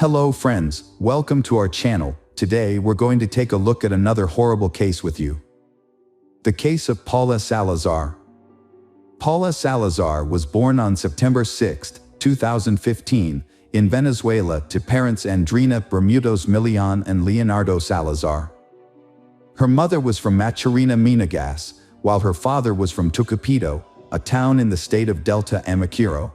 Hello friends, welcome to our channel. Today we're going to take a look at another horrible case with you. The case of Paula Salazar. Paula Salazar was born on September 6, 2015, in Venezuela to parents Andrina Bermudos Milian and Leonardo Salazar. Her mother was from Maturina Menagas, while her father was from Tukupito, a town in the state of Delta Amakiro.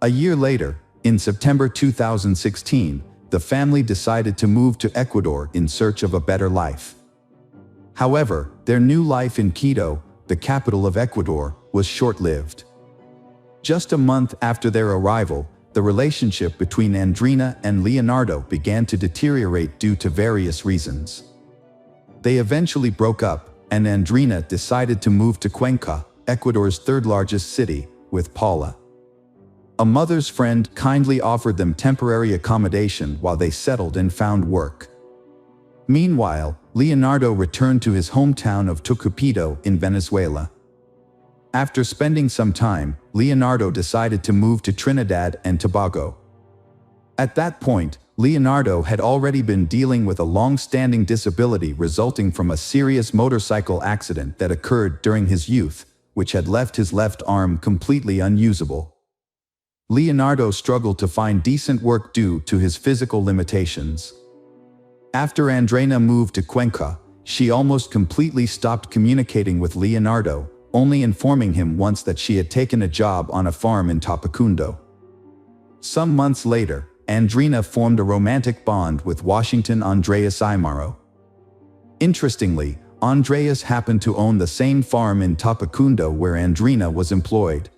A year later, in September 2016, the family decided to move to Ecuador in search of a better life. However, their new life in Quito, the capital of Ecuador, was short-lived. Just a month after their arrival, the relationship between Andrina and Leonardo began to deteriorate due to various reasons. They eventually broke up, and Andrina decided to move to Cuenca, Ecuador's third-largest city, with Paula. A mother's friend kindly offered them temporary accommodation while they settled and found work. Meanwhile, Leonardo returned to his hometown of Tukupito in Venezuela. After spending some time, Leonardo decided to move to Trinidad and Tobago. At that point, Leonardo had already been dealing with a long-standing disability resulting from a serious motorcycle accident that occurred during his youth, which had left his left arm completely unusable. Leonardo struggled to find decent work due to his physical limitations. After Andrina moved to Cuenca, she almost completely stopped communicating with Leonardo, only informing him once that she had taken a job on a farm in Tukupito. Some months later, Andrina formed a romantic bond with Washington Andreas Imaro. Interestingly, Andreas happened to own the same farm in Tukupito where Andrina was employed.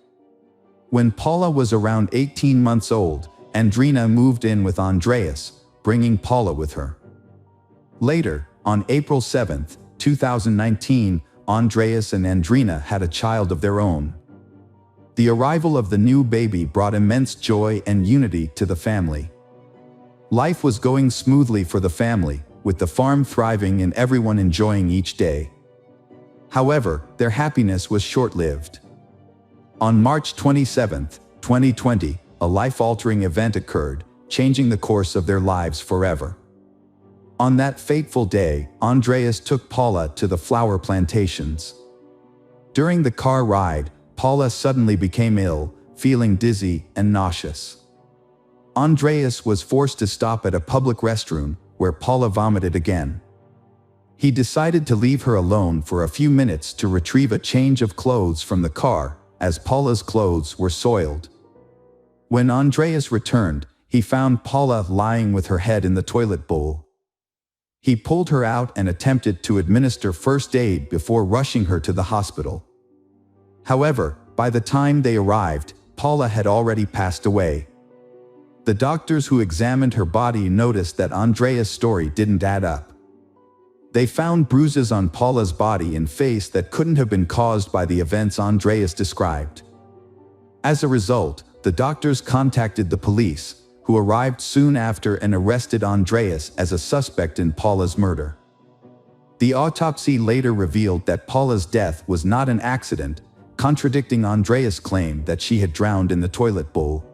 When Paula was around 18 months old, Andrina moved in with Andreas, bringing Paula with her. Later, on April 7, 2019, Andreas and Andrina had a child of their own. The arrival of the new baby brought immense joy and unity to the family. Life was going smoothly for the family, with the farm thriving and everyone enjoying each day. However, their happiness was short-lived. On March 27, 2020, a life-altering event occurred, changing the course of their lives forever. On that fateful day, Andreas took Paula to the flower plantations. During the car ride, Paula suddenly became ill, feeling dizzy and nauseous. Andreas was forced to stop at a public restroom, where Paula vomited again. He decided to leave her alone for a few minutes to retrieve a change of clothes from the car, as Paula's clothes were soiled. When Andreas returned, he found Paula lying with her head in the toilet bowl. He pulled her out and attempted to administer first aid before rushing her to the hospital. However, by the time they arrived, Paula had already passed away. The doctors who examined her body noticed that Andreas' story didn't add up. They found bruises on Paula's body and face that couldn't have been caused by the events Andreas described. As a result, the doctors contacted the police, who arrived soon after and arrested Andreas as a suspect in Paula's murder. The autopsy later revealed that Paula's death was not an accident, contradicting Andreas' claim that she had drowned in the toilet bowl.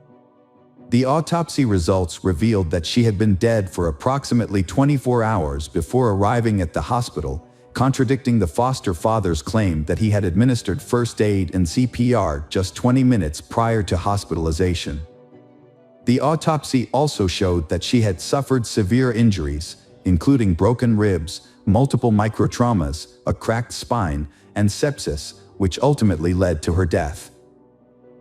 The autopsy results revealed that she had been dead for approximately 24 hours before arriving at the hospital, contradicting the foster father's claim that he had administered first aid and CPR just 20 minutes prior to hospitalization. The autopsy also showed that she had suffered severe injuries, including broken ribs, multiple microtraumas, a cracked spine, and sepsis, which ultimately led to her death.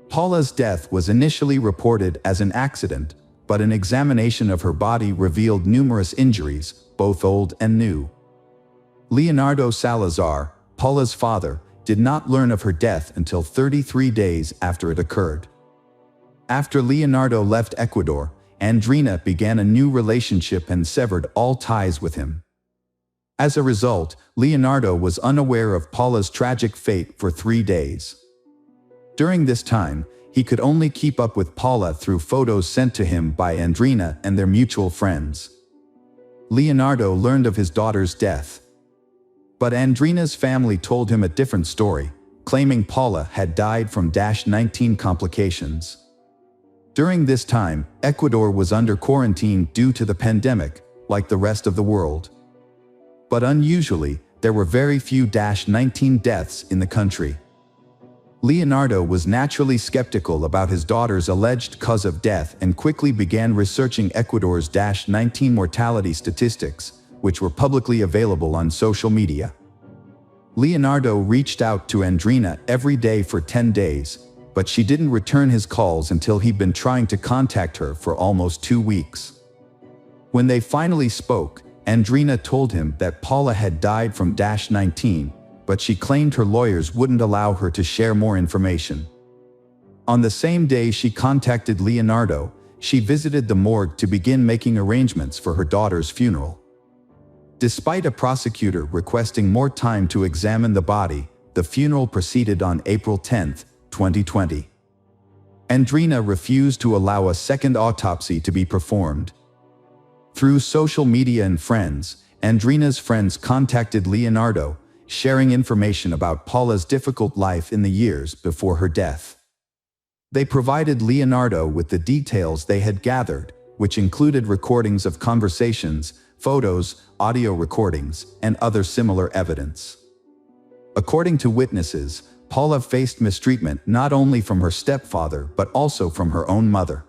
Paula's death was initially reported as an accident, but an examination of her body revealed numerous injuries, both old and new. Leonardo Salazar, Paula's father, did not learn of her death until 33 days after it occurred. After Leonardo left Ecuador, Andrina began a new relationship and severed all ties with him. As a result, Leonardo was unaware of Paula's tragic fate for 3 days. During this time, he could only keep up with Paula through photos sent to him by Andrina and their mutual friends. Leonardo learned of his daughter's death. But Andrina's family told him a different story, claiming Paula had died from -19 complications. During this time, Ecuador was under quarantine due to the pandemic, like the rest of the world. But unusually, there were very few -19 deaths in the country. Leonardo was naturally skeptical about his daughter's alleged cause of death and quickly began researching Ecuador's -19 mortality statistics, which were publicly available on social media. Leonardo reached out to Andrina every day for 10 days, but she didn't return his calls until he'd been trying to contact her for almost 2 weeks. When they finally spoke, Andrina told him that Paula had died from -19, but she claimed her lawyers wouldn't allow her to share more information. On the same day she contacted Leonardo, she visited the morgue to begin making arrangements for her daughter's funeral. Despite a prosecutor requesting more time to examine the body, the funeral proceeded on April 10, 2020. Andrina refused to allow a second autopsy to be performed. Through social media and friends, Andrina's friends contacted Leonardo, sharing information about Paula's difficult life in the years before her death. They provided Leonardo with the details they had gathered, which included recordings of conversations, photos, audio recordings, and other similar evidence. According to witnesses, Paula faced mistreatment not only from her stepfather but also from her own mother.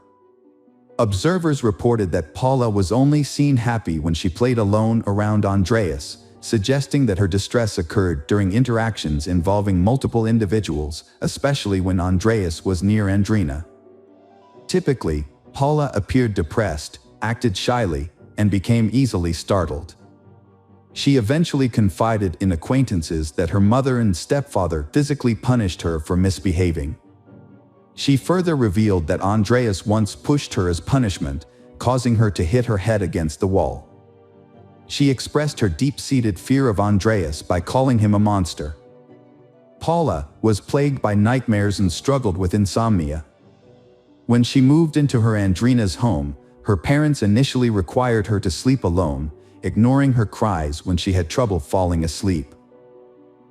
Observers reported that Paula was only seen happy when she played alone around Andreas, suggesting that her distress occurred during interactions involving multiple individuals, especially when Andreas was near Andrina. Typically, Paula appeared depressed, acted shyly, and became easily startled. She eventually confided in acquaintances that her mother and stepfather physically punished her for misbehaving. She further revealed that Andreas once pushed her as punishment, causing her to hit her head against the wall. She expressed her deep-seated fear of Andreas by calling him a monster. Paula was plagued by nightmares and struggled with insomnia. When she moved into her Andrina's home, her parents initially required her to sleep alone, ignoring her cries when she had trouble falling asleep.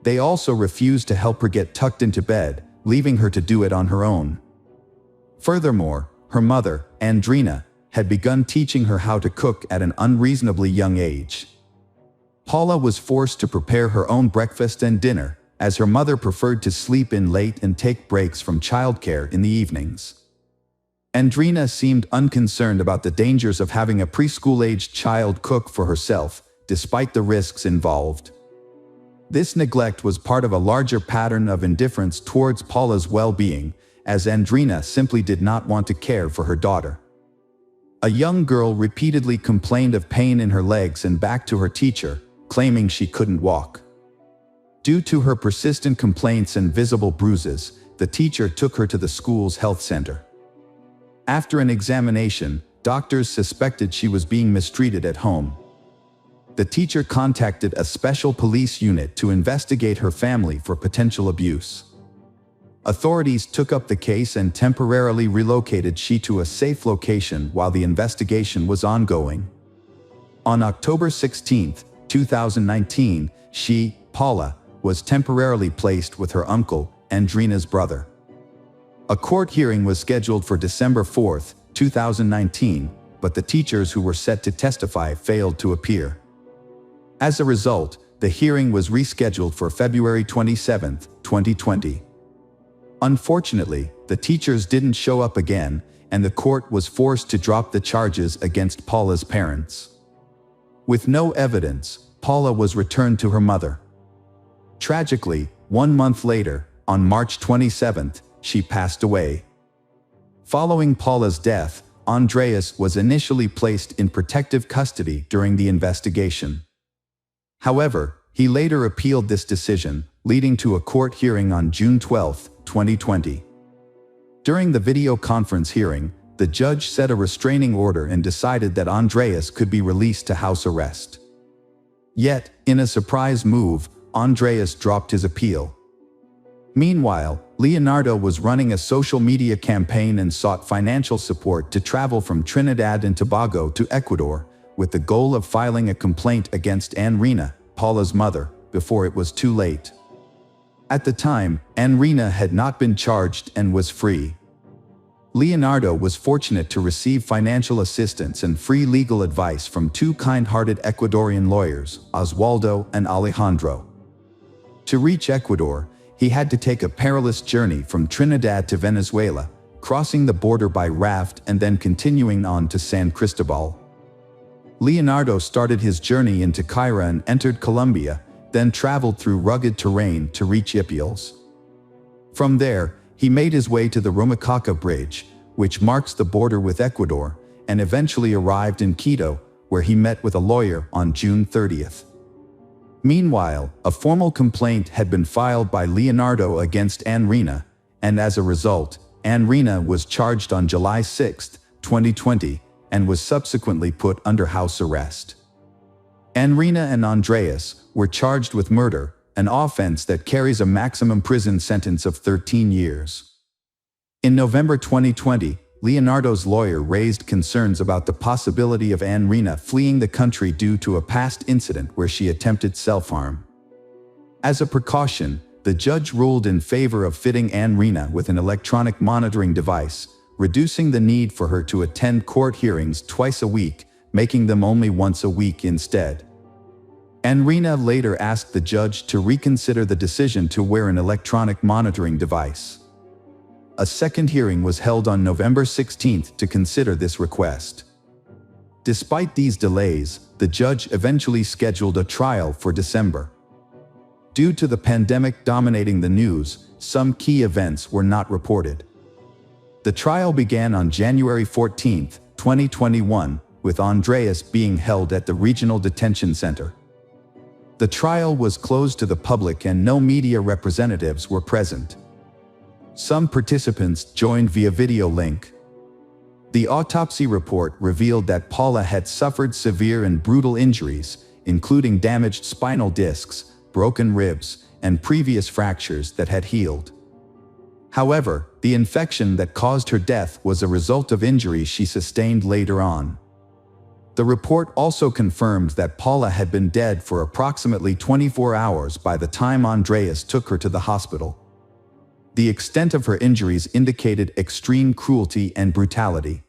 They also refused to help her get tucked into bed, leaving her to do it on her own. Furthermore, her mother, Andrina, had begun teaching her how to cook at an unreasonably young age. Paula was forced to prepare her own breakfast and dinner, as her mother preferred to sleep in late and take breaks from childcare in the evenings. Andrina seemed unconcerned about the dangers of having a preschool-aged child cook for herself, despite the risks involved. This neglect was part of a larger pattern of indifference towards Paula's well-being, as Andrina simply did not want to care for her daughter. A young girl repeatedly complained of pain in her legs and back to her teacher, claiming she couldn't walk. Due to her persistent complaints and visible bruises, the teacher took her to the school's health center. After an examination, doctors suspected she was being mistreated at home. The teacher contacted a special police unit to investigate her family for potential abuse. Authorities took up the case and temporarily relocated she to a safe location while the investigation was ongoing. On October 16, 2019, she, Paula, was temporarily placed with her uncle, Andrina's brother. A court hearing was scheduled for December 4, 2019, but the teachers who were set to testify failed to appear. As a result, the hearing was rescheduled for February 27, 2020. Unfortunately, the teachers didn't show up again, and the court was forced to drop the charges against Paula's parents. With no evidence, Paula was returned to her mother. Tragically, 1 month later, on March 27, she passed away. Following Paula's death, Andreas was initially placed in protective custody during the investigation. However, he later appealed this decision, leading to a court hearing on June 12, 2020. During the video conference hearing, the judge set a restraining order and decided that Andreas could be released to house arrest. Yet, in a surprise move, Andreas dropped his appeal. Meanwhile, Leonardo was running a social media campaign and sought financial support to travel from Trinidad and Tobago to Ecuador, with the goal of filing a complaint against Andrina, Paula's mother, before it was too late. At the time, Andrina had not been charged and was free. Leonardo was fortunate to receive financial assistance and free legal advice from two kind-hearted Ecuadorian lawyers, Oswaldo and Alejandro. To reach Ecuador, he had to take a perilous journey from Trinidad to Venezuela, crossing the border by raft and then continuing on to San Cristobal. Leonardo started his journey into Cairo and entered Colombia, then traveled through rugged terrain to reach Ipiales. From there, he made his way to the Rumichaca Bridge, which marks the border with Ecuador, and eventually arrived in Quito, where he met with a lawyer on June 30th. Meanwhile, a formal complaint had been filed by Leonardo against Andrina, and as a result, Andrina was charged on July 6, 2020, and was subsequently put under house arrest. Andrina and Andreas were charged with murder, an offense that carries a maximum prison sentence of 13 years. In November 2020, Leonardo's lawyer raised concerns about the possibility of Andrina fleeing the country due to a past incident where she attempted self-harm. As a precaution, the judge ruled in favor of fitting Andrina with an electronic monitoring device, reducing the need for her to attend court hearings twice a week, making them only once a week instead. Andrina later asked the judge to reconsider the decision to wear an electronic monitoring device. A second hearing was held on November 16 to consider this request. Despite these delays, the judge eventually scheduled a trial for December. Due to the pandemic dominating the news, some key events were not reported. The trial began on January 14, 2021, with Andreas being held at the Regional Detention Center. The trial was closed to the public and no media representatives were present. Some participants joined via video link. The autopsy report revealed that Paula had suffered severe and brutal injuries, including damaged spinal discs, broken ribs, and previous fractures that had healed. However, the infection that caused her death was a result of injuries she sustained later on. The report also confirmed that Paula had been dead for approximately 24 hours by the time Andreas took her to the hospital. The extent of her injuries indicated extreme cruelty and brutality.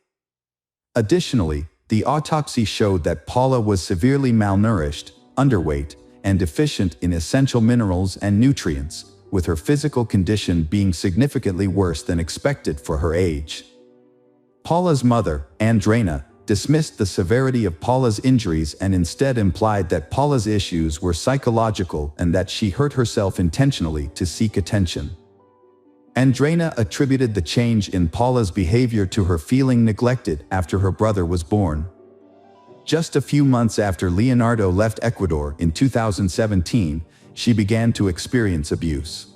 Additionally, the autopsy showed that Paula was severely malnourished, underweight, and deficient in essential minerals and nutrients, with her physical condition being significantly worse than expected for her age. Paula's mother, Andrina, dismissed the severity of Paula's injuries and instead implied that Paula's issues were psychological and that she hurt herself intentionally to seek attention. Andrina attributed the change in Paula's behavior to her feeling neglected after her brother was born. Just a few months after Leonardo left Ecuador in 2017, she began to experience abuse.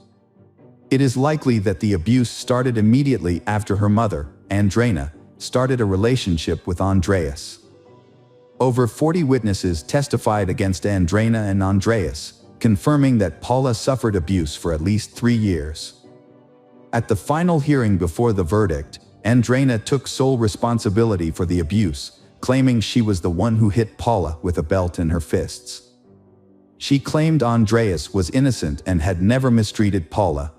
It is likely that the abuse started immediately after her mother, Andrina, started a relationship with Andreas. Over 40 witnesses testified against Andrina and Andreas, confirming that Paula suffered abuse for at least 3 years. At the final hearing before the verdict, Andrina took sole responsibility for the abuse, claiming she was the one who hit Paula with a belt in her fists. She claimed Andreas was innocent and had never mistreated Paula.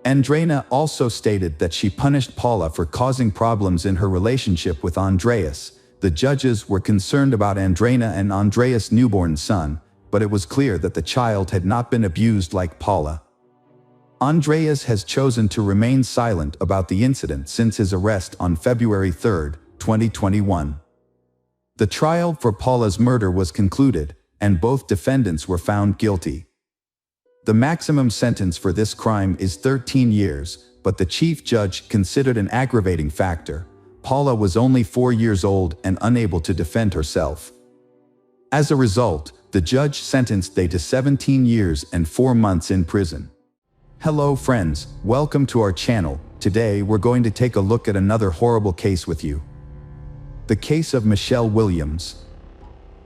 Andrina also stated that she punished Paula for causing problems in her relationship with Andreas. The judges were concerned about Andrina and Andreas' newborn son, but it was clear that the child had not been abused like Paula. Andreas has chosen to remain silent about the incident since his arrest on February 3, 2021. The trial for Paula's murder was concluded, and both defendants were found guilty. The maximum sentence for this crime is 13 years, but the chief judge considered an aggravating factor. Paula was only 4 years old and unable to defend herself. As a result, the judge sentenced they to 17 years and 4 months in prison. Hello friends, welcome to our channel. Today we're going to take a look at another horrible case with you. The case of Michelle Williams.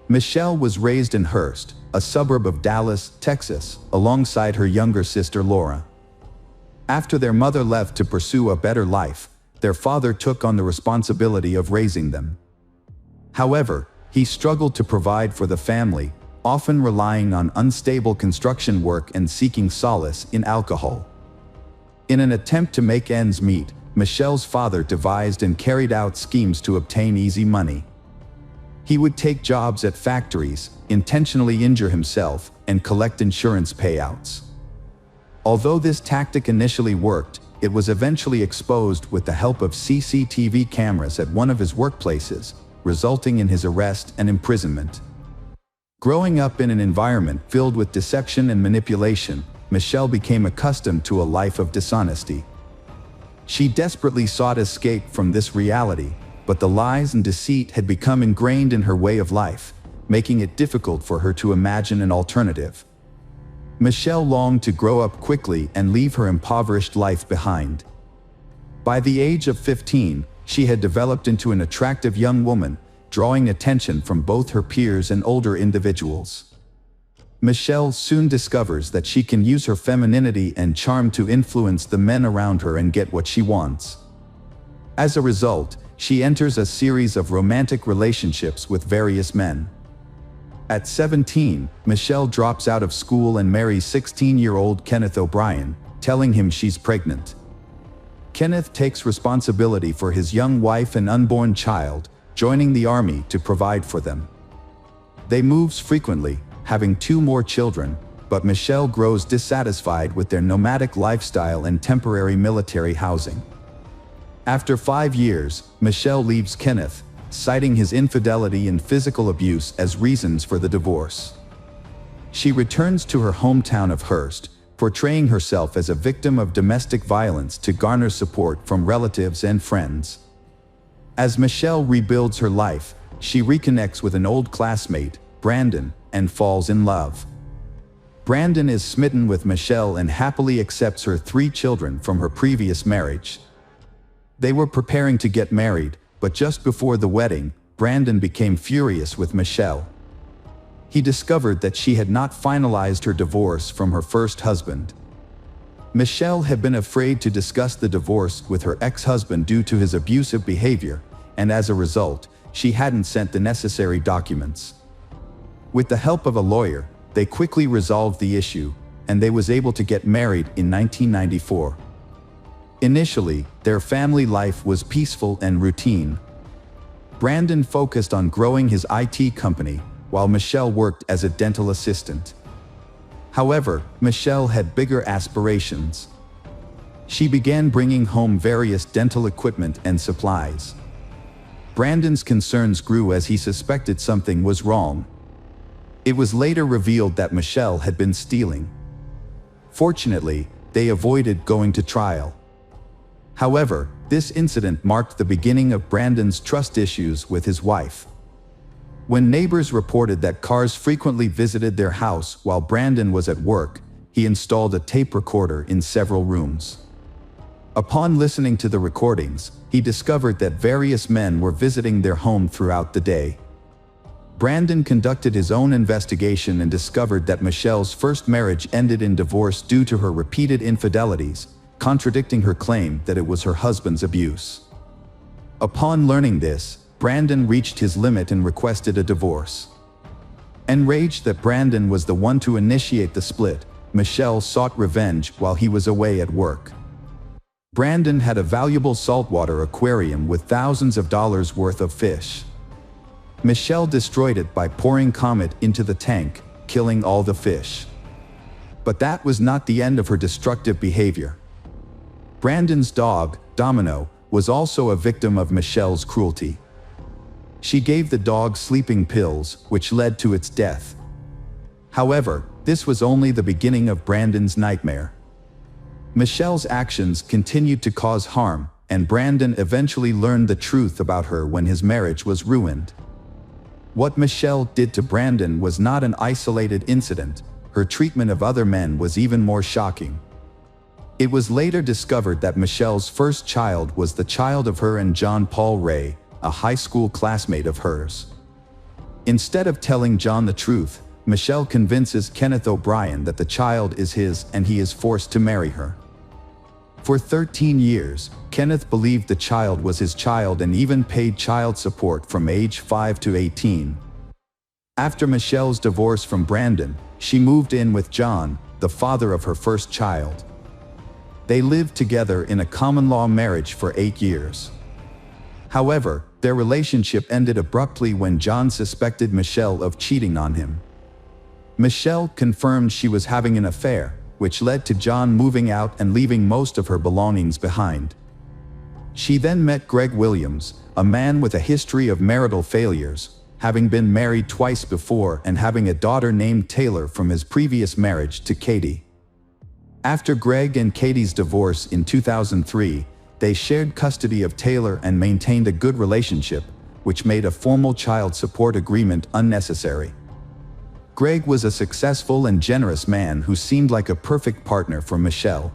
Michelle was raised in Hurst, a suburb of Dallas, Texas, alongside her younger sister Laura. After their mother left to pursue a better life, their father took on the responsibility of raising them. However, he struggled to provide for the family, often relying on unstable construction work and seeking solace in alcohol. In an attempt to make ends meet, Michelle's father devised and carried out schemes to obtain easy money. He would take jobs at factories, intentionally injure himself, and collect insurance payouts. Although this tactic initially worked, it was eventually exposed with the help of CCTV cameras at one of his workplaces, resulting in his arrest and imprisonment. Growing up in an environment filled with deception and manipulation, Michelle became accustomed to a life of dishonesty. She desperately sought escape from this reality, but the lies and deceit had become ingrained in her way of life, making it difficult for her to imagine an alternative. Michelle longed to grow up quickly and leave her impoverished life behind. By the age of 15, she had developed into an attractive young woman, drawing attention from both her peers and older individuals. Michelle soon discovers that she can use her femininity and charm to influence the men around her and get what she wants. As a result, she enters a series of romantic relationships with various men. At 17, Michelle drops out of school and marries 16-year-old Kenneth O'Brien, telling him she's pregnant. Kenneth takes responsibility for his young wife and unborn child, joining the army to provide for them. They move frequently, having 2 more children, but Michelle grows dissatisfied with their nomadic lifestyle and temporary military housing. After 5 years, Michelle leaves Kenneth, citing his infidelity and physical abuse as reasons for the divorce. She returns to her hometown of Hearst, portraying herself as a victim of domestic violence to garner support from relatives and friends. As Michelle rebuilds her life, she reconnects with an old classmate, Brandon, and falls in love. Brandon is smitten with Michelle and happily accepts her 3 children from her previous marriage. They were preparing to get married, but just before the wedding, Brandon became furious with Michelle. He discovered that she had not finalized her divorce from her first husband. Michelle had been afraid to discuss the divorce with her ex-husband due to his abusive behavior, and as a result, she hadn't sent the necessary documents. With the help of a lawyer, they quickly resolved the issue, and they was able to get married in 1994. Initially, their family life was peaceful and routine. Brandon focused on growing his IT company, while Michelle worked as a dental assistant. However, Michelle had bigger aspirations. She began bringing home various dental equipment and supplies. Brandon's concerns grew as he suspected something was wrong. It was later revealed that Michelle had been stealing. Fortunately, they avoided going to trial. However, this incident marked the beginning of Brandon's trust issues with his wife. When neighbors reported that cars frequently visited their house while Brandon was at work, he installed a tape recorder in several rooms. Upon listening to the recordings, he discovered that various men were visiting their home throughout the day. Brandon conducted his own investigation and discovered that Michelle's first marriage ended in divorce due to her repeated infidelities, contradicting her claim that it was her husband's abuse. Upon learning this, Brandon reached his limit and requested a divorce. Enraged that Brandon was the one to initiate the split, Michelle sought revenge while he was away at work. Brandon had a valuable saltwater aquarium with thousands of dollars worth of fish. Michelle destroyed it by pouring Comet into the tank, killing all the fish. But that was not the end of her destructive behavior. Brandon's dog, Domino, was also a victim of Michelle's cruelty. She gave the dog sleeping pills, which led to its death. However, this was only the beginning of Brandon's nightmare. Michelle's actions continued to cause harm, and Brandon eventually learned the truth about her when his marriage was ruined. What Michelle did to Brandon was not an isolated incident. Her treatment of other men was even more shocking. It was later discovered that Michelle's first child was the child of her and John Paul Ray, a high school classmate of hers. Instead of telling John the truth, Michelle convinces Kenneth O'Brien that the child is his and he is forced to marry her. For 13 years, Kenneth believed the child was his child and even paid child support from age 5 to 18. After Michelle's divorce from Brandon, she moved in with John, the father of her first child. They lived together in a common-law marriage for 8 years. However, their relationship ended abruptly when John suspected Michelle of cheating on him. Michelle confirmed she was having an affair, which led to John moving out and leaving most of her belongings behind. She then met Greg Williams, a man with a history of marital failures, having been married twice before and having a daughter named Taylor from his previous marriage to Katie. After Greg and Katie's divorce in 2003, they shared custody of Taylor and maintained a good relationship, which made a formal child support agreement unnecessary. Greg was a successful and generous man who seemed like a perfect partner for Michelle.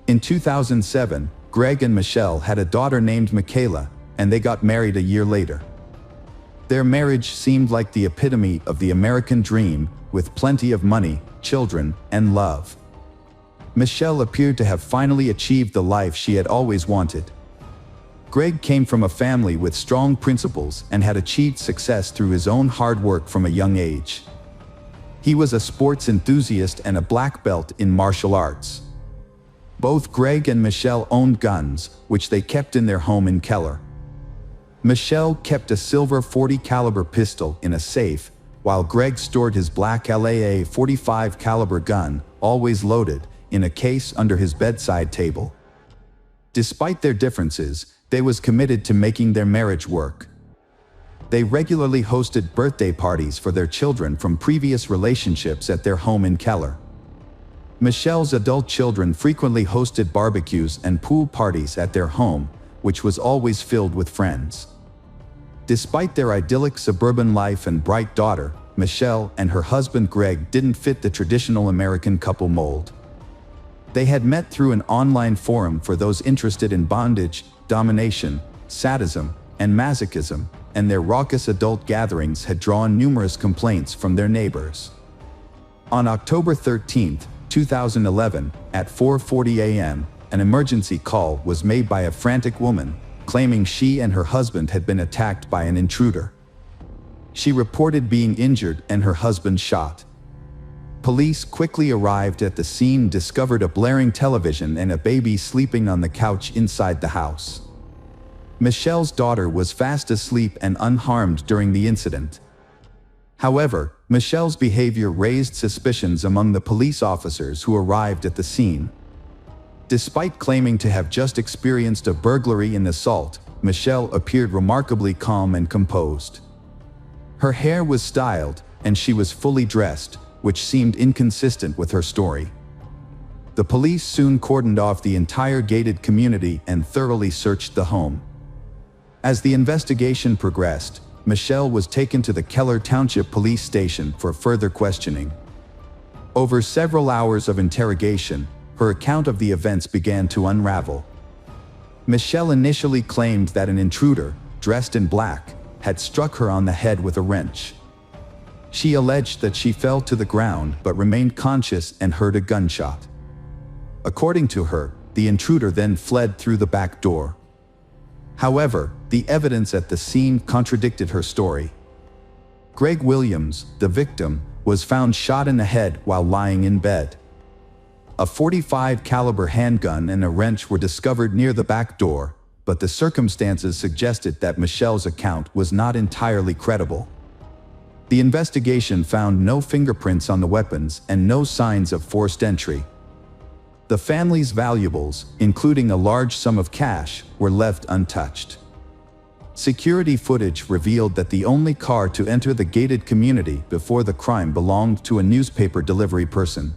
In 2007, Greg and Michelle had a daughter named Michaela, and they got married a year later. Their marriage seemed like the epitome of the American dream, with plenty of money, children, and love. Michelle appeared to have finally achieved the life she had always wanted. Greg came from a family with strong principles and had achieved success through his own hard work from a young age. He was a sports enthusiast and a black belt in martial arts. Both Greg and Michelle owned guns, which they kept in their home in Keller. Michelle kept a silver .40 caliber pistol in a safe, while Greg stored his black LAA .45 caliber gun, always loaded, in a case under his bedside table. Despite their differences, they was committed to making their marriage work. They regularly hosted birthday parties for their children from previous relationships at their home in Keller. Michelle's adult children frequently hosted barbecues and pool parties at their home, which was always filled with friends. Despite their idyllic suburban life and bright daughter, Michelle and her husband Greg didn't fit the traditional American couple mold. They had met through an online forum for those interested in bondage, domination, sadism, and masochism, and their raucous adult gatherings had drawn numerous complaints from their neighbors. On October 13, 2011, at 4:40 a.m., an emergency call was made by a frantic woman, claiming she and her husband had been attacked by an intruder. She reported being injured and her husband shot. Police quickly arrived at the scene, discovered a blaring television and a baby sleeping on the couch inside the house. Michelle's daughter was fast asleep and unharmed during the incident. However, Michelle's behavior raised suspicions among the police officers who arrived at the scene. Despite claiming to have just experienced a burglary and assault, Michelle appeared remarkably calm and composed. Her hair was styled, and she was fully dressed, which seemed inconsistent with her story. The police soon cordoned off the entire gated community and thoroughly searched the home. As the investigation progressed, Michelle was taken to the Keller Township Police Station for further questioning. Over several hours of interrogation, her account of the events began to unravel. Michelle initially claimed that an intruder, dressed in black, had struck her on the head with a wrench. She alleged that she fell to the ground but remained conscious and heard a gunshot. According to her, the intruder then fled through the back door. However, the evidence at the scene contradicted her story. Greg Williams, the victim, was found shot in the head while lying in bed. A .45 caliber handgun and a wrench were discovered near the back door, but the circumstances suggested that Michelle's account was not entirely credible. The investigation found no fingerprints on the weapons and no signs of forced entry. The family's valuables, including a large sum of cash, were left untouched. Security footage revealed that the only car to enter the gated community before the crime belonged to a newspaper delivery person.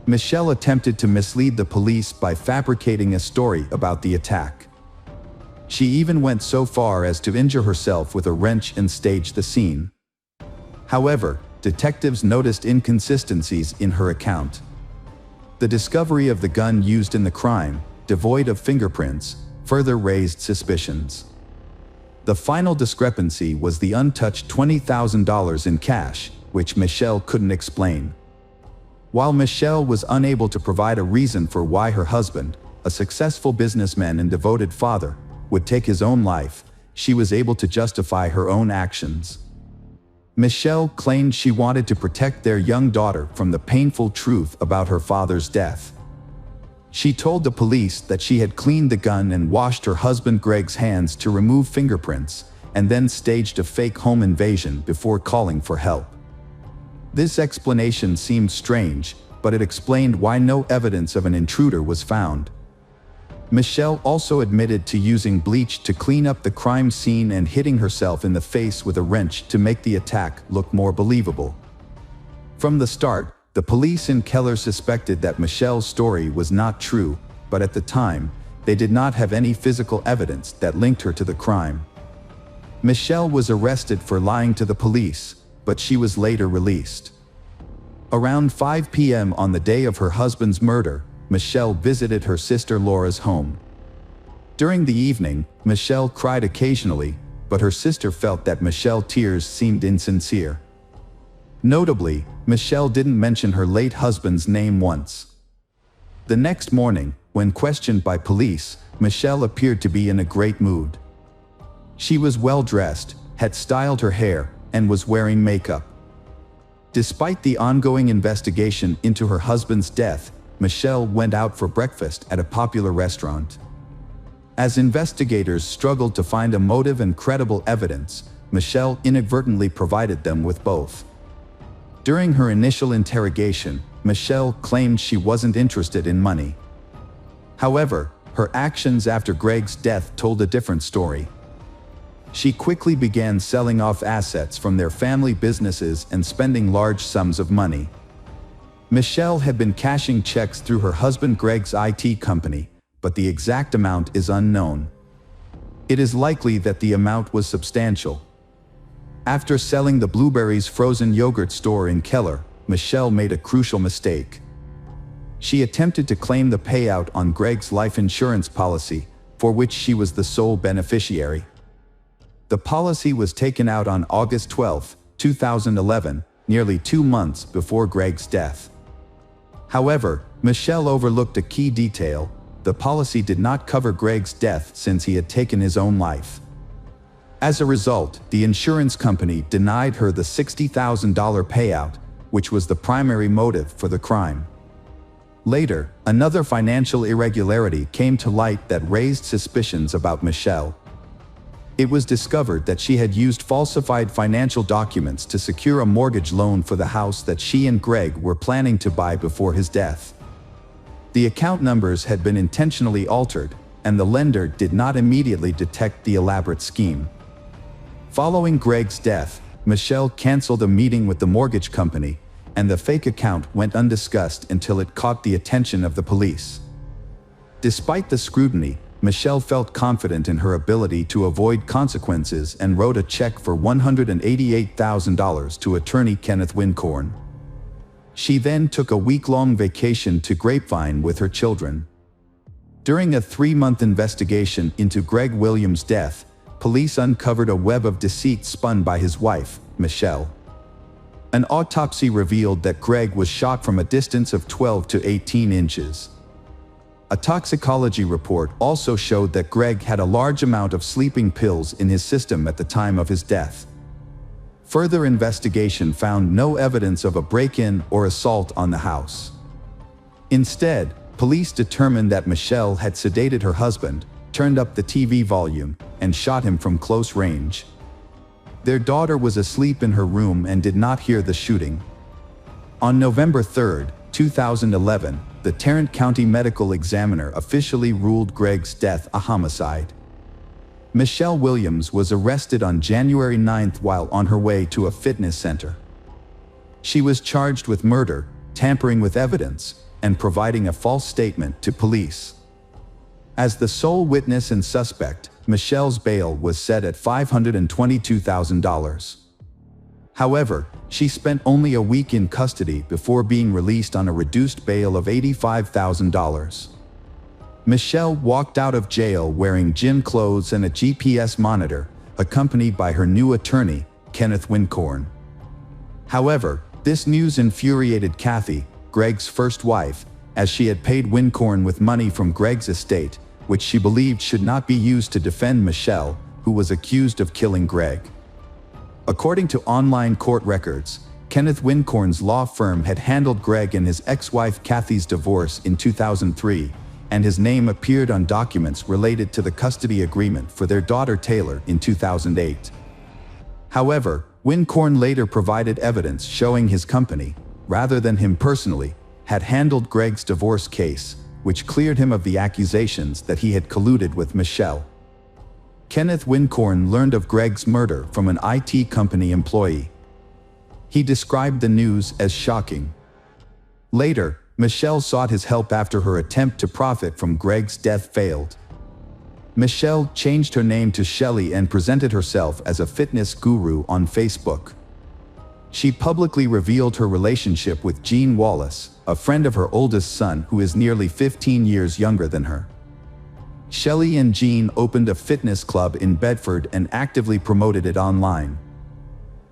Michelle attempted to mislead the police by fabricating a story about the attack. She even went so far as to injure herself with a wrench and stage the scene. However, detectives noticed inconsistencies in her account. The discovery of the gun used in the crime, devoid of fingerprints, further raised suspicions. The final discrepancy was the untouched $20,000 in cash, which Michelle couldn't explain. While Michelle was unable to provide a reason for why her husband, a successful businessman and devoted father, would take his own life, she was able to justify her own actions. Michelle claimed she wanted to protect their young daughter from the painful truth about her father's death. She told the police that she had cleaned the gun and washed her husband Greg's hands to remove fingerprints, and then staged a fake home invasion before calling for help. This explanation seemed strange, but it explained why no evidence of an intruder was found. Michelle also admitted to using bleach to clean up the crime scene and hitting herself in the face with a wrench to make the attack look more believable. From the start, the police in Keller suspected that Michelle's story was not true, but at the time, they did not have any physical evidence that linked her to the crime. Michelle was arrested for lying to the police, but she was later released. Around 5 p.m. on the day of her husband's murder, Michelle visited her sister Laura's home. During the evening, Michelle cried occasionally, but her sister felt that Michelle's tears seemed insincere. Notably, Michelle didn't mention her late husband's name once. The next morning, when questioned by police, Michelle appeared to be in a great mood. She was well dressed, had styled her hair, and was wearing makeup. Despite the ongoing investigation into her husband's death, Michelle went out for breakfast at a popular restaurant. As investigators struggled to find a motive and credible evidence, Michelle inadvertently provided them with both. During her initial interrogation, Michelle claimed she wasn't interested in money. However, her actions after Greg's death told a different story. She quickly began selling off assets from their family businesses and spending large sums of money. Michelle had been cashing checks through her husband Greg's IT company, but the exact amount is unknown. It is likely that the amount was substantial. After selling the Blueberries frozen yogurt store in Keller, Michelle made a crucial mistake. She attempted to claim the payout on Greg's life insurance policy, for which she was the sole beneficiary. The policy was taken out on August 12, 2011, nearly 2 months before Greg's death. However, Michelle overlooked a key detail: the policy did not cover Greg's death since he had taken his own life. As a result, the insurance company denied her the $60,000 payout, which was the primary motive for the crime. Later, another financial irregularity came to light that raised suspicions about Michelle. It was discovered that she had used falsified financial documents to secure a mortgage loan for the house that she and Greg were planning to buy before his death. The account numbers had been intentionally altered, and the lender did not immediately detect the elaborate scheme. Following Greg's death, Michelle canceled a meeting with the mortgage company, and the fake account went undiscussed until it caught the attention of the police. Despite the scrutiny, Michelle felt confident in her ability to avoid consequences and wrote a check for $188,000 to attorney Kenneth Wincorn. She then took a week-long vacation to Grapevine with her children. During a 3-month investigation into Greg Williams' death, police uncovered a web of deceit spun by his wife, Michelle. An autopsy revealed that Greg was shot from a distance of 12 to 18 inches. A toxicology report also showed that Greg had a large amount of sleeping pills in his system at the time of his death. Further investigation found no evidence of a break-in or assault on the house. Instead, police determined that Michelle had sedated her husband, turned up the TV volume, and shot him from close range. Their daughter was asleep in her room and did not hear the shooting. On November 3, 2011, the Tarrant County Medical Examiner officially ruled Greg's death a homicide. Michelle Williams was arrested on January 9 while on her way to a fitness center. She was charged with murder, tampering with evidence, and providing a false statement to police. As the sole witness and suspect, Michelle's bail was set at $522,000. However, she spent only a week in custody before being released on a reduced bail of $85,000. Michelle walked out of jail wearing gym clothes and a GPS monitor, accompanied by her new attorney, Kenneth Wincorn. However, this news infuriated Kathy, Greg's first wife, as she had paid Wincorn with money from Greg's estate, which she believed should not be used to defend Michelle, who was accused of killing Greg. According to online court records, Kenneth Wincorn's law firm had handled Greg and his ex-wife Kathy's divorce in 2003, and his name appeared on documents related to the custody agreement for their daughter Taylor in 2008. However, Wincorn later provided evidence showing his company, rather than him personally, had handled Greg's divorce case, which cleared him of the accusations that he had colluded with Michelle. Kenneth Wincorn learned of Greg's murder from an IT company employee. He described the news as shocking. Later, Michelle sought his help after her attempt to profit from Greg's death failed. Michelle changed her name to Shelley and presented herself as a fitness guru on Facebook. She publicly revealed her relationship with Gene Wallace, a friend of her oldest son who is nearly 15 years younger than her. Shelley and Gene opened a fitness club in Bedford and actively promoted it online.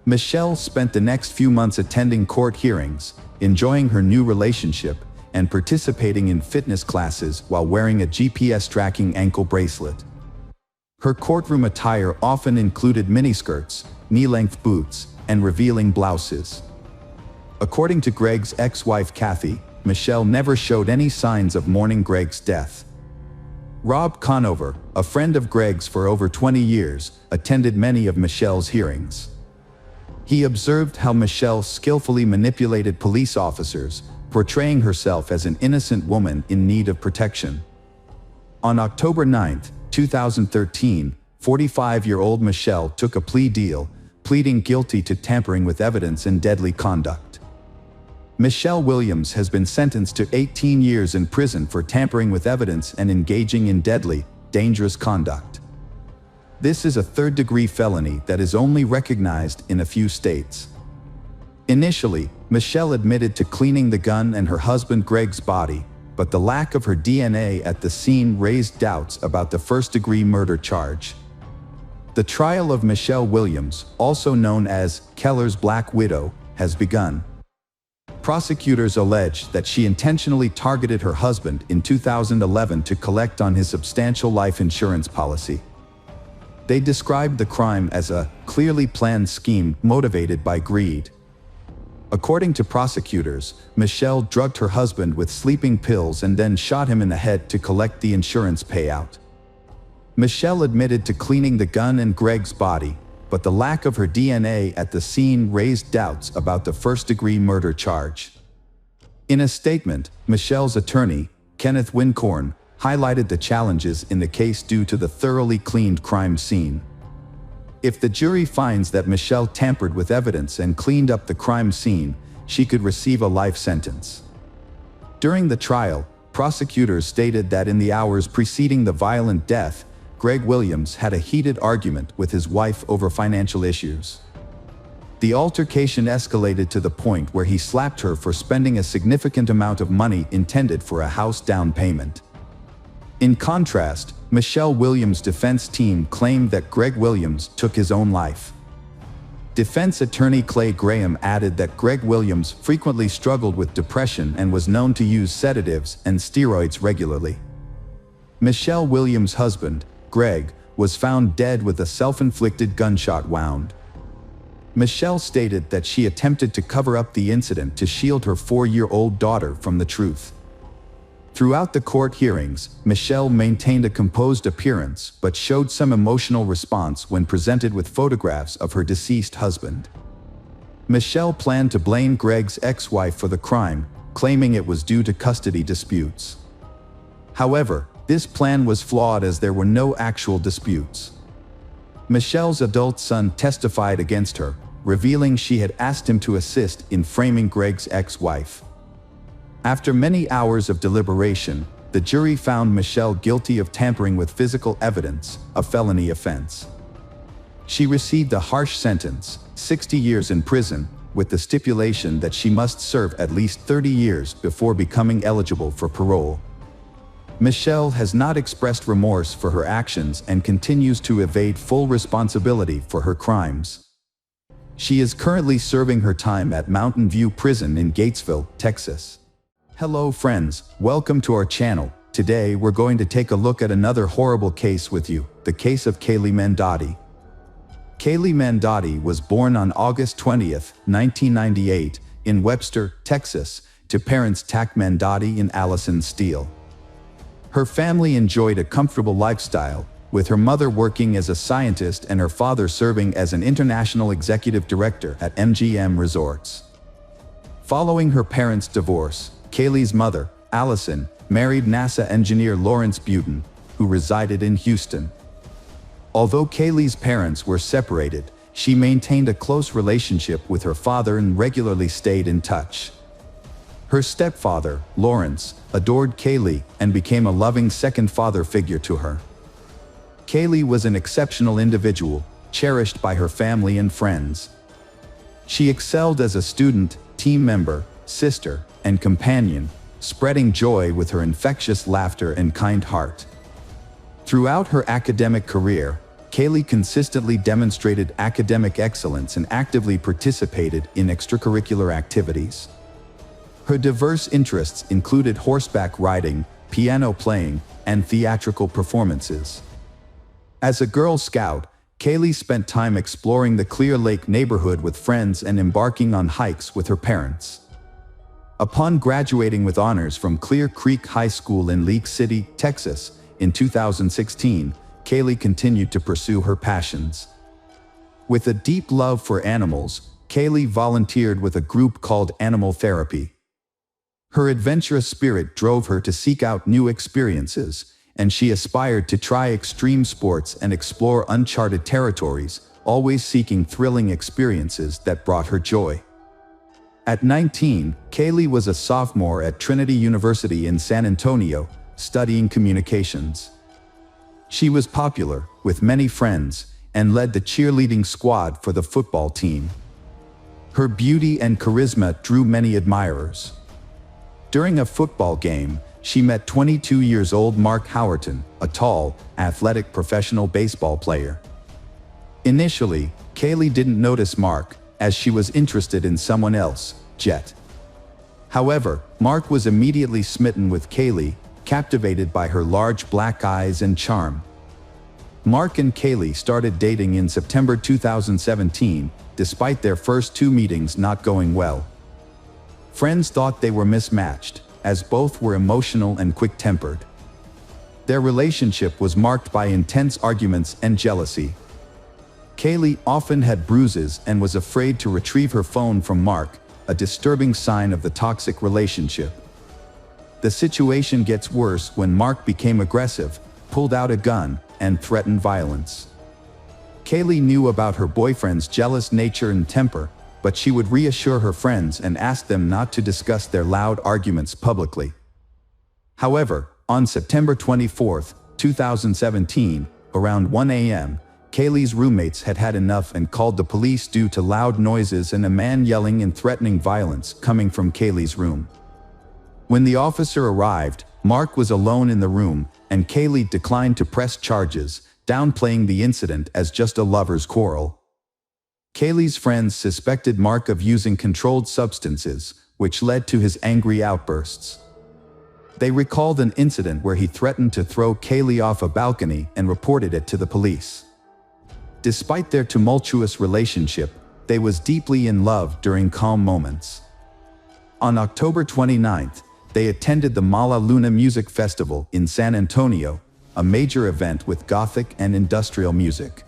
Michelle spent the next few months attending court hearings, enjoying her new relationship, and participating in fitness classes while wearing a GPS tracking ankle bracelet. Her courtroom attire often included miniskirts, knee-length boots, and revealing blouses. According to Greg's ex-wife Kathy, Michelle never showed any signs of mourning Greg's death. Rob Conover, a friend of Greg's for over 20 years, attended many of Michelle's hearings. He observed how Michelle skillfully manipulated police officers, portraying herself as an innocent woman in need of protection. On October 9, 2013, 45-year-old Michelle took a plea deal, pleading guilty to tampering with evidence and deadly conduct. Michelle Williams has been sentenced to 18 years in prison for tampering with evidence and engaging in deadly, dangerous conduct. This is a third-degree felony that is only recognized in a few states. Initially, Michelle admitted to cleaning the gun and her husband Greg's body, but the lack of her DNA at the scene raised doubts about the first-degree murder charge. The trial of Michelle Williams, also known as Keller's Black Widow, has begun. Prosecutors allege that she intentionally targeted her husband in 2011 to collect on his substantial life insurance policy. They described the crime as a clearly planned scheme motivated by greed. According to prosecutors, Michelle drugged her husband with sleeping pills and then shot him in the head to collect the insurance payout. Michelle admitted to cleaning the gun and Greg's body, but the lack of her DNA at the scene raised doubts about the first-degree murder charge. In a statement, Michelle's attorney, Kenneth Wincorn, highlighted the challenges in the case due to the thoroughly cleaned crime scene. If the jury finds that Michelle tampered with evidence and cleaned up the crime scene, she could receive a life sentence. During the trial, prosecutors stated that in the hours preceding the violent death, Greg Williams had a heated argument with his wife over financial issues. The altercation escalated to the point where he slapped her for spending a significant amount of money intended for a house down payment. In contrast, Michelle Williams' defense team claimed that Greg Williams took his own life. Defense attorney Clay Graham added that Greg Williams frequently struggled with depression and was known to use sedatives and steroids regularly. Michelle Williams' husband, Greg, was found dead with a self-inflicted gunshot wound. Michelle stated that she attempted to cover up the incident to shield her 4-year-old daughter from the truth. Throughout the court hearings, Michelle maintained a composed appearance but showed some emotional response when presented with photographs of her deceased husband. Michelle planned to blame Greg's ex-wife for the crime, claiming it was due to custody disputes. However, this plan was flawed as there were no actual disputes. Michelle's adult son testified against her, revealing she had asked him to assist in framing Greg's ex-wife. After many hours of deliberation, the jury found Michelle guilty of tampering with physical evidence, a felony offense. She received a harsh sentence, 60 years in prison, with the stipulation that she must serve at least 30 years before becoming eligible for parole. Michelle has not expressed remorse for her actions and continues to evade full responsibility for her crimes. She is currently serving her time at Mountain View Prison in Gatesville, Texas. Hello friends, welcome to our channel. Today we're going to take a look at another horrible case with you, the case of Kaylee Mendotti. Kaylee Mandotti was born on August 20, 1998, in Webster, Texas, to parents Tack Mandotti and Allison Steele. Her family enjoyed a comfortable lifestyle, with her mother working as a scientist and her father serving as an international executive director at MGM Resorts. Following her parents' divorce, Kaylee's mother, Allison, married NASA engineer Lawrence Buten, who resided in Houston. Although Kaylee's parents were separated, she maintained a close relationship with her father and regularly stayed in touch. Her stepfather, Lawrence, adored Kaylee and became a loving second father figure to her. Kaylee was an exceptional individual, cherished by her family and friends. She excelled as a student, team member, sister, and companion, spreading joy with her infectious laughter and kind heart. Throughout her academic career, Kaylee consistently demonstrated academic excellence and actively participated in extracurricular activities. Her diverse interests included horseback riding, piano playing, and theatrical performances. As a Girl Scout, Kaylee spent time exploring the Clear Lake neighborhood with friends and embarking on hikes with her parents. Upon graduating with honors from Clear Creek High School in League City, Texas, in 2016, Kaylee continued to pursue her passions. With a deep love for animals, Kaylee volunteered with a group called Animal Therapy. Her adventurous spirit drove her to seek out new experiences, and she aspired to try extreme sports and explore uncharted territories, always seeking thrilling experiences that brought her joy. At 19, Kaylee was a sophomore at Trinity University in San Antonio, studying communications. She was popular, with many friends, and led the cheerleading squad for the football team. Her beauty and charisma drew many admirers. During a football game, she met 22 years old Mark Howerton, a tall, athletic professional baseball player. Initially, Kaylee didn't notice Mark, as she was interested in someone else, Jet. However, Mark was immediately smitten with Kaylee, captivated by her large black eyes and charm. Mark and Kaylee started dating in September 2017, despite their first 2 meetings not going well. Friends thought they were mismatched, as both were emotional and quick-tempered. Their relationship was marked by intense arguments and jealousy. Kaylee often had bruises and was afraid to retrieve her phone from Mark, a disturbing sign of the toxic relationship. The situation gets worse when Mark became aggressive, pulled out a gun, and threatened violence. Kaylee knew about her boyfriend's jealous nature and temper, but she would reassure her friends and ask them not to discuss their loud arguments publicly. However, on September 24, 2017, around 1 a.m., Kaylee's roommates had had enough and called the police due to loud noises and a man yelling and threatening violence coming from Kaylee's room. When the officer arrived, Mark was alone in the room, and Kaylee declined to press charges, downplaying the incident as just a lover's quarrel. Kaylee's friends suspected Mark of using controlled substances, which led to his angry outbursts. They recalled an incident where he threatened to throw Kaylee off a balcony and reported it to the police. Despite their tumultuous relationship, they was deeply in love during calm moments. On October 29th, they attended the Mala Luna Music Festival in San Antonio, a major event with gothic and industrial music.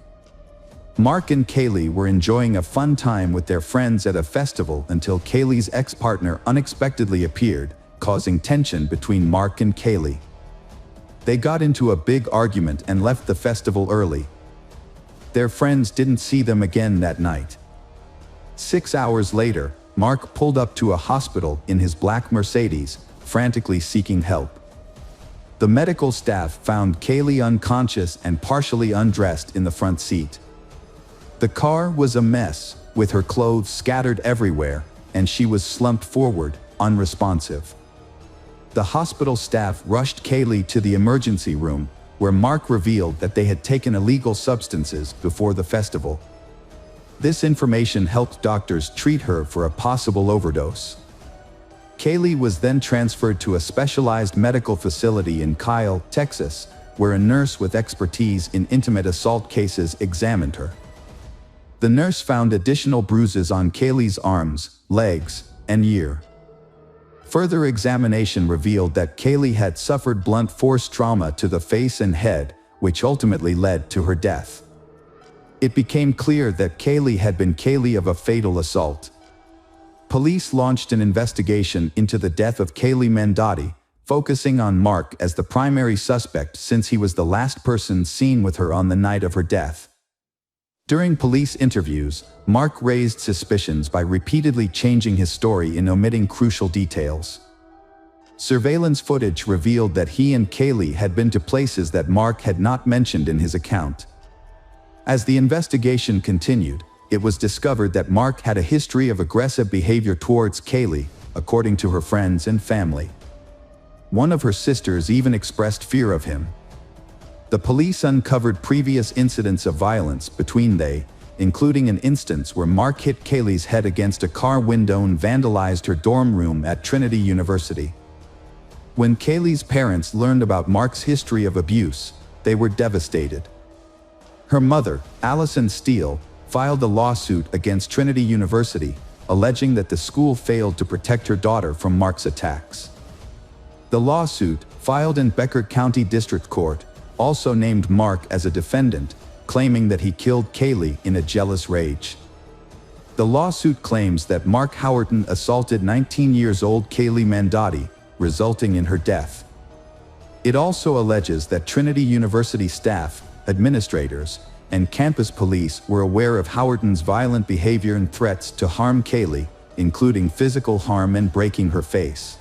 Mark and Kaylee were enjoying a fun time with their friends at a festival until Kaylee's ex-partner unexpectedly appeared, causing tension between Mark and Kaylee. They got into a big argument and left the festival early. Their friends didn't see them again that night. 6 hours later, Mark pulled up to a hospital in his black Mercedes, frantically seeking help. The medical staff found Kaylee unconscious and partially undressed in the front seat. The car was a mess, with her clothes scattered everywhere, and she was slumped forward, unresponsive. The hospital staff rushed Kaylee to the emergency room, where Mark revealed that they had taken illegal substances before the festival. This information helped doctors treat her for a possible overdose. Kaylee was then transferred to a specialized medical facility in Kyle, Texas, where a nurse with expertise in intimate assault cases examined her. The nurse found additional bruises on Kaylee's arms, legs, and ear. Further examination revealed that Kaylee had suffered blunt force trauma to the face and head, which ultimately led to her death. It became clear that Kaylee had been Kaylee of a fatal assault. Police launched an investigation into the death of Kaylee Mendotti, focusing on Mark as the primary suspect since he was the last person seen with her on the night of her death. During police interviews, Mark raised suspicions by repeatedly changing his story and omitting crucial details. Surveillance footage revealed that he and Kaylee had been to places that Mark had not mentioned in his account. As the investigation continued, it was discovered that Mark had a history of aggressive behavior towards Kaylee, according to her friends and family. One of her sisters even expressed fear of him. The police uncovered previous incidents of violence between they, including an instance where Mark hit Kaylee's head against a car window and vandalized her dorm room at Trinity University. When Kaylee's parents learned about Mark's history of abuse, they were devastated. Her mother, Allison Steele, filed a lawsuit against Trinity University, alleging that the school failed to protect her daughter from Mark's attacks. The lawsuit, filed in Becker County District Court, also named Mark as a defendant, claiming that he killed Kaylee in a jealous rage. The lawsuit claims that Mark Howerton assaulted 19-year-old Kaylee Mendotti, resulting in her death. It also alleges that Trinity University staff, administrators, and campus police were aware of Howerton's violent behavior and threats to harm Kaylee, including physical harm and breaking her face.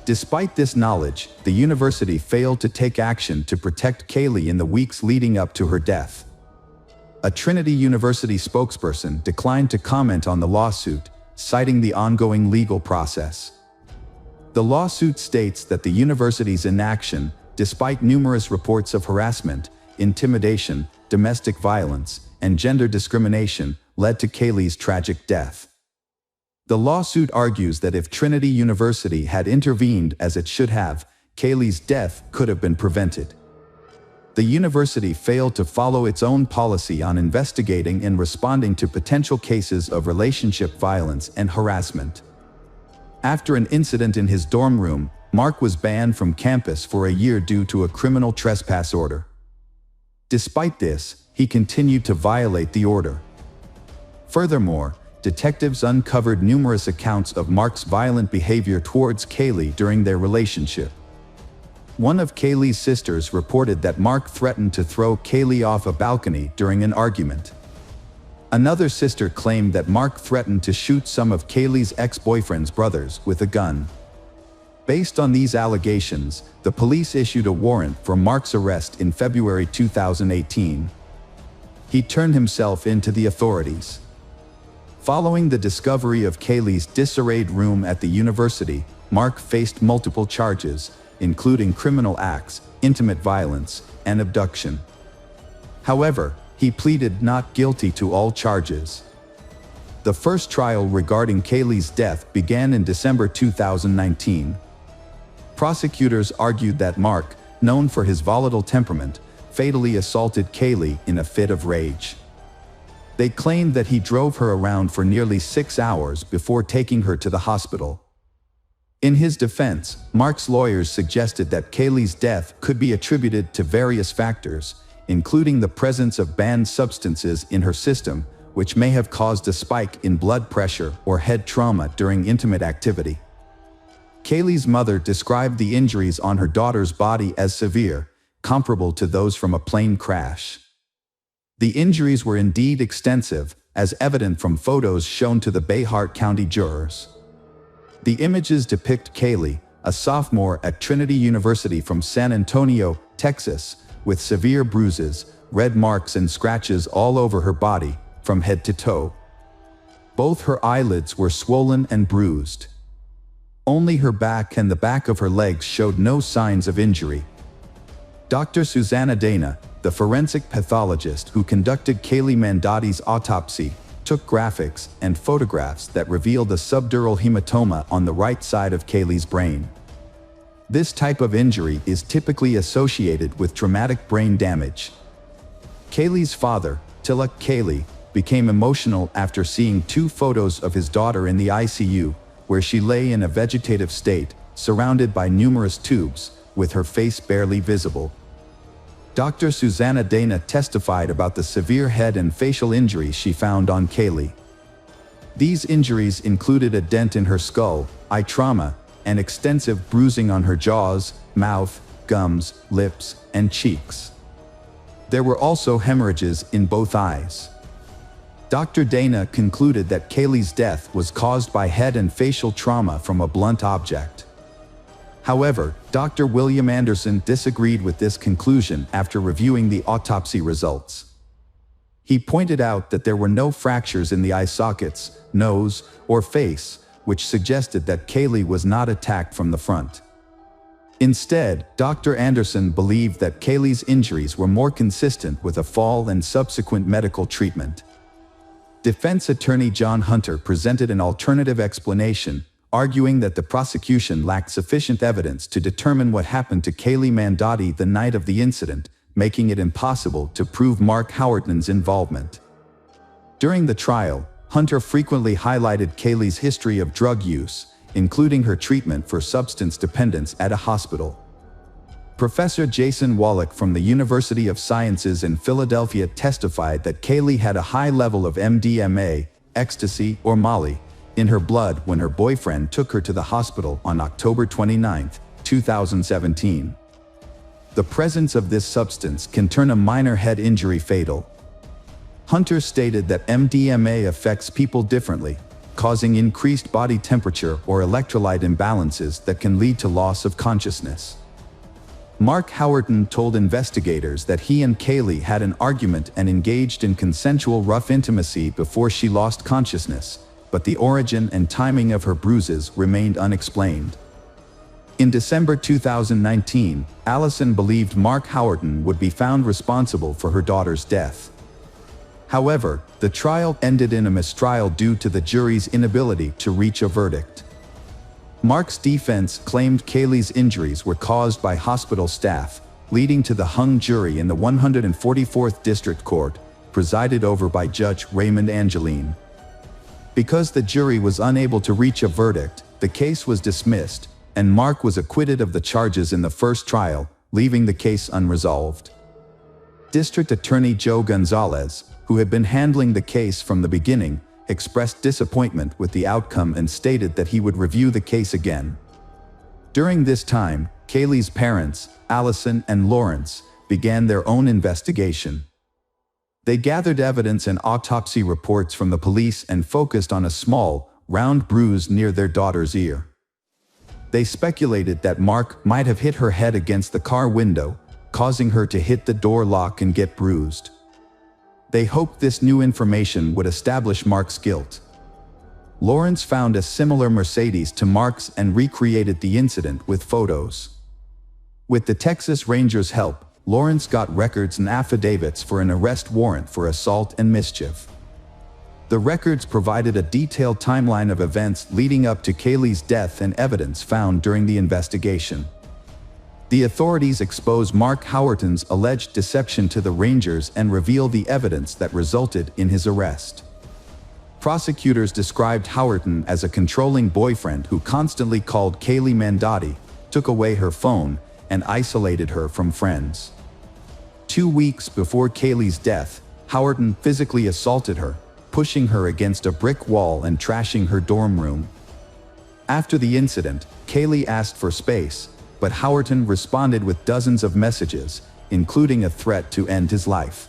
Despite this knowledge, the university failed to take action to protect Kaylee in the weeks leading up to her death. A Trinity University spokesperson declined to comment on the lawsuit, citing the ongoing legal process. The lawsuit states that the university's inaction, despite numerous reports of harassment, intimidation, domestic violence, and gender discrimination, led to Kaylee's tragic death. The lawsuit argues that if Trinity University had intervened as it should have, Kaylee's death could have been prevented. The university failed to follow its own policy on investigating and responding to potential cases of relationship violence and harassment. After an incident in his dorm room, Mark was banned from campus for a year due to a criminal trespass order. Despite this, he continued to violate the order. Furthermore, detectives uncovered numerous accounts of Mark's violent behavior towards Kaylee during their relationship. One of Kaylee's sisters reported that Mark threatened to throw Kaylee off a balcony during an argument. Another sister claimed that Mark threatened to shoot some of Kaylee's ex-boyfriend's brothers with a gun. Based on these allegations, the police issued a warrant for Mark's arrest in February 2018. He turned himself in to the authorities. Following the discovery of Kaylee's disarrayed room at the university, Mark faced multiple charges, including criminal acts, intimate violence, and abduction. However, he pleaded not guilty to all charges. The first trial regarding Kaylee's death began in December 2019. Prosecutors argued that Mark, known for his volatile temperament, fatally assaulted Kaylee in a fit of rage. They claimed that he drove her around for nearly 6 hours before taking her to the hospital. In his defense, Mark's lawyers suggested that Kaylee's death could be attributed to various factors, including the presence of banned substances in her system, which may have caused a spike in blood pressure or head trauma during intimate activity. Kaylee's mother described the injuries on her daughter's body as severe, comparable to those from a plane crash. The injuries were indeed extensive, as evident from photos shown to the Bayhart County jurors. The images depict Kaylee, a sophomore at Trinity University from San Antonio, Texas, with severe bruises, red marks and scratches all over her body, from head to toe. Both her eyelids were swollen and bruised. Only her back and the back of her legs showed no signs of injury. Dr. Susanna Dana, the forensic pathologist who conducted Kaylee Mendotti's autopsy, took graphics and photographs that revealed a subdural hematoma on the right side of Kaylee's brain. This type of injury is typically associated with traumatic brain damage. Kaylee's father, Tilak Kaylee, became emotional after seeing 2 photos of his daughter in the ICU, where she lay in a vegetative state, surrounded by numerous tubes, with her face barely visible. Dr. Susanna Dana testified about the severe head and facial injuries she found on Kaylee. These injuries included a dent in her skull, eye trauma, and extensive bruising on her jaws, mouth, gums, lips, and cheeks. There were also hemorrhages in both eyes. Dr. Dana concluded that Kaylee's death was caused by head and facial trauma from a blunt object. However, Dr. William Anderson disagreed with this conclusion after reviewing the autopsy results. He pointed out that there were no fractures in the eye sockets, nose, or face, which suggested that Kaylee was not attacked from the front. Instead, Dr. Anderson believed that Kaylee's injuries were more consistent with a fall and subsequent medical treatment. Defense attorney John Hunter presented an alternative explanation, arguing that the prosecution lacked sufficient evidence to determine what happened to Kaylee Mandotti the night of the incident, making it impossible to prove Mark Howerton's involvement. During the trial, Hunter frequently highlighted Kaylee's history of drug use, including her treatment for substance dependence at a hospital. Professor Jason Wallach from the University of Sciences in Philadelphia testified that Kaylee had a high level of MDMA, ecstasy, or Molly, in her blood when her boyfriend took her to the hospital on October 29, 2017. The presence of this substance can turn a minor head injury fatal. Hunter stated that MDMA affects people differently, causing increased body temperature or electrolyte imbalances that can lead to loss of consciousness. Mark Howerton told investigators that he and Kaylee had an argument and engaged in consensual rough intimacy before she lost consciousness, but the origin and timing of her bruises remained unexplained. In December 2019, Allison believed Mark Howerton would be found responsible for her daughter's death. However, the trial ended in a mistrial due to the jury's inability to reach a verdict. Mark's defense claimed Kaylee's injuries were caused by hospital staff, leading to the hung jury in the 144th District Court, presided over by Judge Raymond Angeline. Because the jury was unable to reach a verdict, the case was dismissed, and Mark was acquitted of the charges in the first trial, leaving the case unresolved. District Attorney Joe Gonzalez, who had been handling the case from the beginning, expressed disappointment with the outcome and stated that he would review the case again. During this time, Kaylee's parents, Allison and Lawrence, began their own investigation. They gathered evidence and autopsy reports from the police and focused on a small, round bruise near their daughter's ear. They speculated that Mark might have hit her head against the car window, causing her to hit the door lock and get bruised. They hoped this new information would establish Mark's guilt. Lawrence found a similar Mercedes to Mark's and recreated the incident with photos. With the Texas Rangers' help, Lawrence got records and affidavits for an arrest warrant for assault and mischief. The records provided a detailed timeline of events leading up to Kaylee's death and evidence found during the investigation. The authorities exposed Mark Howerton's alleged deception to the Rangers and revealed the evidence that resulted in his arrest. Prosecutors described Howerton as a controlling boyfriend who constantly called Kaylee Mandotti, took away her phone, and isolated her from friends. 2 weeks before Kaylee's death, Howerton physically assaulted her, pushing her against a brick wall and trashing her dorm room. After the incident, Kaylee asked for space, but Howerton responded with dozens of messages, including a threat to end his life.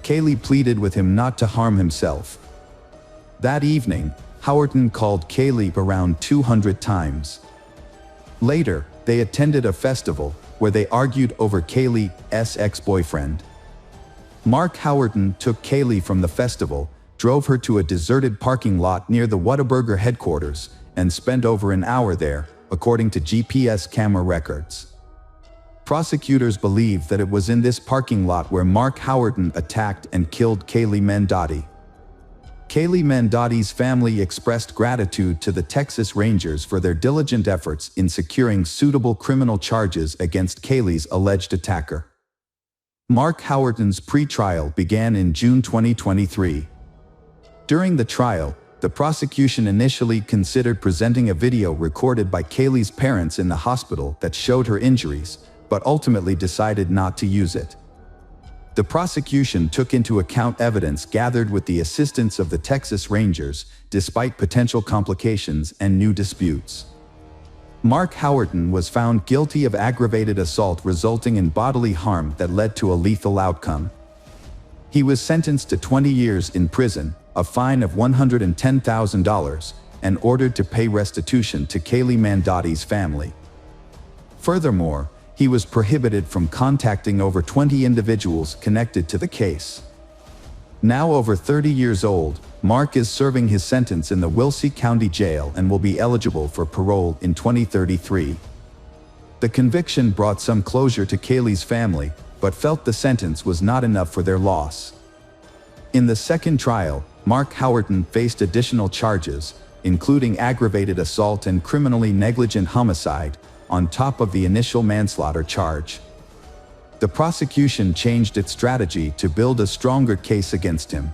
Kaylee pleaded with him not to harm himself. That evening, Howerton called Kaylee around 200 times. Later, they attended a festival where they argued over Kaylee's ex-boyfriend. Mark Howerton took Kaylee from the festival, drove her to a deserted parking lot near the Whataburger headquarters, and spent over an hour there, according to GPS camera records. Prosecutors believe that it was in this parking lot where Mark Howerton attacked and killed Kaylee Mandotti. Kaylee Mandotti's family expressed gratitude to the Texas Rangers for their diligent efforts in securing suitable criminal charges against Kaylee's alleged attacker. Mark Howerton's pre-trial began in June 2023. During the trial, the prosecution initially considered presenting a video recorded by Kaylee's parents in the hospital that showed her injuries, but ultimately decided not to use it. The prosecution took into account evidence gathered with the assistance of the Texas Rangers, despite potential complications and new disputes. Mark Howerton was found guilty of aggravated assault resulting in bodily harm that led to a lethal outcome. He was sentenced to 20 years in prison, a fine of $110,000, and ordered to pay restitution to Kaylee Mandotti's family. Furthermore, he was prohibited from contacting over 20 individuals connected to the case. Now over 30 years old, Mark is serving his sentence in the Wilkes County Jail and will be eligible for parole in 2033. The conviction brought some closure to Kaylee's family, but felt the sentence was not enough for their loss. In the second trial, Mark Howerton faced additional charges, including aggravated assault and criminally negligent homicide, on top of the initial manslaughter charge. The prosecution changed its strategy to build a stronger case against him.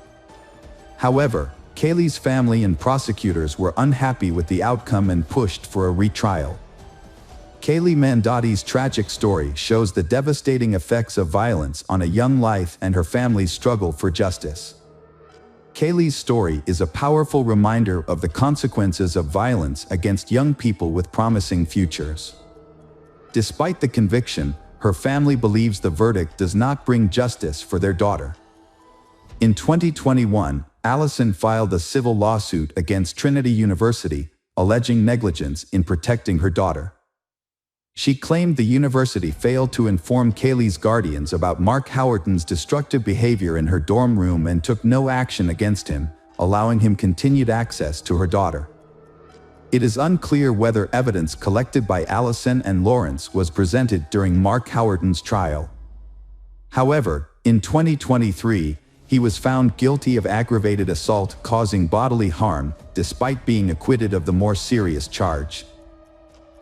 However, Kaylee's family and prosecutors were unhappy with the outcome and pushed for a retrial. Kaylee Mandotti's tragic story shows the devastating effects of violence on a young life and her family's struggle for justice. Kaylee's story is a powerful reminder of the consequences of violence against young people with promising futures. Despite the conviction, her family believes the verdict does not bring justice for their daughter. In 2021, Allison filed a civil lawsuit against Trinity University, alleging negligence in protecting her daughter. She claimed the university failed to inform Kaylee's guardians about Mark Howerton's destructive behavior in her dorm room and took no action against him, allowing him continued access to her daughter. It is unclear whether evidence collected by Allison and Lawrence was presented during Mark Howerton's trial. However, in 2023, he was found guilty of aggravated assault causing bodily harm, despite being acquitted of the more serious charge.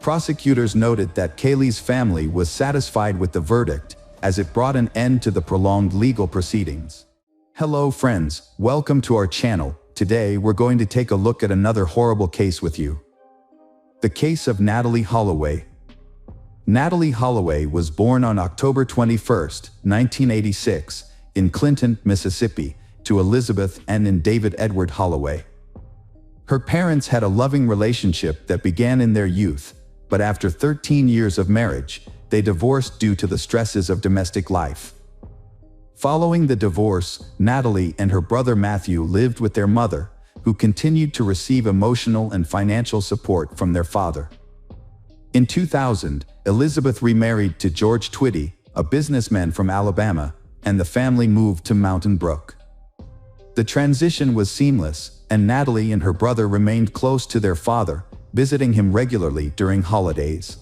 Prosecutors noted that Kaylee's family was satisfied with the verdict, as it brought an end to the prolonged legal proceedings. Hello friends, welcome to our channel. Today we're going to take a look at another horrible case with you. The case of Natalee Holloway. Natalee Holloway was born on October 21, 1986, in Clinton, Mississippi, to Elizabeth and David Edward Holloway. Her parents had a loving relationship that began in their youth, but after 13 years of marriage, they divorced due to the stresses of domestic life. Following the divorce, Natalee and her brother Matthew lived with their mother, who continued to receive emotional and financial support from their father. In 2000, Elizabeth remarried to George Twitty, a businessman from Alabama, and the family moved to Mountain Brook. The transition was seamless, and Natalee and her brother remained close to their father, visiting him regularly during holidays.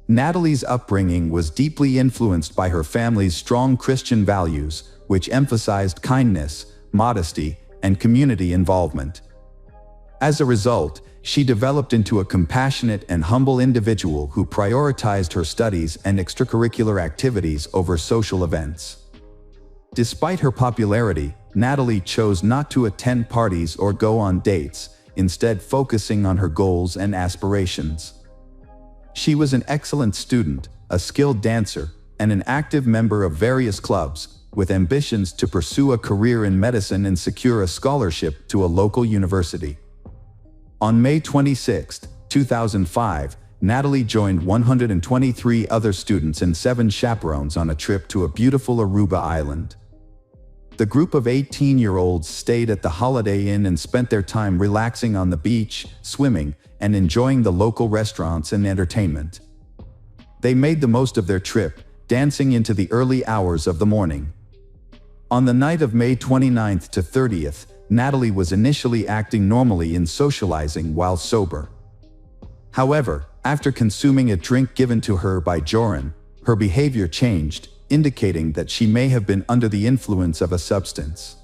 Natalee's upbringing was deeply influenced by her family's strong Christian values, which emphasized kindness, modesty, and community involvement. As a result, she developed into a compassionate and humble individual who prioritized her studies and extracurricular activities over social events. Despite her popularity, Natalee chose not to attend parties or go on dates, instead focusing on her goals and aspirations. She was an excellent student, a skilled dancer, and an active member of various clubs, with ambitions to pursue a career in medicine and secure a scholarship to a local university. On May 26, 2005, Natalee joined 123 other students and 7 chaperones on a trip to a beautiful Aruba island. The group of 18-year-olds stayed at the Holiday Inn and spent their time relaxing on the beach, swimming, and enjoying the local restaurants and entertainment. They made the most of their trip, dancing into the early hours of the morning. On the night of May 29th to 30th, Natalee was initially acting normally in socializing while sober. However, after consuming a drink given to her by Joran, her behavior changed, indicating that she may have been under the influence of a substance.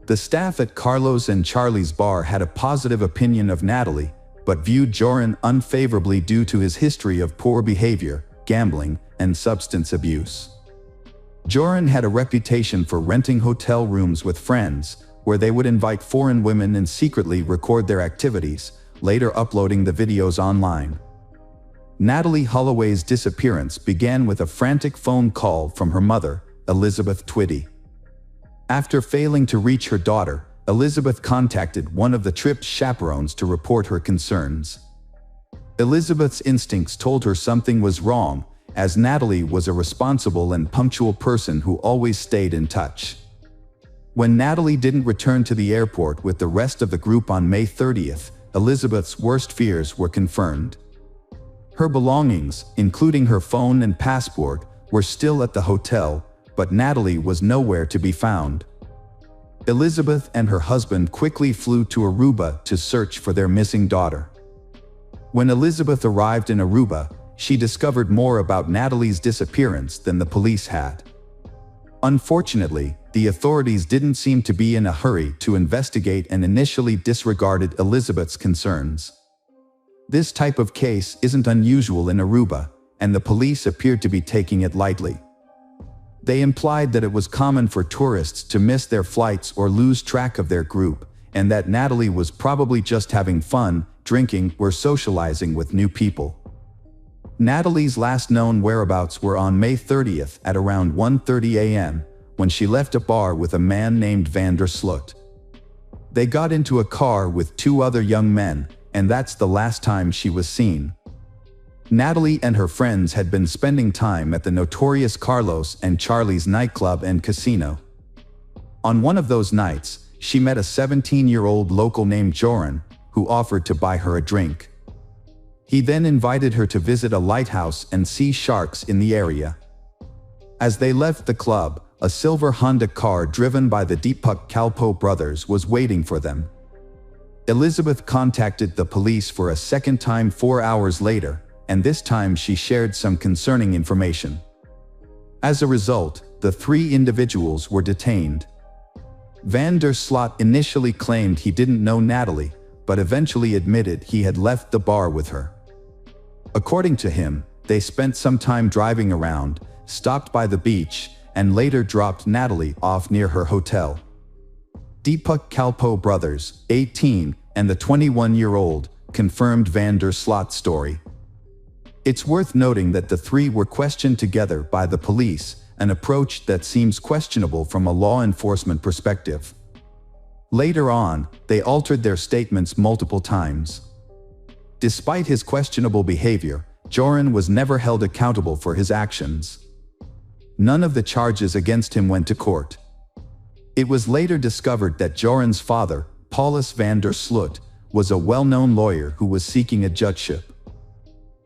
The staff at Carlos and Charlie's bar had a positive opinion of Natalee, but viewed Joran unfavorably due to his history of poor behavior, gambling, and substance abuse. Joran had a reputation for renting hotel rooms with friends, where they would invite foreign women and secretly record their activities, later uploading the videos online. Natalie Holloway's disappearance began with a frantic phone call from her mother, Elizabeth Twitty. After failing to reach her daughter, Elizabeth contacted one of the trip's chaperones to report her concerns. Elizabeth's instincts told her something was wrong, as Natalie was a responsible and punctual person who always stayed in touch. When Natalie didn't return to the airport with the rest of the group on May 30th, Elizabeth's worst fears were confirmed. Her belongings, including her phone and passport, were still at the hotel, but Natalie was nowhere to be found. Elizabeth and her husband quickly flew to Aruba to search for their missing daughter. When Elizabeth arrived in Aruba, she discovered more about Natalie's disappearance than the police had. Unfortunately, the authorities didn't seem to be in a hurry to investigate and initially disregarded Elizabeth's concerns. This type of case isn't unusual in Aruba, and the police appeared to be taking it lightly. They implied that it was common for tourists to miss their flights or lose track of their group, and that Natalie was probably just having fun, drinking, or socializing with new people. Natalie's last known whereabouts were on May 30th at around 1:30 a.m., when she left a bar with a man named Van der Sloot. They got into a car with two other young men, and that's the last time she was seen. Natalie and her friends had been spending time at the notorious Carlos and Charlie's nightclub and casino. On one of those nights, she met a 17-year-old local named Joran, who offered to buy her a drink. He then invited her to visit a lighthouse and see sharks in the area. As they left the club, a silver Honda car driven by the Deepak Kalpo brothers was waiting for them. Elizabeth contacted the police for a second time 4 hours later, and this time she shared some concerning information. As a result, the three individuals were detained. Van der Sloot initially claimed he didn't know Natalie, but eventually admitted he had left the bar with her. According to him, they spent some time driving around, stopped by the beach, and later dropped Natalie off near her hotel. Deepak Kalpo brothers, 18, and the 21-year-old, confirmed Van der Sloot's story. It's worth noting that the three were questioned together by the police, an approach that seems questionable from a law enforcement perspective. Later on, they altered their statements multiple times. Despite his questionable behavior, Joran was never held accountable for his actions. None of the charges against him went to court. It was later discovered that Joran's father, Paulus van der Sloot, was a well-known lawyer who was seeking a judgeship.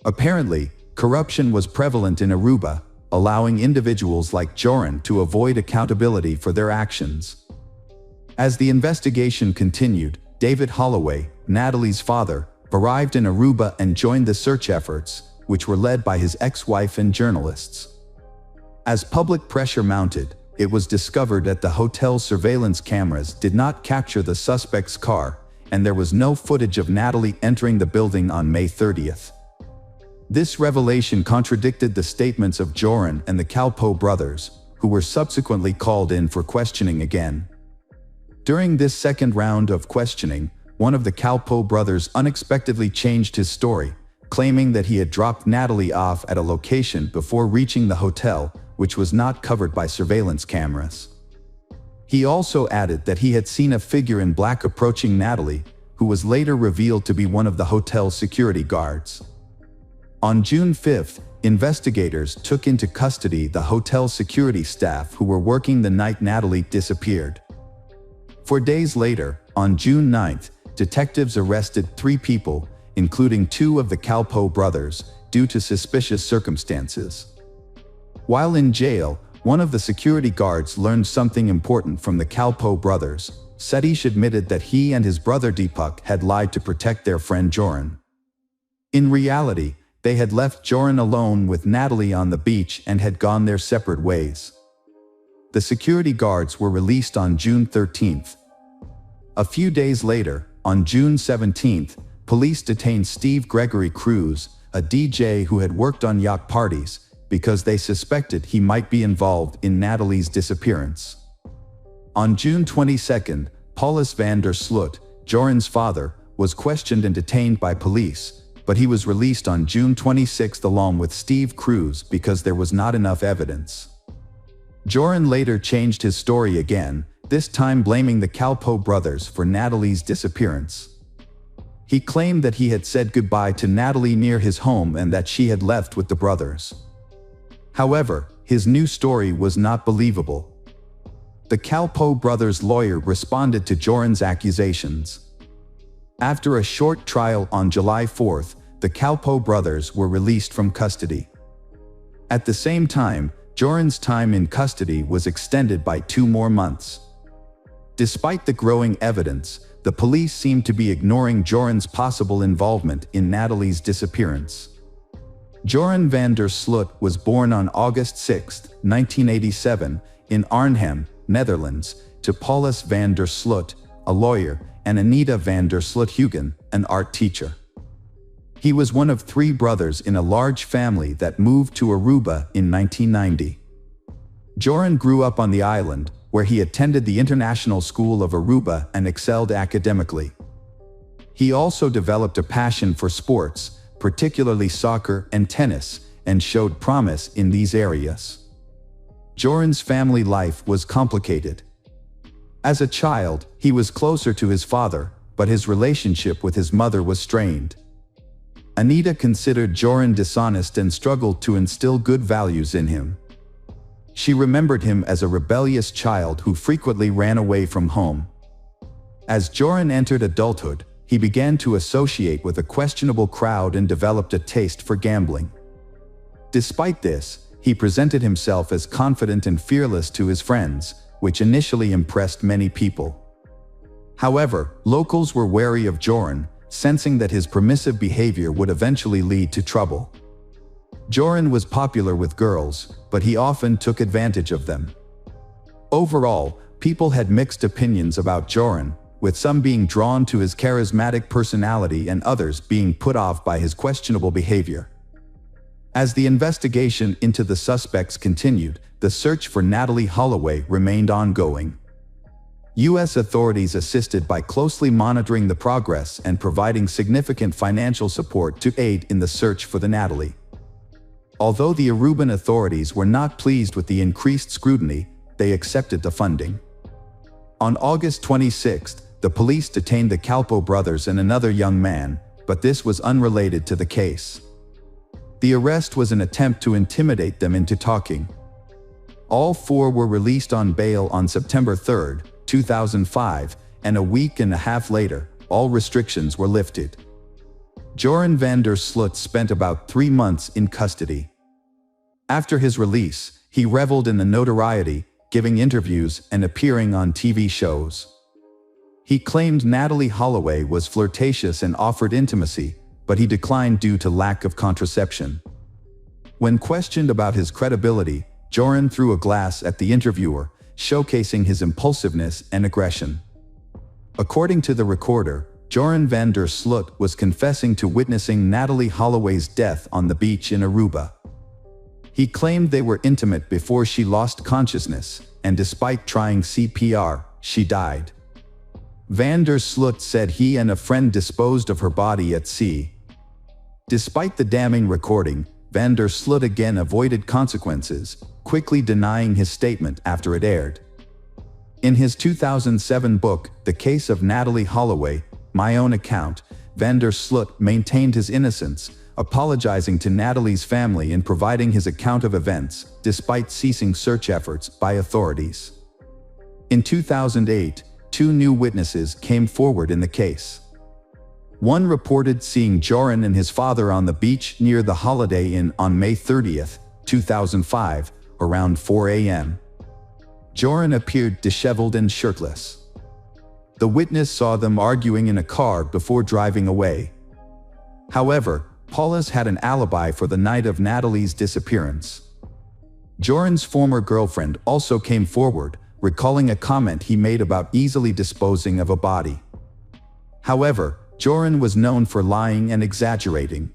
Apparently, corruption was prevalent in Aruba, allowing individuals like Joran to avoid accountability for their actions. As the investigation continued, David Holloway, Natalie's father, arrived in Aruba and joined the search efforts, which were led by his ex-wife and journalists. As public pressure mounted, it was discovered that the hotel's surveillance cameras did not capture the suspect's car, and there was no footage of Natalie entering the building on May 30th. This revelation contradicted the statements of Joran and the Kalpo brothers, who were subsequently called in for questioning again. During this second round of questioning, one of the Kalpo brothers unexpectedly changed his story, claiming that he had dropped Natalie off at a location before reaching the hotel, which was not covered by surveillance cameras. He also added that he had seen a figure in black approaching Natalie, who was later revealed to be one of the hotel's security guards. On June 5th, investigators took into custody the hotel security staff who were working the night Natalie disappeared. 4 days later, on June 9th, detectives arrested 3 people, including 2 of the Kalpo brothers, due to suspicious circumstances. While in jail, one of the security guards learned something important from the Kalpo brothers. Satish admitted that he and his brother Deepak had lied to protect their friend Joran. In reality, they had left Joran alone with Natalie on the beach and had gone their separate ways. The security guards were released on June 13th. A few days later, on June 17th, police detained Steve Gregory Cruz, a DJ who had worked on yacht parties, because they suspected he might be involved in Natalie's disappearance. On June 22, Paulus van der Sloot, Joran's father, was questioned and detained by police, but he was released on June 26 along with Steve Cruz because there was not enough evidence. Joran later changed his story again, this time blaming the Calpo brothers for Natalie's disappearance. He claimed that he had said goodbye to Natalie near his home and that she had left with the brothers. However, his new story was not believable. The Calpo brothers' lawyer responded to Joran's accusations. After a short trial on July 4, the Calpo brothers were released from custody. At the same time, Joran's time in custody was extended by 2 more months. Despite the growing evidence, the police seemed to be ignoring Joran's possible involvement in Natalie's disappearance. Joran van der Sloot was born on August 6, 1987, in Arnhem, Netherlands, to Paulus van der Sloot, a lawyer, and Anita van der Sloot-Hugen, an art teacher. He was one of 3 brothers in a large family that moved to Aruba in 1990. Joran grew up on the island, where he attended the International School of Aruba and excelled academically. He also developed a passion for sports, particularly soccer and tennis, and showed promise in these areas. Joran's family life was complicated. As a child, he was closer to his father, but his relationship with his mother was strained. Anita considered Joran dishonest and struggled to instill good values in him. She remembered him as a rebellious child who frequently ran away from home. As Joran entered adulthood, he began to associate with a questionable crowd and developed a taste for gambling. Despite this, he presented himself as confident and fearless to his friends, which initially impressed many people. However, locals were wary of Joran, sensing that his permissive behavior would eventually lead to trouble. Joran was popular with girls, but he often took advantage of them. Overall, people had mixed opinions about Joran, with some being drawn to his charismatic personality and others being put off by his questionable behavior. As the investigation into the suspects continued, the search for Natalie Holloway remained ongoing. U.S. authorities assisted by closely monitoring the progress and providing significant financial support to aid in the search for the Natalie. Although the Aruban authorities were not pleased with the increased scrutiny, they accepted the funding. On August 26, the police detained the Calpo brothers and another young man, but this was unrelated to the case. The arrest was an attempt to intimidate them into talking. All 4 were released on bail on September 3, 2005, and a week and a half later, all restrictions were lifted. Joran van der Sloot spent about 3 months in custody. After his release, he reveled in the notoriety, giving interviews and appearing on TV shows. He claimed Natalie Holloway was flirtatious and offered intimacy, but he declined due to lack of contraception. When questioned about his credibility, Joran threw a glass at the interviewer, showcasing his impulsiveness and aggression. According to the recorder, Joran van der Sloot was confessing to witnessing Natalie Holloway's death on the beach in Aruba. He claimed they were intimate before she lost consciousness, and despite trying CPR, she died. Van der Sloot said he and a friend disposed of her body at sea. Despite the damning recording, Van der Sloot again avoided consequences, quickly denying his statement after it aired. In his 2007 book, The Case of Natalie Holloway, My Own Account, Van der Sloot maintained his innocence, apologizing to Natalie's family and providing his account of events, despite ceasing search efforts by authorities. In 2008, 2 new witnesses came forward in the case. One reported seeing Joran and his father on the beach near the Holiday Inn on May 30, 2005, around 4 a.m. Joran appeared disheveled and shirtless. The witness saw them arguing in a car before driving away. However, Paulus had an alibi for the night of Natalie's disappearance. Joran's former girlfriend also came forward, recalling a comment he made about easily disposing of a body. However, Joran was known for lying and exaggerating.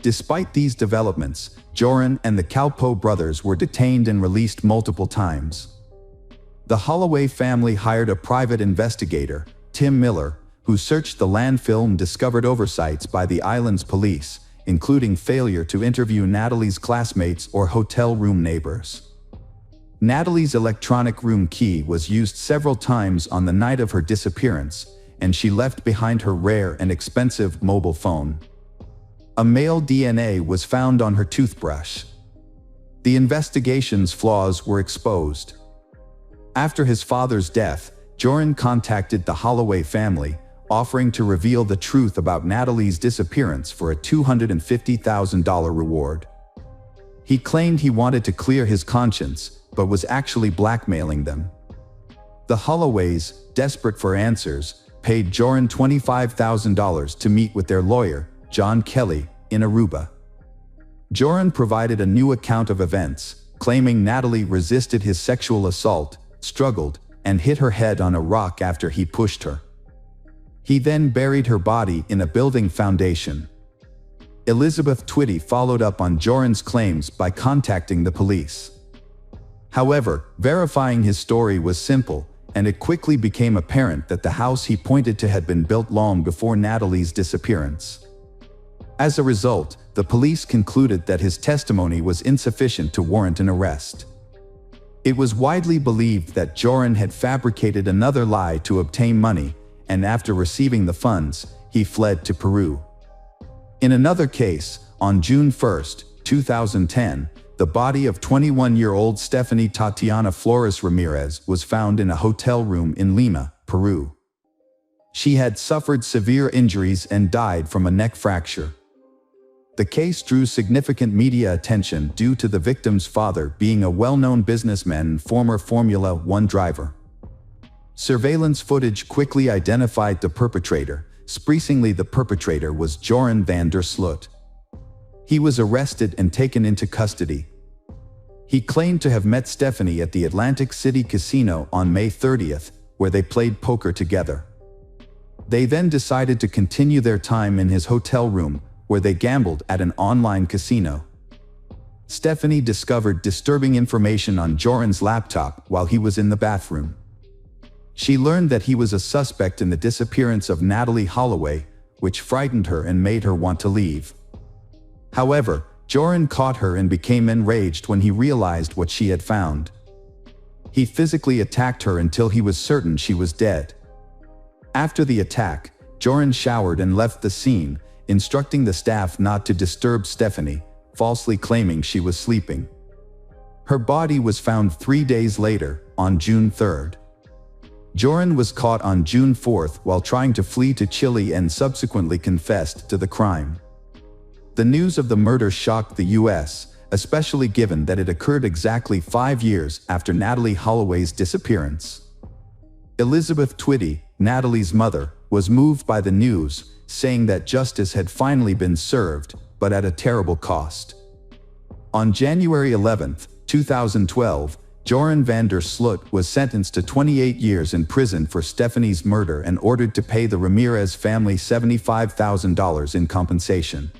Despite these developments, Joran and the Kalpoe brothers were detained and released multiple times. The Holloway family hired a private investigator, Tim Miller, who searched the landfill and discovered oversights by the island's police, including failure to interview Natalie's classmates or hotel room neighbors. Natalie's electronic room key was used several times on the night of her disappearance, and she left behind her rare and expensive mobile phone. A male DNA was found on her toothbrush. The investigation's flaws were exposed. After his father's death, Joran contacted the Holloway family, offering to reveal the truth about Natalie's disappearance for a $250,000 reward. He claimed he wanted to clear his conscience, but was actually blackmailing them. The Holloways, desperate for answers, paid Joran $25,000 to meet with their lawyer, John Kelly, in Aruba. Joran provided a new account of events, claiming Natalie resisted his sexual assault, struggled, and hit her head on a rock after he pushed her. He then buried her body in a building foundation. Elizabeth Twitty followed up on Joran's claims by contacting the police. However, verifying his story was simple, and it quickly became apparent that the house he pointed to had been built long before Natalie's disappearance. As a result, the police concluded that his testimony was insufficient to warrant an arrest. It was widely believed that Joran had fabricated another lie to obtain money, and after receiving the funds, he fled to Peru. In another case, on June 1, 2010, the body of 21-year-old Stephanie Tatiana Flores Ramirez was found in a hotel room in Lima, Peru. She had suffered severe injuries and died from a neck fracture. The case drew significant media attention due to the victim's father being a well-known businessman and former Formula One driver. Surveillance footage quickly identified the perpetrator. Surprisingly, the perpetrator was Joran van der Sloot. He was arrested and taken into custody. He claimed to have met Stephanie at the Atlantic City Casino on May 30th, where they played poker together. They then decided to continue their time in his hotel room, where they gambled at an online casino. Stephanie discovered disturbing information on Joran's laptop while he was in the bathroom. She learned that he was a suspect in the disappearance of Natalie Holloway, which frightened her and made her want to leave. However, Joran caught her and became enraged when he realized what she had found. He physically attacked her until he was certain she was dead. After the attack, Joran showered and left the scene, instructing the staff not to disturb Stephanie, falsely claiming she was sleeping. Her body was found 3 days later, on June 3rd. Joran was caught on June 4th while trying to flee to Chile and subsequently confessed to the crime. The news of the murder shocked the U.S., especially given that it occurred exactly 5 years after Natalie Holloway's disappearance. Elizabeth Twitty, Natalie's mother, was moved by the news, saying that justice had finally been served, but at a terrible cost. On January 11, 2012, Joran van der Sloot was sentenced to 28 years in prison for Stephanie's murder and ordered to pay the Ramirez family $75,000 in compensation.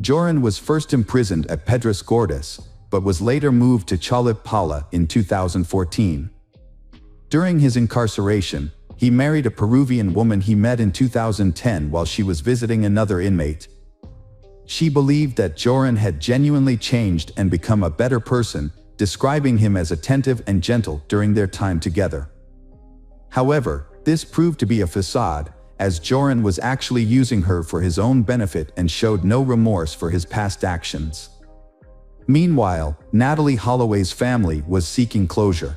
Joran was first imprisoned at Pedras Gordas, but was later moved to Chalip Paula in 2014. During his incarceration, he married a Peruvian woman he met in 2010 while she was visiting another inmate. She believed that Joran had genuinely changed and become a better person, describing him as attentive and gentle during their time together. However, this proved to be a facade, as Joran was actually using her for his own benefit and showed no remorse for his past actions. Meanwhile, Natalie Holloway's family was seeking closure.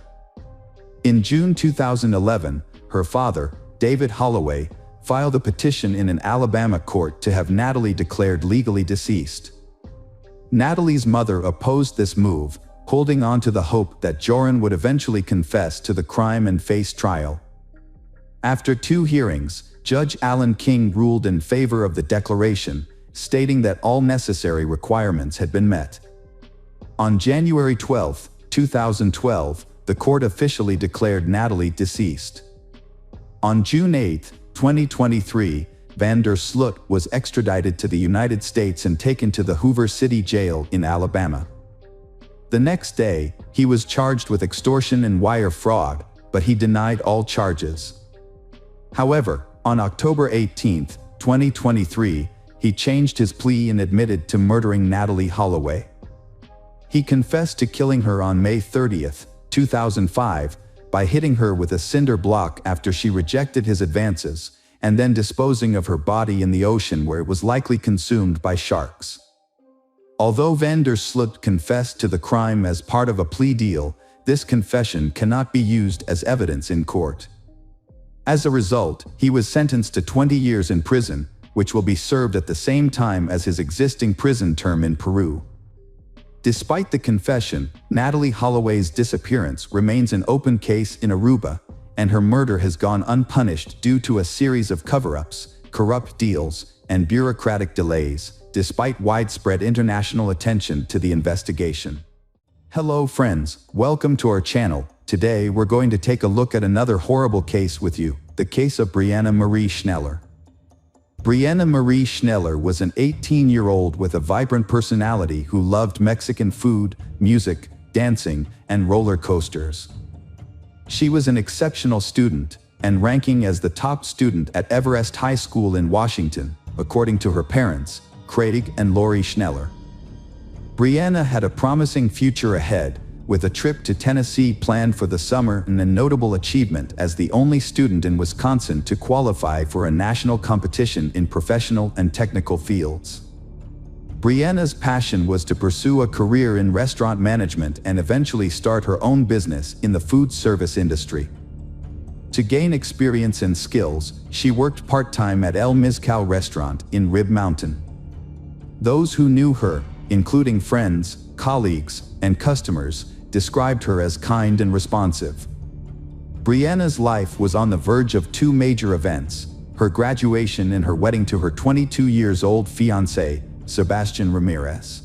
In June 2011, her father, David Holloway, filed a petition in an Alabama court to have Natalie declared legally deceased. Natalie's mother opposed this move, holding on to the hope that Joran would eventually confess to the crime and face trial. After 2 hearings, Judge Alan King ruled in favor of the declaration, stating that all necessary requirements had been met. On January 12, 2012, the court officially declared Natalie deceased. On June 8, 2023, van der Sloot was extradited to the United States and taken to the Hoover City Jail in Alabama. The next day, he was charged with extortion and wire fraud, but he denied all charges. However, on October 18, 2023, he changed his plea and admitted to murdering Natalee Holloway. He confessed to killing her on May 30, 2005, by hitting her with a cinder block after she rejected his advances, and then disposing of her body in the ocean where it was likely consumed by sharks. Although van der Sloot confessed to the crime as part of a plea deal, this confession cannot be used as evidence in court. As a result, he was sentenced to 20 years in prison, which will be served at the same time as his existing prison term in Peru. Despite the confession, Natalee Holloway's disappearance remains an open case in Aruba, and her murder has gone unpunished due to a series of cover-ups, corrupt deals, and bureaucratic delays, despite widespread international attention to the investigation. Hello friends, welcome to our channel. Today we're going to take a look at another horrible case with you, the case of Brianna Marie Schneller. Brianna Marie Schneller was an 18-year-old with a vibrant personality who loved Mexican food, music, dancing, and roller coasters. She was an exceptional student, and ranking as the top student at Everest High School in Washington, according to her parents, Craig and Lori Schneller. Brianna had a promising future ahead, with a trip to Tennessee planned for the summer and a notable achievement as the only student in Wisconsin to qualify for a national competition in professional and technical fields. Brianna's passion was to pursue a career in restaurant management and eventually start her own business in the food service industry. To gain experience and skills, she worked part-time at El Mezcal restaurant in Rib Mountain. Those who knew her, including friends, colleagues, and customers, described her as kind and responsive. Brianna's life was on the verge of two major events: her graduation and her wedding to her 22-year-old fiancé, Sebastian Ramirez.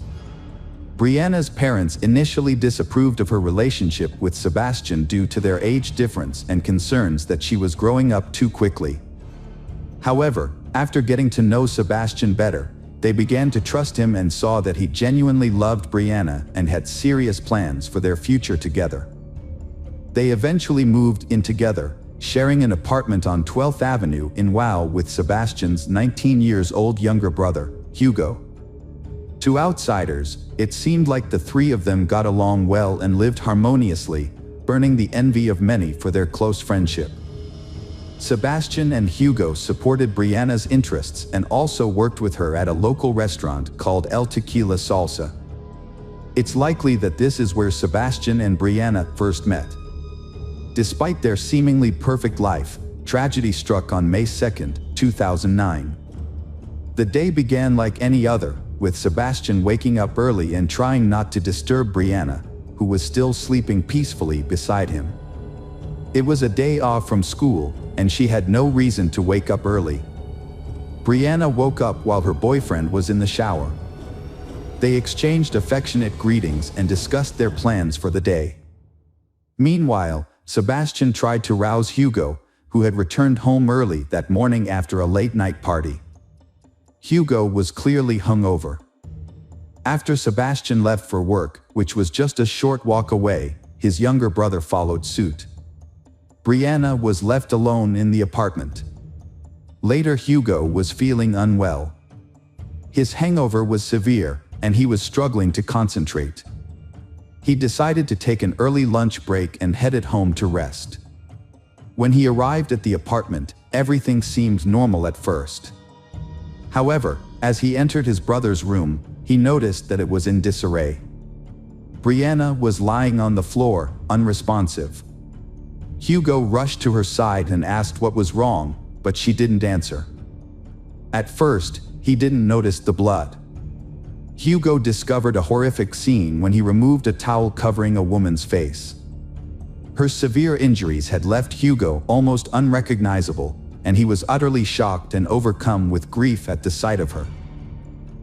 Brianna's parents initially disapproved of her relationship with Sebastian due to their age difference and concerns that she was growing up too quickly. However, after getting to know Sebastian better, they began to trust him and saw that he genuinely loved Brianna and had serious plans for their future together. They eventually moved in together, sharing an apartment on 12th Avenue in WoW with Sebastian's 19-year-old younger brother, Hugo. To outsiders, it seemed like the three of them got along well and lived harmoniously, burning the envy of many for their close friendship. Sebastian and Hugo supported Brianna's interests and also worked with her at a local restaurant called El Tequila Salsa. It's likely that this is where Sebastian and Brianna first met. Despite their seemingly perfect life, tragedy struck on May 2, 2009. The day began like any other, with Sebastian waking up early and trying not to disturb Brianna, who was still sleeping peacefully beside him. It was a day off from school, and she had no reason to wake up early. Brianna woke up while her boyfriend was in the shower. They exchanged affectionate greetings and discussed their plans for the day. Meanwhile, Sebastian tried to rouse Hugo, who had returned home early that morning after a late-night party. Hugo was clearly hungover. After Sebastian left for work, which was just a short walk away, his younger brother followed suit. Brianna was left alone in the apartment. Later, Hugo was feeling unwell. His hangover was severe, and he was struggling to concentrate. He decided to take an early lunch break and headed home to rest. When he arrived at the apartment, everything seemed normal at first. However, as he entered his brother's room, he noticed that it was in disarray. Brianna was lying on the floor, unresponsive. Hugo rushed to her side and asked what was wrong, but she didn't answer. At first, he didn't notice the blood. Hugo discovered a horrific scene when he removed a towel covering a woman's face. Her severe injuries had left Hugo almost unrecognizable, and he was utterly shocked and overcome with grief at the sight of her.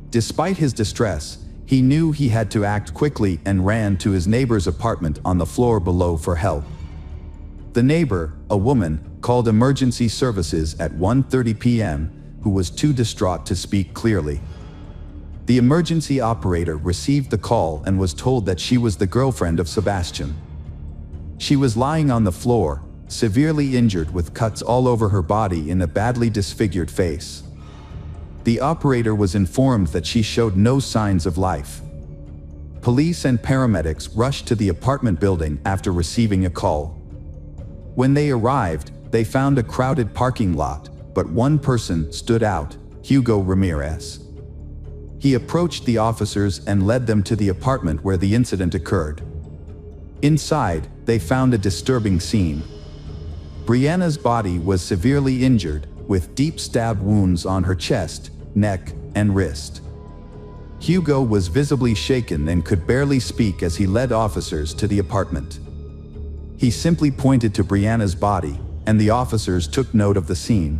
Despite his distress, he knew he had to act quickly and ran to his neighbor's apartment on the floor below for help. The neighbor, a woman, called emergency services at 1:30 p.m., who was too distraught to speak clearly. The emergency operator received the call and was told that she was the girlfriend of Sebastian. She was lying on the floor, severely injured with cuts all over her body and a badly disfigured face. The operator was informed that she showed no signs of life. Police and paramedics rushed to the apartment building after receiving a call. When they arrived, they found a crowded parking lot, but one person stood out, Hugo Ramirez. He approached the officers and led them to the apartment where the incident occurred. Inside, they found a disturbing scene. Brianna's body was severely injured, with deep stab wounds on her chest, neck, and wrist. Hugo was visibly shaken and could barely speak as he led officers to the apartment. He simply pointed to Brianna's body, and the officers took note of the scene.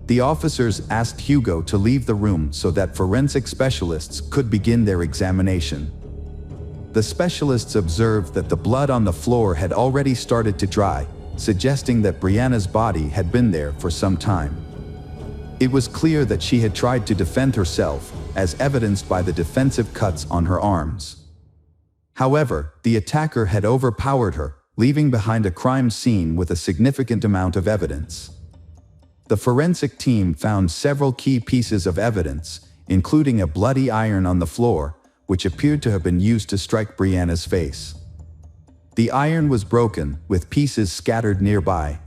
The officers asked Hugo to leave the room so that forensic specialists could begin their examination. The specialists observed that the blood on the floor had already started to dry, suggesting that Brianna's body had been there for some time. It was clear that she had tried to defend herself, as evidenced by the defensive cuts on her arms. However, the attacker had overpowered her, leaving behind a crime scene with a significant amount of evidence. The forensic team found several key pieces of evidence, including a bloody iron on the floor, which appeared to have been used to strike Brianna's face. The iron was broken, with pieces scattered nearby.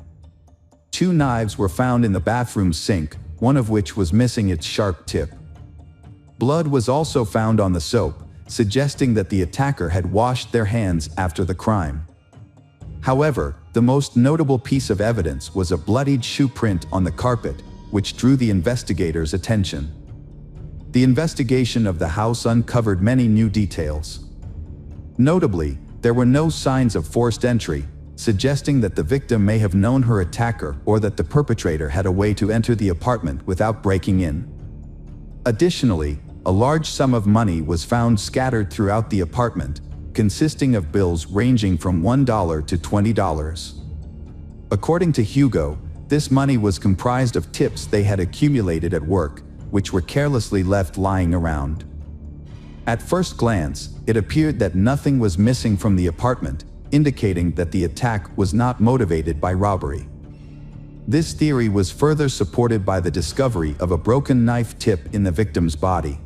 2 knives were found in the bathroom sink, one of which was missing its sharp tip. Blood was also found on the soap, suggesting that the attacker had washed their hands after the crime. However, the most notable piece of evidence was a bloodied shoe print on the carpet, which drew the investigators' attention. The investigation of the house uncovered many new details. Notably, there were no signs of forced entry, suggesting that the victim may have known her attacker or that the perpetrator had a way to enter the apartment without breaking in. Additionally, a large sum of money was found scattered throughout the apartment, consisting of bills ranging from $1 to $20. According to Hugo, this money was comprised of tips they had accumulated at work, which were carelessly left lying around. At first glance, it appeared that nothing was missing from the apartment, indicating that the attack was not motivated by robbery. This theory was further supported by the discovery of a broken knife tip in the victim's body.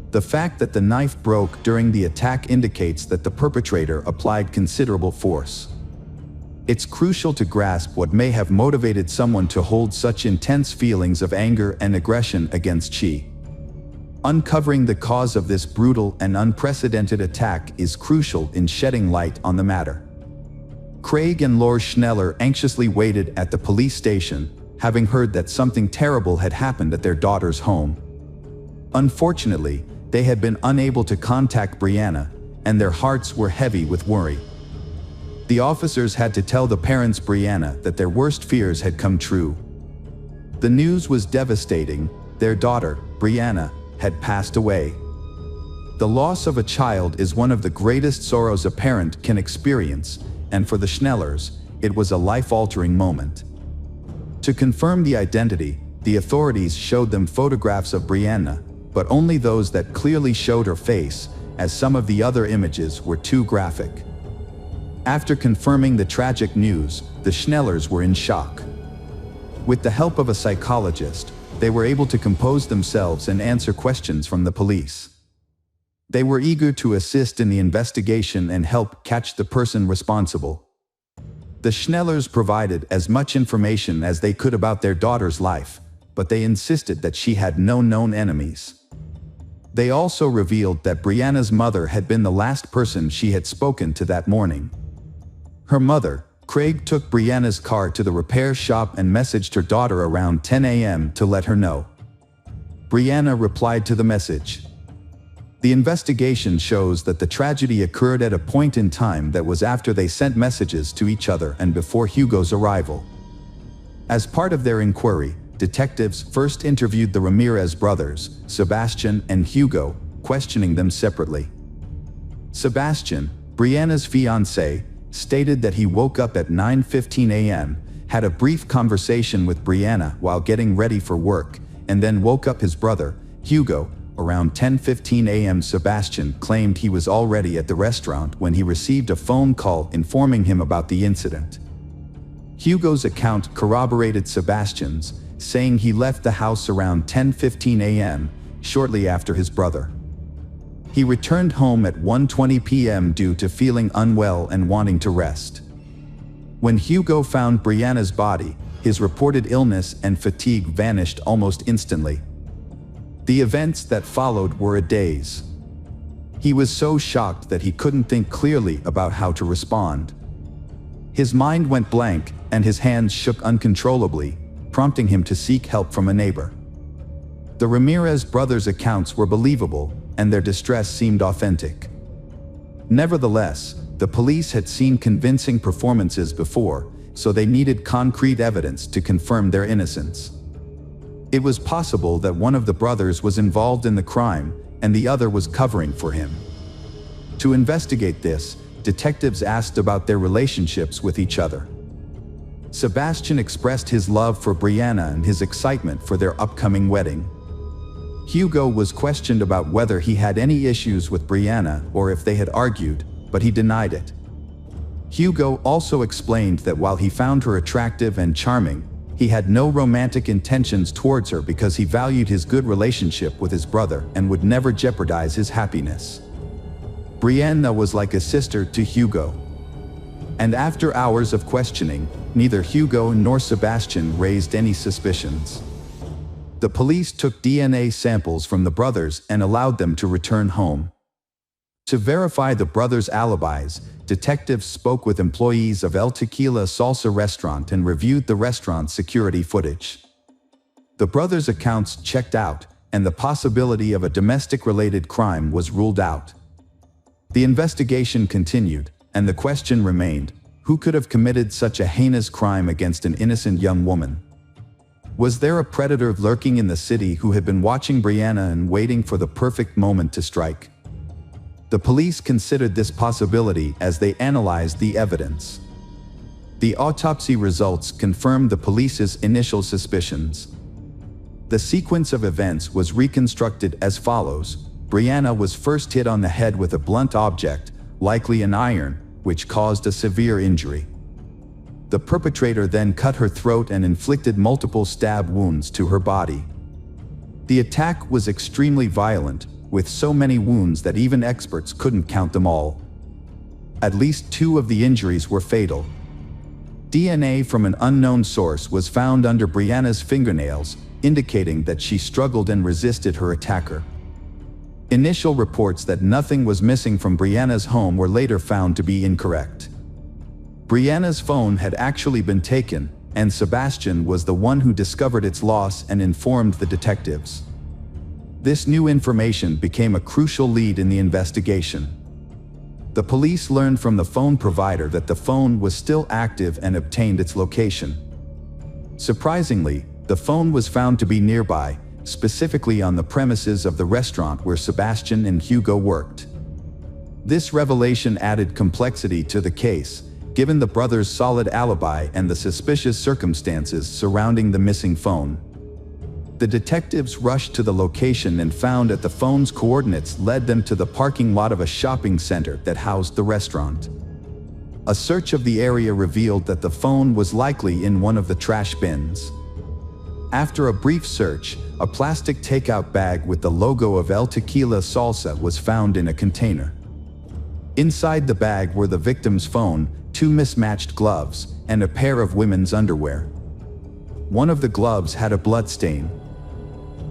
The fact that the knife broke during the attack indicates that the perpetrator applied considerable force. It's crucial to grasp what may have motivated someone to hold such intense feelings of anger and aggression against she. Uncovering the cause of this brutal and unprecedented attack is crucial in shedding light on the matter. Craig and Laura Schneller anxiously waited at the police station, having heard that something terrible had happened at their daughter's home. Unfortunately, they had been unable to contact Brianna, and their hearts were heavy with worry. The officers had to tell the parents Brianna that their worst fears had come true. The news was devastating. Their daughter, Brianna, had passed away. The loss of a child is one of the greatest sorrows a parent can experience, and for the Schnellers, it was a life-altering moment. To confirm the identity, the authorities showed them photographs of Brianna, but only those that clearly showed her face, as some of the other images were too graphic. After confirming the tragic news, the Schnellers were in shock. With the help of a psychologist, they were able to compose themselves and answer questions from the police. They were eager to assist in the investigation and help catch the person responsible. The Schnellers provided as much information as they could about their daughter's life, but they insisted that she had no known enemies. They also revealed that Brianna's mother had been the last person she had spoken to that morning. Her mother, Craig, took Brianna's car to the repair shop and messaged her daughter around 10 a.m. to let her know. Brianna replied to the message. The investigation shows that the tragedy occurred at a point in time that was after they sent messages to each other and before Hugo's arrival. As part of their inquiry, detectives first interviewed the Ramirez brothers, Sebastian and Hugo, questioning them separately. Sebastian, Brianna's fiancé, stated that he woke up at 9:15 a.m., had a brief conversation with Brianna while getting ready for work, and then woke up his brother, Hugo. Around 10:15 a.m. Sebastian claimed he was already at the restaurant when he received a phone call informing him about the incident. Hugo's account corroborated Sebastian's, saying he left the house around 10:15 a.m., shortly after his brother. He returned home at 1:20 p.m. due to feeling unwell and wanting to rest. When Hugo found Brianna's body, his reported illness and fatigue vanished almost instantly. The events that followed were a daze. He was so shocked that he couldn't think clearly about how to respond. His mind went blank, and his hands shook uncontrollably, prompting him to seek help from a neighbor. The Ramirez brothers' accounts were believable, and their distress seemed authentic. Nevertheless, the police had seen convincing performances before, so they needed concrete evidence to confirm their innocence. It was possible that one of the brothers was involved in the crime, and the other was covering for him. To investigate this, detectives asked about their relationships with each other. Sebastian expressed his love for Brianna and his excitement for their upcoming wedding. Hugo was questioned about whether he had any issues with Brianna or if they had argued, but he denied it. Hugo also explained that while he found her attractive and charming, he had no romantic intentions towards her because he valued his good relationship with his brother and would never jeopardize his happiness. Brianna was like a sister to Hugo. And after hours of questioning, neither Hugo nor Sebastian raised any suspicions. The police took DNA samples from the brothers and allowed them to return home. To verify the brothers' alibis, detectives spoke with employees of El Tequila Salsa restaurant and reviewed the restaurant's security footage. The brothers' accounts checked out, and the possibility of a domestic-related crime was ruled out. The investigation continued, and the question remained, who could have committed such a heinous crime against an innocent young woman? Was there a predator lurking in the city who had been watching Brianna and waiting for the perfect moment to strike? The police considered this possibility as they analyzed the evidence. The autopsy results confirmed the police's initial suspicions. The sequence of events was reconstructed as follows. Brianna was first hit on the head with a blunt object, likely an iron, which caused a severe injury. The perpetrator then cut her throat and inflicted multiple stab wounds to her body. The attack was extremely violent, with so many wounds that even experts couldn't count them all. At least 2 of the injuries were fatal. DNA from an unknown source was found under Brianna's fingernails, indicating that she struggled and resisted her attacker. Initial reports that nothing was missing from Brianna's home were later found to be incorrect. Brianna's phone had actually been taken, and Sebastian was the one who discovered its loss and informed the detectives. This new information became a crucial lead in the investigation. The police learned from the phone provider that the phone was still active and obtained its location. Surprisingly, the phone was found to be nearby, specifically on the premises of the restaurant where Sebastian and Hugo worked. This revelation added complexity to the case, given the brothers' solid alibi and the suspicious circumstances surrounding the missing phone. The detectives rushed to the location and found that the phone's coordinates led them to the parking lot of a shopping center that housed the restaurant. A search of the area revealed that the phone was likely in one of the trash bins. After a brief search, a plastic takeout bag with the logo of El Tequila Salsa was found in a container. Inside the bag were the victim's phone, 2 mismatched gloves, and a pair of women's underwear. One of the gloves had a blood stain.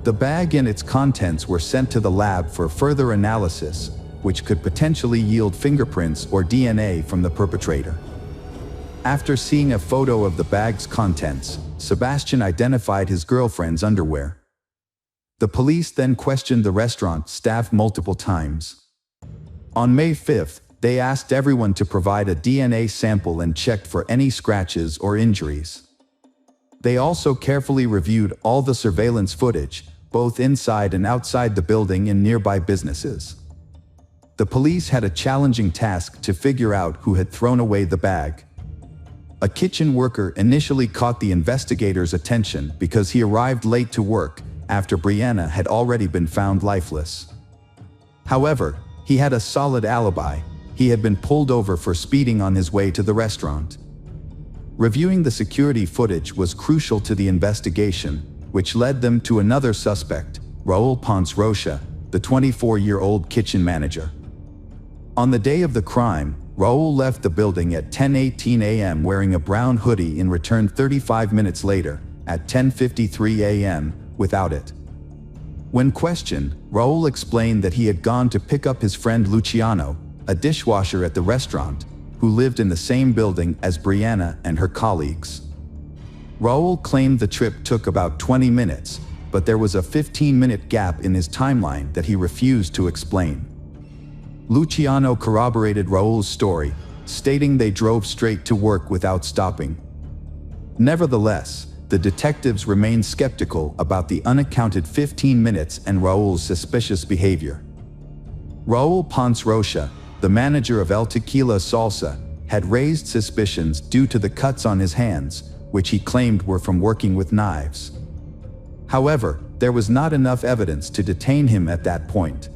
The bag and its contents were sent to the lab for further analysis, which could potentially yield fingerprints or DNA from the perpetrator. After seeing a photo of the bag's contents, Sebastian identified his girlfriend's underwear. The police then questioned the restaurant staff multiple times. On May 5th, they asked everyone to provide a DNA sample and checked for any scratches or injuries. They also carefully reviewed all the surveillance footage, both inside and outside the building and nearby businesses. The police had a challenging task to figure out who had thrown away the bag. A kitchen worker initially caught the investigators' attention because he arrived late to work after Brianna had already been found lifeless. However, he had a solid alibi. He had been pulled over for speeding on his way to the restaurant. Reviewing the security footage was crucial to the investigation, which led them to another suspect, Raul Ponce Rocha, the 24-year-old kitchen manager. On the day of the crime, Raul left the building at 10:18 a.m. wearing a brown hoodie and returned 35 minutes later, at 10:53 a.m., without it. When questioned, Raul explained that he had gone to pick up his friend Luciano, a dishwasher at the restaurant, who lived in the same building as Brianna and her colleagues. Raul claimed the trip took about 20 minutes, but there was a 15-minute gap in his timeline that he refused to explain. Luciano corroborated Raul's story, stating they drove straight to work without stopping. Nevertheless, the detectives remained skeptical about the unaccounted 15 minutes and Raul's suspicious behavior. Raul Ponce Rocha, the manager of El Tequila Salsa, had raised suspicions due to the cuts on his hands, which he claimed were from working with knives. However, there was not enough evidence to detain him at that point.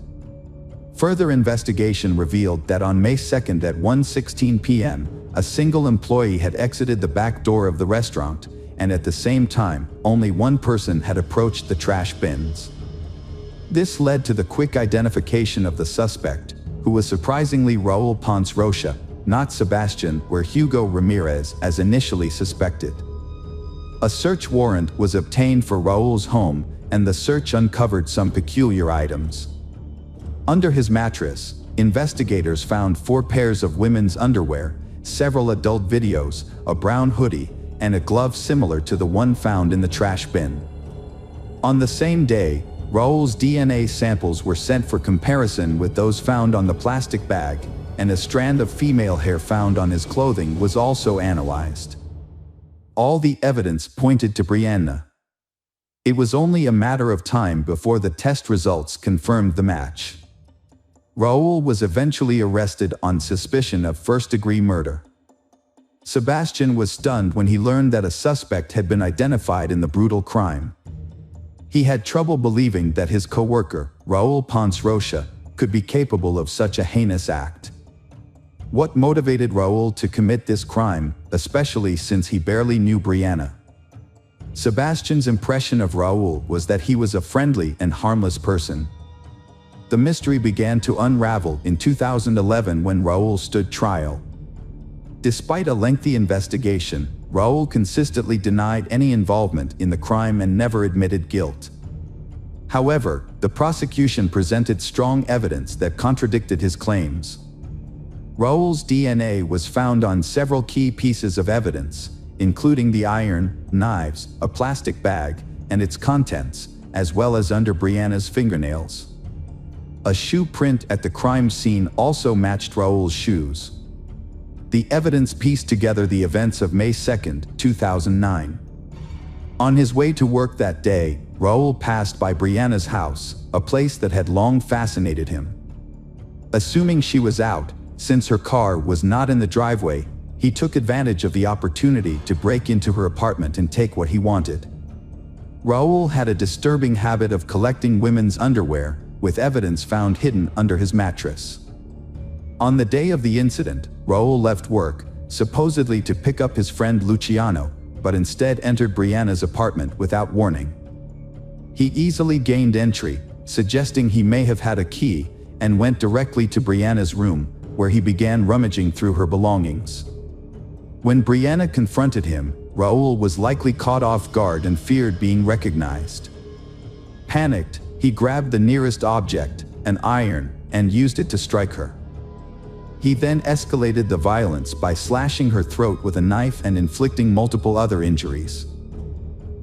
Further investigation revealed that on May 2nd at 1:16 p.m., a single employee had exited the back door of the restaurant, and at the same time, only one person had approached the trash bins. This led to the quick identification of the suspect, who was surprisingly Raul Ponce Rocha, not Sebastian or Hugo Ramirez as initially suspected. A search warrant was obtained for Raul's home, and the search uncovered some peculiar items. Under his mattress, investigators found 4 pairs of women's underwear, several adult videos, a brown hoodie, and a glove similar to the one found in the trash bin. On the same day, Raul's DNA samples were sent for comparison with those found on the plastic bag, and a strand of female hair found on his clothing was also analyzed. All the evidence pointed to Brianna. It was only a matter of time before the test results confirmed the match. Raul was eventually arrested on suspicion of first-degree murder. Sebastian was stunned when he learned that a suspect had been identified in the brutal crime. He had trouble believing that his co-worker, Raul Ponce Rocha, could be capable of such a heinous act. What motivated Raul to commit this crime, especially since he barely knew Brianna? Sebastian's impression of Raul was that he was a friendly and harmless person. The mystery began to unravel in 2011 when Raul stood trial. Despite a lengthy investigation, Raul consistently denied any involvement in the crime and never admitted guilt. However, the prosecution presented strong evidence that contradicted his claims. Raul's DNA was found on several key pieces of evidence, including the iron, knives, a plastic bag, and its contents, as well as under Brianna's fingernails. A shoe print at the crime scene also matched Raul's shoes. The evidence pieced together the events of May 2, 2009. On his way to work that day, Raul passed by Brianna's house, a place that had long fascinated him. Assuming she was out, since her car was not in the driveway, he took advantage of the opportunity to break into her apartment and take what he wanted. Raul had a disturbing habit of collecting women's underwear, with evidence found hidden under his mattress. On the day of the incident, Raul left work, supposedly to pick up his friend Luciano, but instead entered Brianna's apartment without warning. He easily gained entry, suggesting he may have had a key, and went directly to Brianna's room, where he began rummaging through her belongings. When Brianna confronted him, Raul was likely caught off guard and feared being recognized. Panicked, he grabbed the nearest object, an iron, and used it to strike her. He then escalated the violence by slashing her throat with a knife and inflicting multiple other injuries.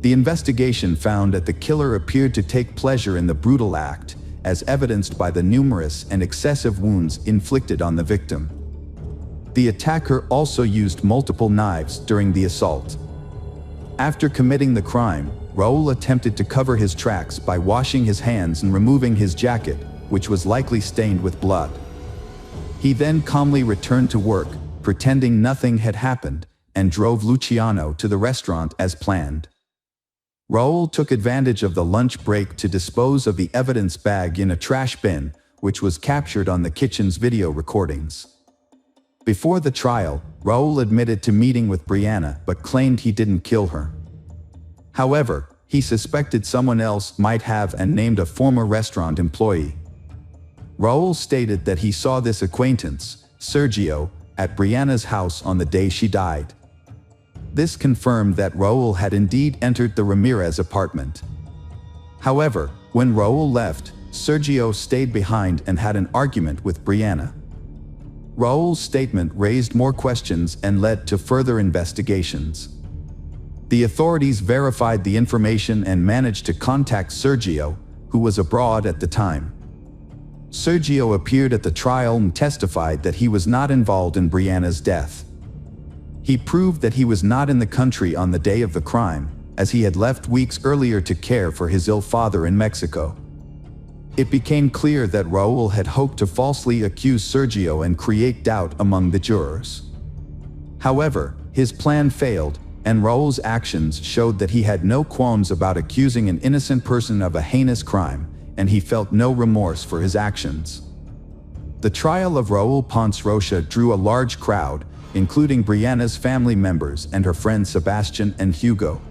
The investigation found that the killer appeared to take pleasure in the brutal act, as evidenced by the numerous and excessive wounds inflicted on the victim. The attacker also used multiple knives during the assault. After committing the crime, Raul attempted to cover his tracks by washing his hands and removing his jacket, which was likely stained with blood. He then calmly returned to work, pretending nothing had happened, and drove Luciano to the restaurant as planned. Raul took advantage of the lunch break to dispose of the evidence bag in a trash bin, which was captured on the kitchen's video recordings. Before the trial, Raul admitted to meeting with Brianna but claimed he didn't kill her. However, he suspected someone else might have and named a former restaurant employee. Raul stated that he saw this acquaintance, Sergio, at Brianna's house on the day she died. This confirmed that Raul had indeed entered the Ramirez apartment. However, when Raul left, Sergio stayed behind and had an argument with Brianna. Raul's statement raised more questions and led to further investigations. The authorities verified the information and managed to contact Sergio, who was abroad at the time. Sergio appeared at the trial and testified that he was not involved in Brianna's death. He proved that he was not in the country on the day of the crime, as he had left weeks earlier to care for his ill father in Mexico. It became clear that Raul had hoped to falsely accuse Sergio and create doubt among the jurors. However, his plan failed, and Raul's actions showed that he had no qualms about accusing an innocent person of a heinous crime, and he felt no remorse for his actions. The trial of Raul Ponce Rocha drew a large crowd, including Brianna's family members and her friends Sebastian and Hugo.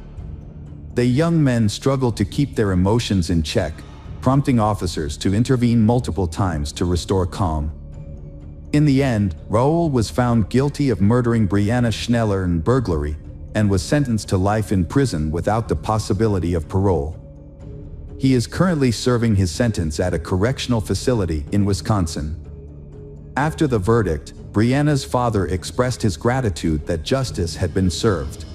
The young men struggled to keep their emotions in check, prompting officers to intervene multiple times to restore calm. In the end, Raul was found guilty of murdering Brianna Schneller and burglary, and was sentenced to life in prison without the possibility of parole. He is currently serving his sentence at a correctional facility in Wisconsin. After the verdict, Brianna's father expressed his gratitude that justice had been served.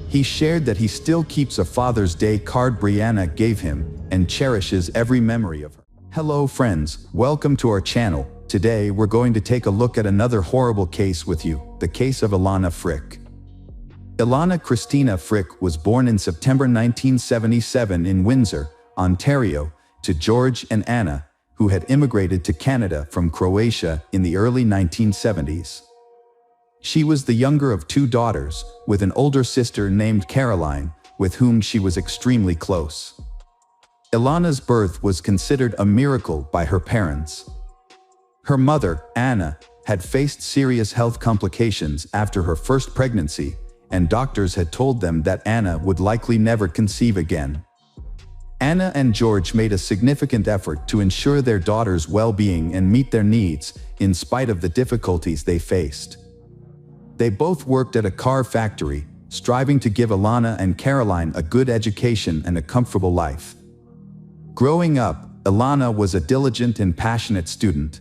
He shared that he still keeps a Father's Day card Brianna gave him and cherishes every memory of her. Hello friends, welcome to our channel. Today we're going to take a look at another horrible case with you, the case of Ilana Frick. Ilana Christina Frick was born in September 1977 in Windsor, Ontario, to George and Anna, who had immigrated to Canada from Croatia in the early 1970s. She was the younger of two daughters, with an older sister named Caroline, with whom she was extremely close. Ilana's birth was considered a miracle by her parents. Her mother, Anna, had faced serious health complications after her first pregnancy, and doctors had told them that Anna would likely never conceive again. Anna and George made a significant effort to ensure their daughter's well-being and meet their needs, in spite of the difficulties they faced. They both worked at a car factory, striving to give Ilana and Caroline a good education and a comfortable life. Growing up, Ilana was a diligent and passionate student.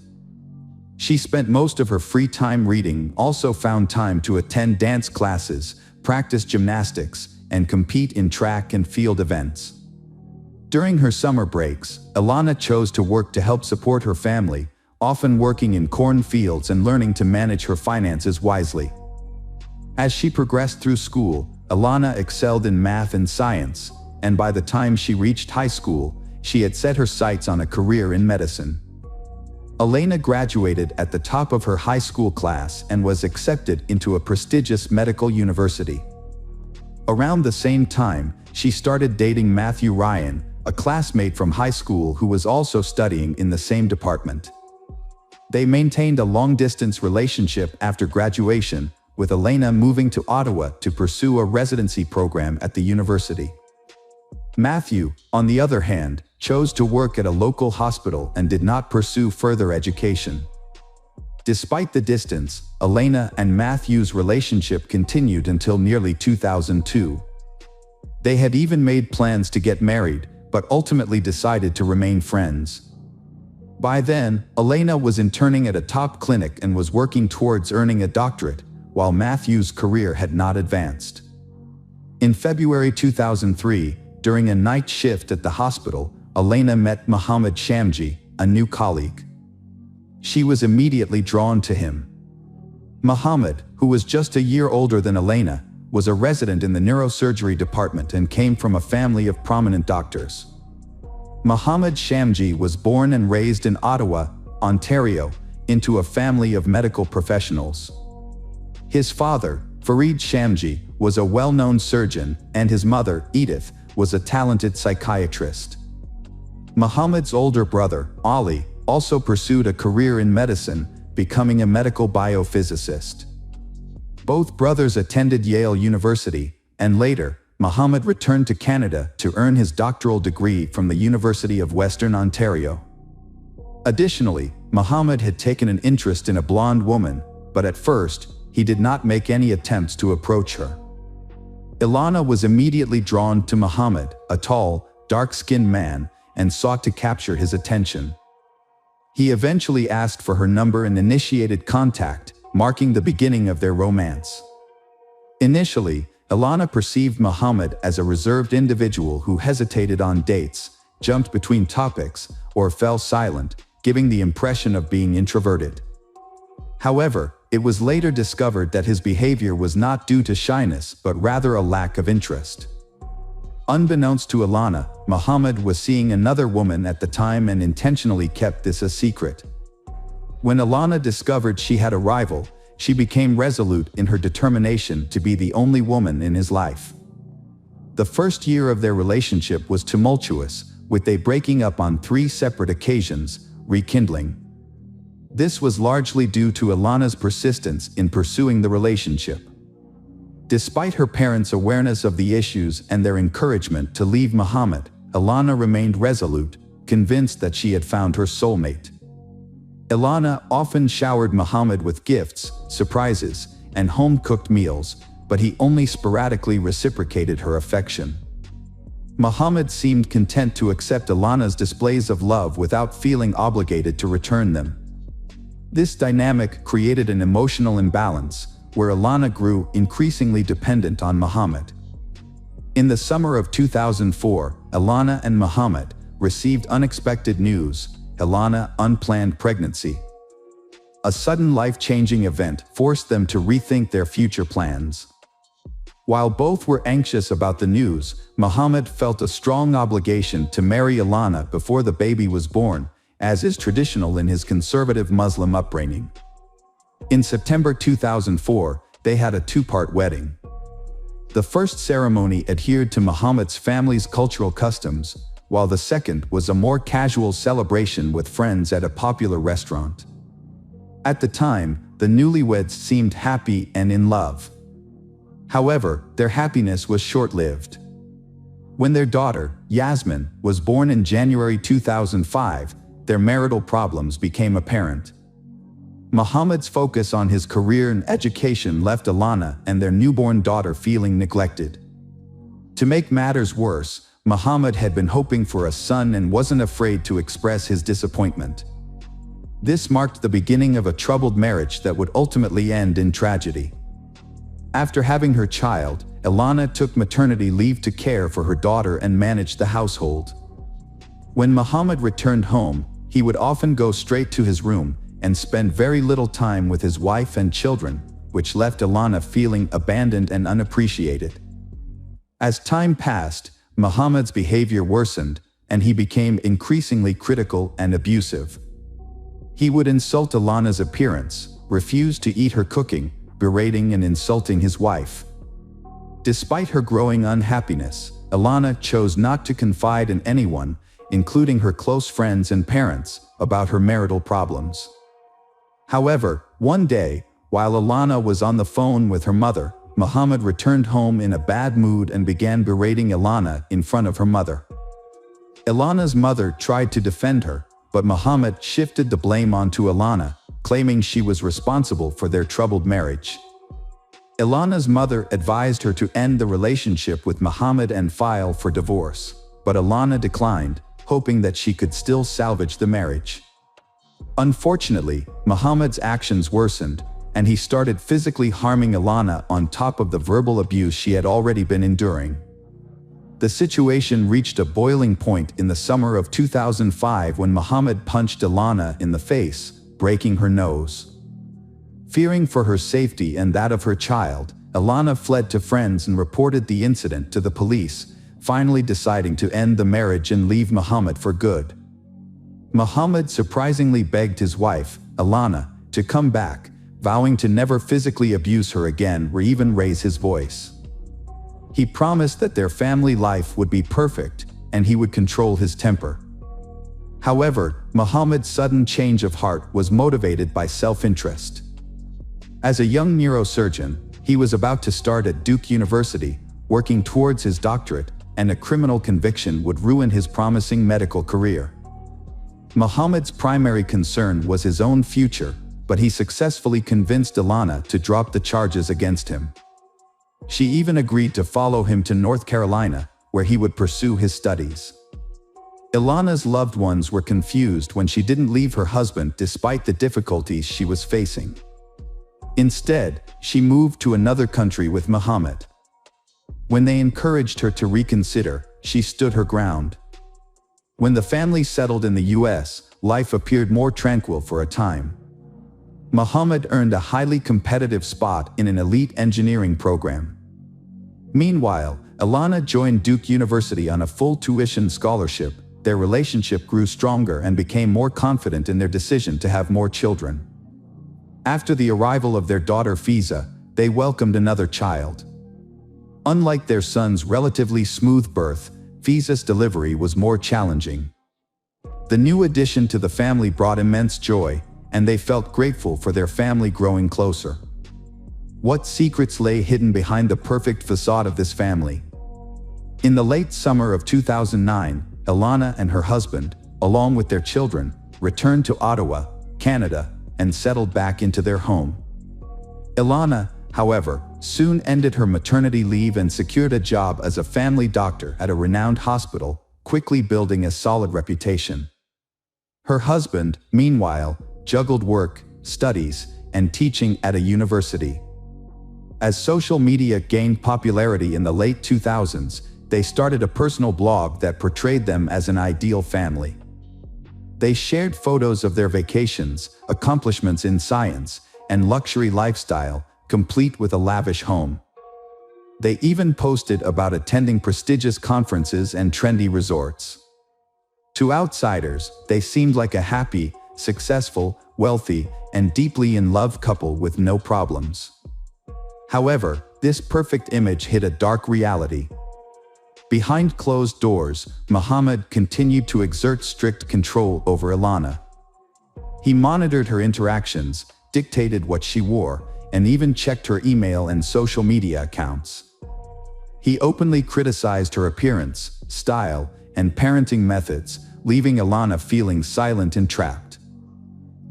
She spent most of her free time reading, also found time to attend dance classes, practice gymnastics, and compete in track and field events. During her summer breaks, Ilana chose to work to help support her family, often working in cornfields and learning to manage her finances wisely. As she progressed through school, Ilana excelled in math and science, and by the time she reached high school, she had set her sights on a career in medicine. Ilana graduated at the top of her high school class and was accepted into a prestigious medical university. Around the same time, she started dating Matthew Ryan, a classmate from high school who was also studying in the same department. They maintained a long-distance relationship after graduation, with Ilana moving to Ottawa to pursue a residency program at the university. Matthew, on the other hand, chose to work at a local hospital and did not pursue further education. Despite the distance, Ilana and Matthew's relationship continued until nearly 2002. They had even made plans to get married, but ultimately decided to remain friends. By then, Ilana was interning at a top clinic and was working towards earning a doctorate, while Matthew's career had not advanced. In February 2003, during a night shift at the hospital, Ilana met Mohammed Shamji, a new colleague. She was immediately drawn to him. Mohammed, who was just a year older than Ilana, was a resident in the neurosurgery department and came from a family of prominent doctors. Mohammed Shamji was born and raised in Ottawa, Ontario, into a family of medical professionals. His father, Farid Shamji, was a well-known surgeon, and his mother, Edith, was a talented psychiatrist. Muhammad's older brother, Ali, also pursued a career in medicine, becoming a medical biophysicist. Both brothers attended Yale University, and later, Muhammad returned to Canada to earn his doctoral degree from the University of Western Ontario. Additionally, Muhammad had taken an interest in a blonde woman, but at first, he did not make any attempts to approach her. Ilana was immediately drawn to Muhammad, a tall, dark-skinned man, and sought to capture his attention. He eventually asked for her number and initiated contact, marking the beginning of their romance. Initially, Ilana perceived Muhammad as a reserved individual who hesitated on dates, jumped between topics, or fell silent, giving the impression of being introverted. However, it was later discovered that his behavior was not due to shyness but rather a lack of interest. Unbeknownst to Ilana, Muhammad was seeing another woman at the time and intentionally kept this a secret. When Ilana discovered she had a rival, she became resolute in her determination to be the only woman in his life. The first year of their relationship was tumultuous, with they breaking up on 3 separate occasions, rekindling. This was largely due to Ilana's persistence in pursuing the relationship. Despite her parents' awareness of the issues and their encouragement to leave Muhammad, Ilana remained resolute, convinced that she had found her soulmate. Ilana often showered Muhammad with gifts, surprises, and home-cooked meals, but he only sporadically reciprocated her affection. Muhammad seemed content to accept Ilana's displays of love without feeling obligated to return them. This dynamic created an emotional imbalance, where Ilana grew increasingly dependent on Muhammad. In the summer of 2004, Ilana and Muhammad received unexpected news: Ilana unplanned pregnancy. A sudden life-changing event forced them to rethink their future plans. While both were anxious about the news, Muhammad felt a strong obligation to marry Ilana before the baby was born, as is traditional in his conservative Muslim upbringing. In September 2004, they had a 2-part wedding. The first ceremony adhered to Muhammad's family's cultural customs, while the second was a more casual celebration with friends at a popular restaurant. At the time, the newlyweds seemed happy and in love. However, their happiness was short-lived. When their daughter, Yasmin, was born in January 2005, their marital problems became apparent. Muhammad's focus on his career and education left Ilana and their newborn daughter feeling neglected. To make matters worse, Muhammad had been hoping for a son and wasn't afraid to express his disappointment. This marked the beginning of a troubled marriage that would ultimately end in tragedy. After having her child, Ilana took maternity leave to care for her daughter and manage the household. When Muhammad returned home, he would often go straight to his room and spend very little time with his wife and children, which left Ilana feeling abandoned and unappreciated. As time passed, Muhammad's behavior worsened, and he became increasingly critical and abusive. He would insult Ilana's appearance, refuse to eat her cooking, berating and insulting his wife. Despite her growing unhappiness, Ilana chose not to confide in anyone, including her close friends and parents, about her marital problems. However, one day, while Ilana was on the phone with her mother, Muhammad returned home in a bad mood and began berating Ilana in front of her mother. Ilana's mother tried to defend her, but Muhammad shifted the blame onto Ilana, claiming she was responsible for their troubled marriage. Ilana's mother advised her to end the relationship with Muhammad and file for divorce, but Ilana declined, hoping that she could still salvage the marriage. Unfortunately, Muhammad's actions worsened, and he started physically harming Ilana on top of the verbal abuse she had already been enduring. The situation reached a boiling point in the summer of 2005 when Muhammad punched Ilana in the face, breaking her nose. Fearing for her safety and that of her child, Ilana fled to friends and reported the incident to the police, finally deciding to end the marriage and leave Muhammad for good. Muhammad surprisingly begged his wife, Ilana, to come back, vowing to never physically abuse her again or even raise his voice. He promised that their family life would be perfect and he would control his temper. However, Muhammad's sudden change of heart was motivated by self-interest. As a young neurosurgeon, he was about to start at Duke University, working towards his doctorate, and a criminal conviction would ruin his promising medical career. Muhammad's primary concern was his own future, but he successfully convinced Ilana to drop the charges against him. She even agreed to follow him to North Carolina, where he would pursue his studies. Ilana's loved ones were confused when she didn't leave her husband despite the difficulties she was facing. Instead, she moved to another country with Muhammad. When they encouraged her to reconsider, she stood her ground. When the family settled in the US, life appeared more tranquil for a time. Muhammad earned a highly competitive spot in an elite engineering program. Meanwhile, Ilana joined Duke University on a full tuition scholarship. Their relationship grew stronger and became more confident in their decision to have more children. After the arrival of their daughter Fiza, they welcomed another child. Unlike their son's relatively smooth birth, Fiza's delivery was more challenging. The new addition to the family brought immense joy, and they felt grateful for their family growing closer. What secrets lay hidden behind the perfect facade of this family? In the late summer of 2009, Ilana and her husband, along with their children, returned to Ottawa, Canada, and settled back into their home. Ilana, however, soon ended her maternity leave and secured a job as a family doctor at a renowned hospital, quickly building a solid reputation. Her husband, meanwhile, juggled work, studies, and teaching at a university. As social media gained popularity in the late 2000s, they started a personal blog that portrayed them as an ideal family. They shared photos of their vacations, accomplishments in science, and luxury lifestyle, complete with a lavish home. They even posted about attending prestigious conferences and trendy resorts. To outsiders, they seemed like a happy, successful, wealthy, and deeply in love couple with no problems. However, this perfect image hid a dark reality. Behind closed doors, Muhammad continued to exert strict control over Ilana. He monitored her interactions, dictated what she wore, and even checked her email and social media accounts. He openly criticized her appearance, style, and parenting methods, leaving Ilana feeling silent and trapped.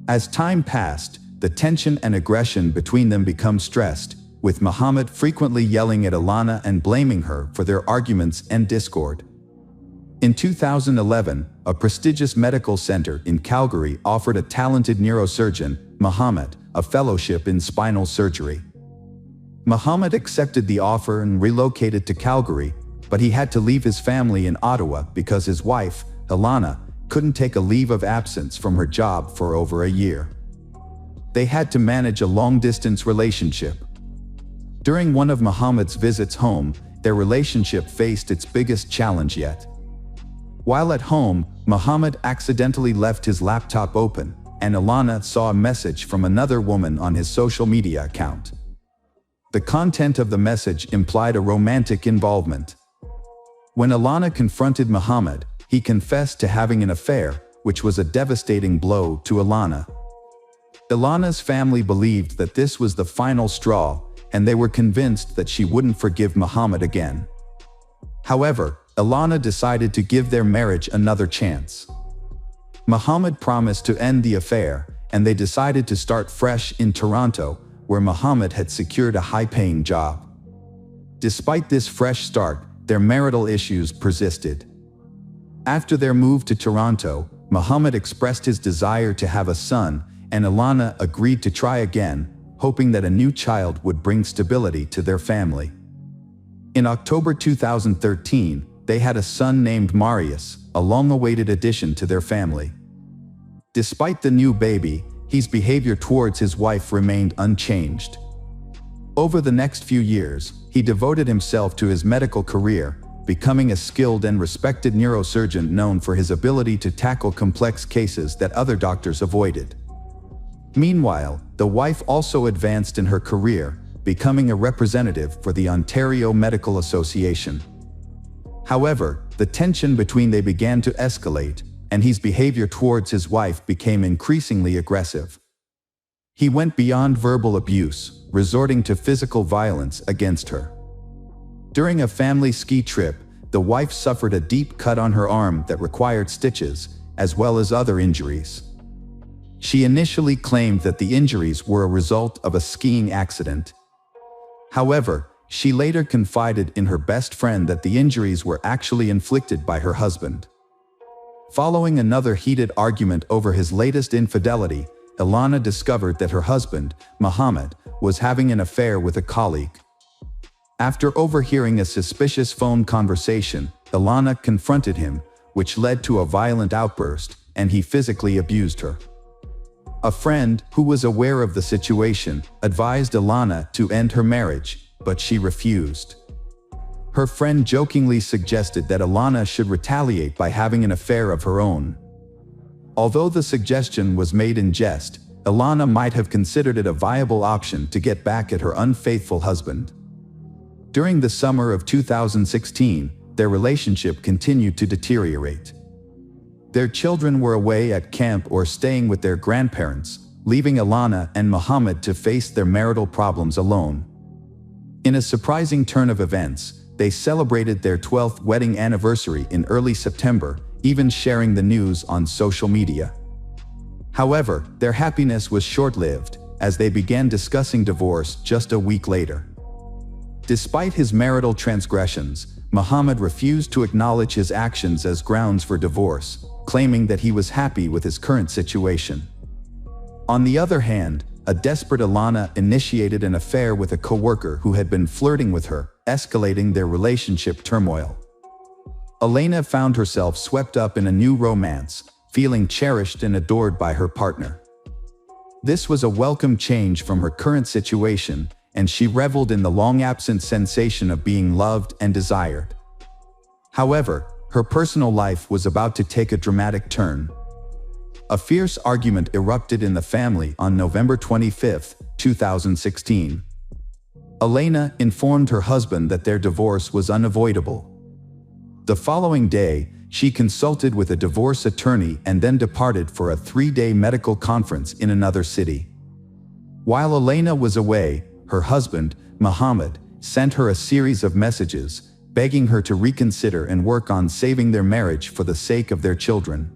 As time passed, the tension and aggression between them became stressed, with Muhammad frequently yelling at Ilana and blaming her for their arguments and discord. In 2011, a prestigious medical center in Calgary offered a talented neurosurgeon, Muhammad, a fellowship in spinal surgery. Muhammad accepted the offer and relocated to Calgary, but he had to leave his family in Ottawa because his wife, Ilana, couldn't take a leave of absence from her job for over a year. They had to manage a long-distance relationship. During one of Muhammad's visits home, their relationship faced its biggest challenge yet. While at home, Muhammad accidentally left his laptop open, and Ilana saw a message from another woman on his social media account. The content of the message implied a romantic involvement. When Ilana confronted Muhammad, he confessed to having an affair, which was a devastating blow to Ilana. Ilana's family believed that this was the final straw, and they were convinced that she wouldn't forgive Muhammad again. However, Ilana decided to give their marriage another chance. Muhammad promised to end the affair, and they decided to start fresh in Toronto, where Muhammad had secured a high-paying job. Despite this fresh start, their marital issues persisted. After their move to Toronto, Muhammad expressed his desire to have a son, and Ilana agreed to try again, hoping that a new child would bring stability to their family. In October 2013, they had a son named Marius, a long-awaited addition to their family. Despite the new baby, his behavior towards his wife remained unchanged. Over the next few years, he devoted himself to his medical career, becoming a skilled and respected neurosurgeon known for his ability to tackle complex cases that other doctors avoided. Meanwhile, the wife also advanced in her career, becoming a representative for the Ontario Medical Association. However, the tension between them began to escalate, and his behavior towards his wife became increasingly aggressive. He went beyond verbal abuse, resorting to physical violence against her. During a family ski trip, the wife suffered a deep cut on her arm that required stitches, as well as other injuries. She initially claimed that the injuries were a result of a skiing accident. However, she later confided in her best friend that the injuries were actually inflicted by her husband. Following another heated argument over his latest infidelity, Ilana discovered that her husband, Mohammed, was having an affair with a colleague. After overhearing a suspicious phone conversation, Ilana confronted him, which led to a violent outburst, and he physically abused her. A friend, who was aware of the situation, advised Ilana to end her marriage, but she refused. Her friend jokingly suggested that Ilana should retaliate by having an affair of her own. Although the suggestion was made in jest, Ilana might have considered it a viable option to get back at her unfaithful husband. During the summer of 2016, their relationship continued to deteriorate. Their children were away at camp or staying with their grandparents, leaving Ilana and Mohammed to face their marital problems alone. In a surprising turn of events, they celebrated their 12th wedding anniversary in early September, even sharing the news on social media. However, their happiness was short-lived, as they began discussing divorce just a week later. Despite his marital transgressions, Mohammed refused to acknowledge his actions as grounds for divorce, claiming that he was happy with his current situation. On the other hand, a desperate Ilana initiated an affair with a co-worker who had been flirting with her, escalating their relationship turmoil. Elena found herself swept up in a new romance, feeling cherished and adored by her partner. This was a welcome change from her current situation, and she reveled in the long-absent sensation of being loved and desired. However, her personal life was about to take a dramatic turn. A fierce argument erupted in the family on November 25, 2016. Elena informed her husband that their divorce was unavoidable. The following day, she consulted with a divorce attorney and then departed for a 3-day medical conference in another city. While Elena was away, her husband, Mohammed, sent her a series of messages, begging her to reconsider and work on saving their marriage for the sake of their children.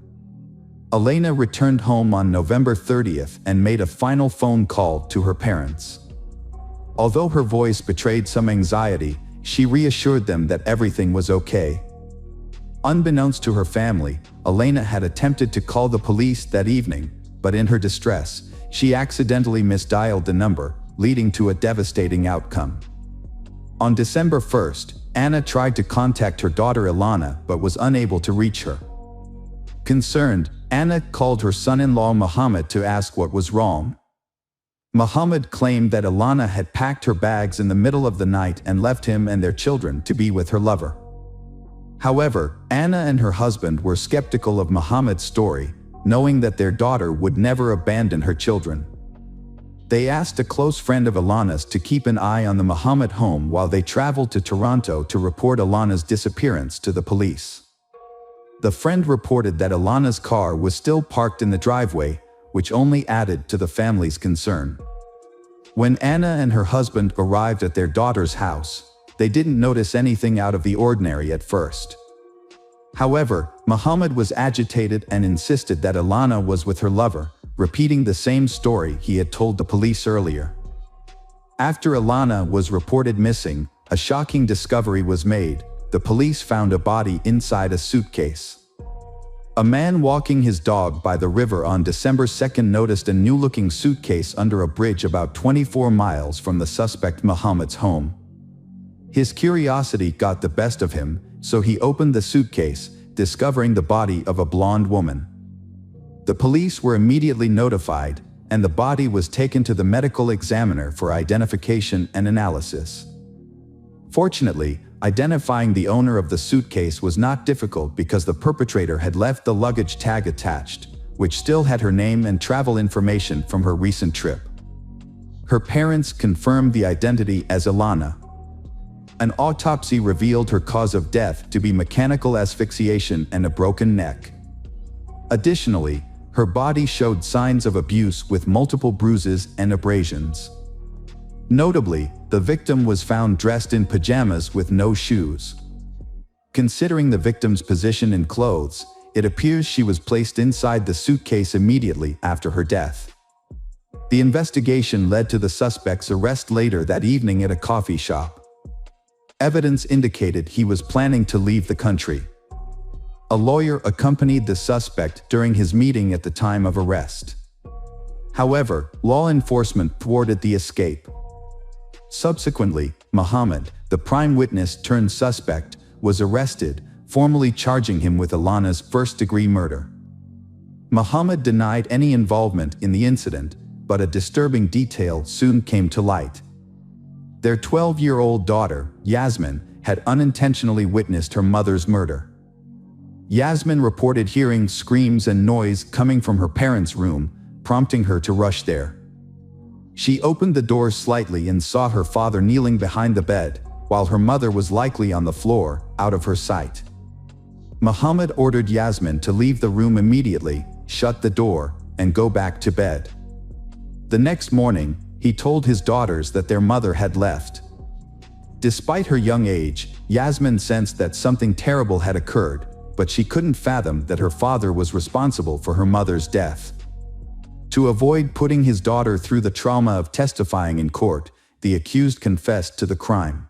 Elena returned home on November 30th and made a final phone call to her parents. Although her voice betrayed some anxiety, she reassured them that everything was okay. Unbeknownst to her family, Elena had attempted to call the police that evening, but in her distress, she accidentally misdialed the number, leading to a devastating outcome. On December 1st, Anna tried to contact her daughter Ilana but was unable to reach her. Concerned, Anna called her son-in-law Mohammed to ask what was wrong. Mohammed claimed that Ilana had packed her bags in the middle of the night and left him and their children to be with her lover. However, Anna and her husband were skeptical of Mohammed's story, knowing that their daughter would never abandon her children. They asked a close friend of Ilana's to keep an eye on the Mohammed home while they traveled to Toronto to report Ilana's disappearance to the police. The friend reported that Ilana's car was still parked in the driveway, which only added to the family's concern. When Anna and her husband arrived at their daughter's house, they didn't notice anything out of the ordinary at first. However, Mohammed was agitated and insisted that Ilana was with her lover, repeating the same story he had told the police earlier. After Ilana was reported missing, a shocking discovery was made. The police found a body inside a suitcase. A man walking his dog by the river on December 2nd noticed a new-looking suitcase under a bridge about 24 miles from the suspect Mohammed's home. His curiosity got the best of him, so he opened the suitcase, discovering the body of a blonde woman. The police were immediately notified, and the body was taken to the medical examiner for identification and analysis. Fortunately, identifying the owner of the suitcase was not difficult because the perpetrator had left the luggage tag attached, which still had her name and travel information from her recent trip. Her parents confirmed the identity as Ilana. An autopsy revealed her cause of death to be mechanical asphyxiation and a broken neck. Additionally, her body showed signs of abuse with multiple bruises and abrasions. Notably, the victim was found dressed in pajamas with no shoes. Considering the victim's position in clothes, it appears she was placed inside the suitcase immediately after her death. The investigation led to the suspect's arrest later that evening at a coffee shop. Evidence indicated he was planning to leave the country. A lawyer accompanied the suspect during his meeting at the time of arrest. However, law enforcement thwarted the escape. Subsequently, Muhammad, the prime witness turned suspect, was arrested, formally charging him with Ilana's first-degree murder. Muhammad denied any involvement in the incident, but a disturbing detail soon came to light. Their 12-year-old daughter, Yasmin, had unintentionally witnessed her mother's murder. Yasmin reported hearing screams and noise coming from her parents' room, prompting her to rush there. She opened the door slightly and saw her father kneeling behind the bed, while her mother was likely on the floor, out of her sight. Muhammad ordered Yasmin to leave the room immediately, shut the door, and go back to bed. The next morning, he told his daughters that their mother had left. Despite her young age, Yasmin sensed that something terrible had occurred, but she couldn't fathom that her father was responsible for her mother's death. To avoid putting his daughter through the trauma of testifying in court, the accused confessed to the crime.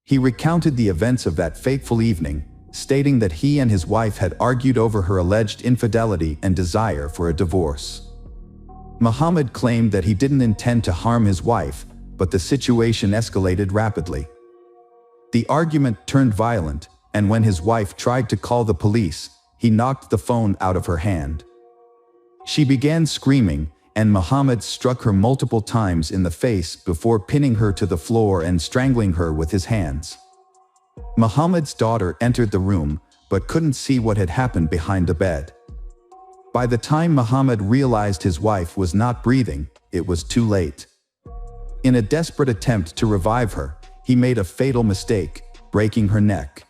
He recounted the events of that fateful evening, stating that he and his wife had argued over her alleged infidelity and desire for a divorce. Muhammad claimed that he didn't intend to harm his wife, but the situation escalated rapidly. The argument turned violent, and when his wife tried to call the police, he knocked the phone out of her hand. She began screaming, and Muhammad struck her multiple times in the face before pinning her to the floor and strangling her with his hands. Muhammad's daughter entered the room, but couldn't see what had happened behind the bed. By the time Muhammad realized his wife was not breathing, it was too late. In a desperate attempt to revive her, he made a fatal mistake, breaking her neck.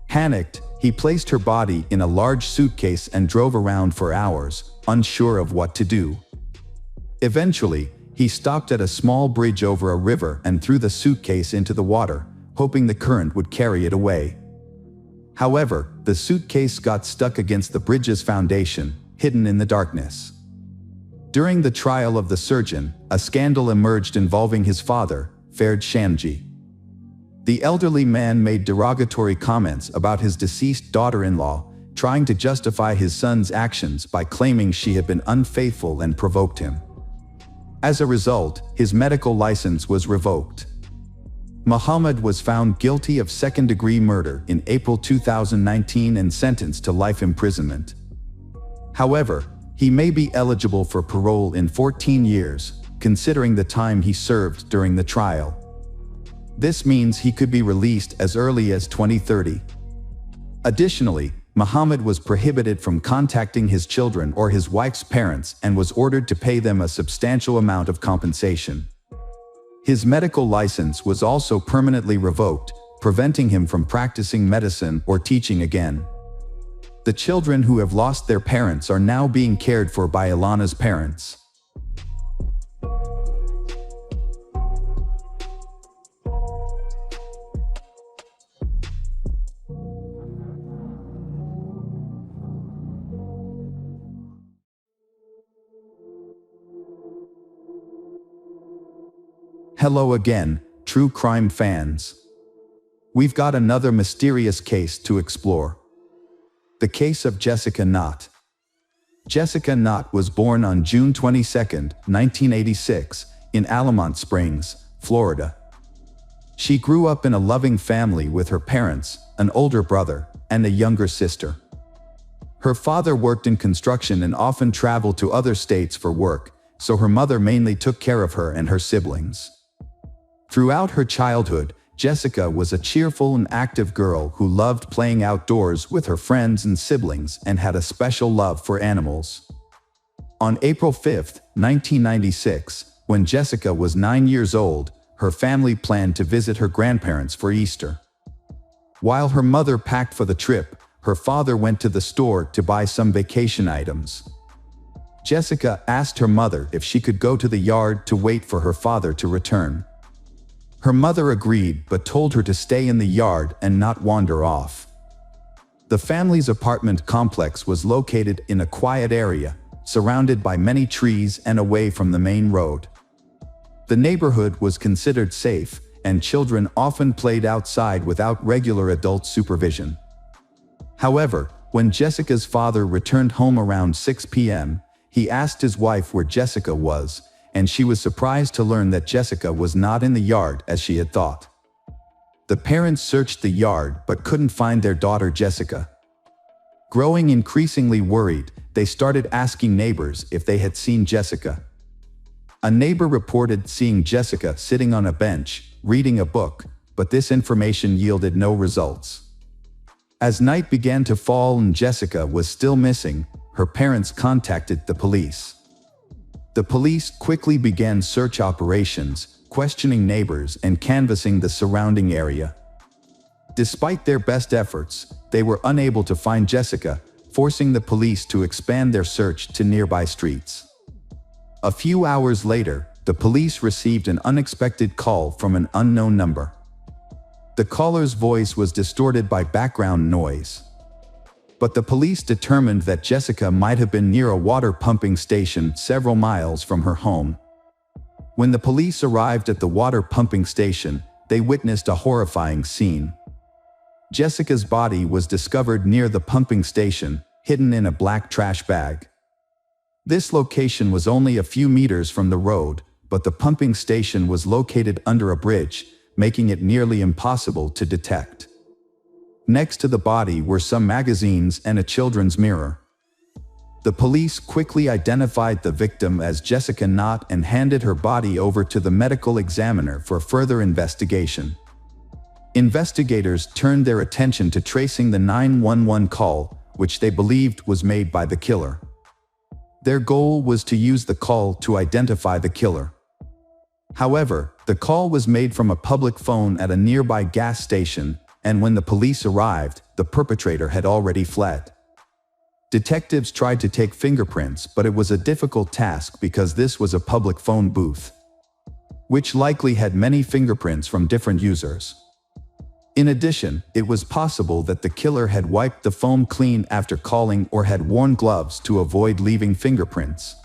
Panicked, he placed her body in a large suitcase and drove around for hours, unsure of what to do. Eventually, he stopped at a small bridge over a river and threw the suitcase into the water, hoping the current would carry it away. However, the suitcase got stuck against the bridge's foundation, hidden in the darkness. During the trial of the surgeon, a scandal emerged involving his father, Farid Shamji. The elderly man made derogatory comments about his deceased daughter-in-law, trying to justify his son's actions by claiming she had been unfaithful and provoked him. As a result, his medical license was revoked. Muhammad was found guilty of second-degree murder in April 2019 and sentenced to life imprisonment. However, he may be eligible for parole in 14 years, considering the time he served during the trial. This means he could be released as early as 2030. Additionally, Muhammad was prohibited from contacting his children or his wife's parents and was ordered to pay them a substantial amount of compensation. His medical license was also permanently revoked, preventing him from practicing medicine or teaching again. The children who have lost their parents are now being cared for by Ilana's parents. Hello again, true crime fans. We've got another mysterious case to explore. The case of Jessica Knott. Jessica Knott was born on June 22, 1986, in Allamont Springs, Florida. She grew up in a loving family with her parents, an older brother, and a younger sister. Her father worked in construction and often traveled to other states for work, so her mother mainly took care of her and her siblings. Throughout her childhood, Jessica was a cheerful and active girl who loved playing outdoors with her friends and siblings and had a special love for animals. On April 5, 1996, when Jessica was 9 years old, her family planned to visit her grandparents for Easter. While her mother packed for the trip, her father went to the store to buy some vacation items. Jessica asked her mother if she could go to the yard to wait for her father to return. Her mother agreed but told her to stay in the yard and not wander off. The family's apartment complex was located in a quiet area, surrounded by many trees and away from the main road. The neighborhood was considered safe, and children often played outside without regular adult supervision. However, when Jessica's father returned home around 6 p.m., he asked his wife where Jessica was, and she was surprised to learn that Jessica was not in the yard as she had thought. The parents searched the yard but couldn't find their daughter Jessica. Growing increasingly worried, they started asking neighbors if they had seen Jessica. A neighbor reported seeing Jessica sitting on a bench, reading a book, but this information yielded no results. As night began to fall and Jessica was still missing, her parents contacted the police. The police quickly began search operations, questioning neighbors and canvassing the surrounding area. Despite their best efforts, they were unable to find Jessica, forcing the police to expand their search to nearby streets. A few hours later, the police received an unexpected call from an unknown number. The caller's voice was distorted by background noise. But the police determined that Jessica might have been near a water pumping station several miles from her home. When the police arrived at the water pumping station, they witnessed a horrifying scene. Jessica's body was discovered near the pumping station, hidden in a black trash bag. This location was only a few meters from the road, but the pumping station was located under a bridge, making it nearly impossible to detect. Next to the body were some magazines and a children's mirror. The police quickly identified the victim as Jessica Knott and handed her body over to the medical examiner for further investigation. Investigators turned their attention to tracing the 911 call, which they believed was made by the killer. Their goal was to use the call to identify the killer. However, the call was made from a public phone at a nearby gas station, and when the police arrived, the perpetrator had already fled. Detectives tried to take fingerprints, but it was a difficult task because this was a public phone booth, which likely had many fingerprints from different users. In addition, it was possible that the killer had wiped the phone clean after calling or had worn gloves to avoid leaving fingerprints.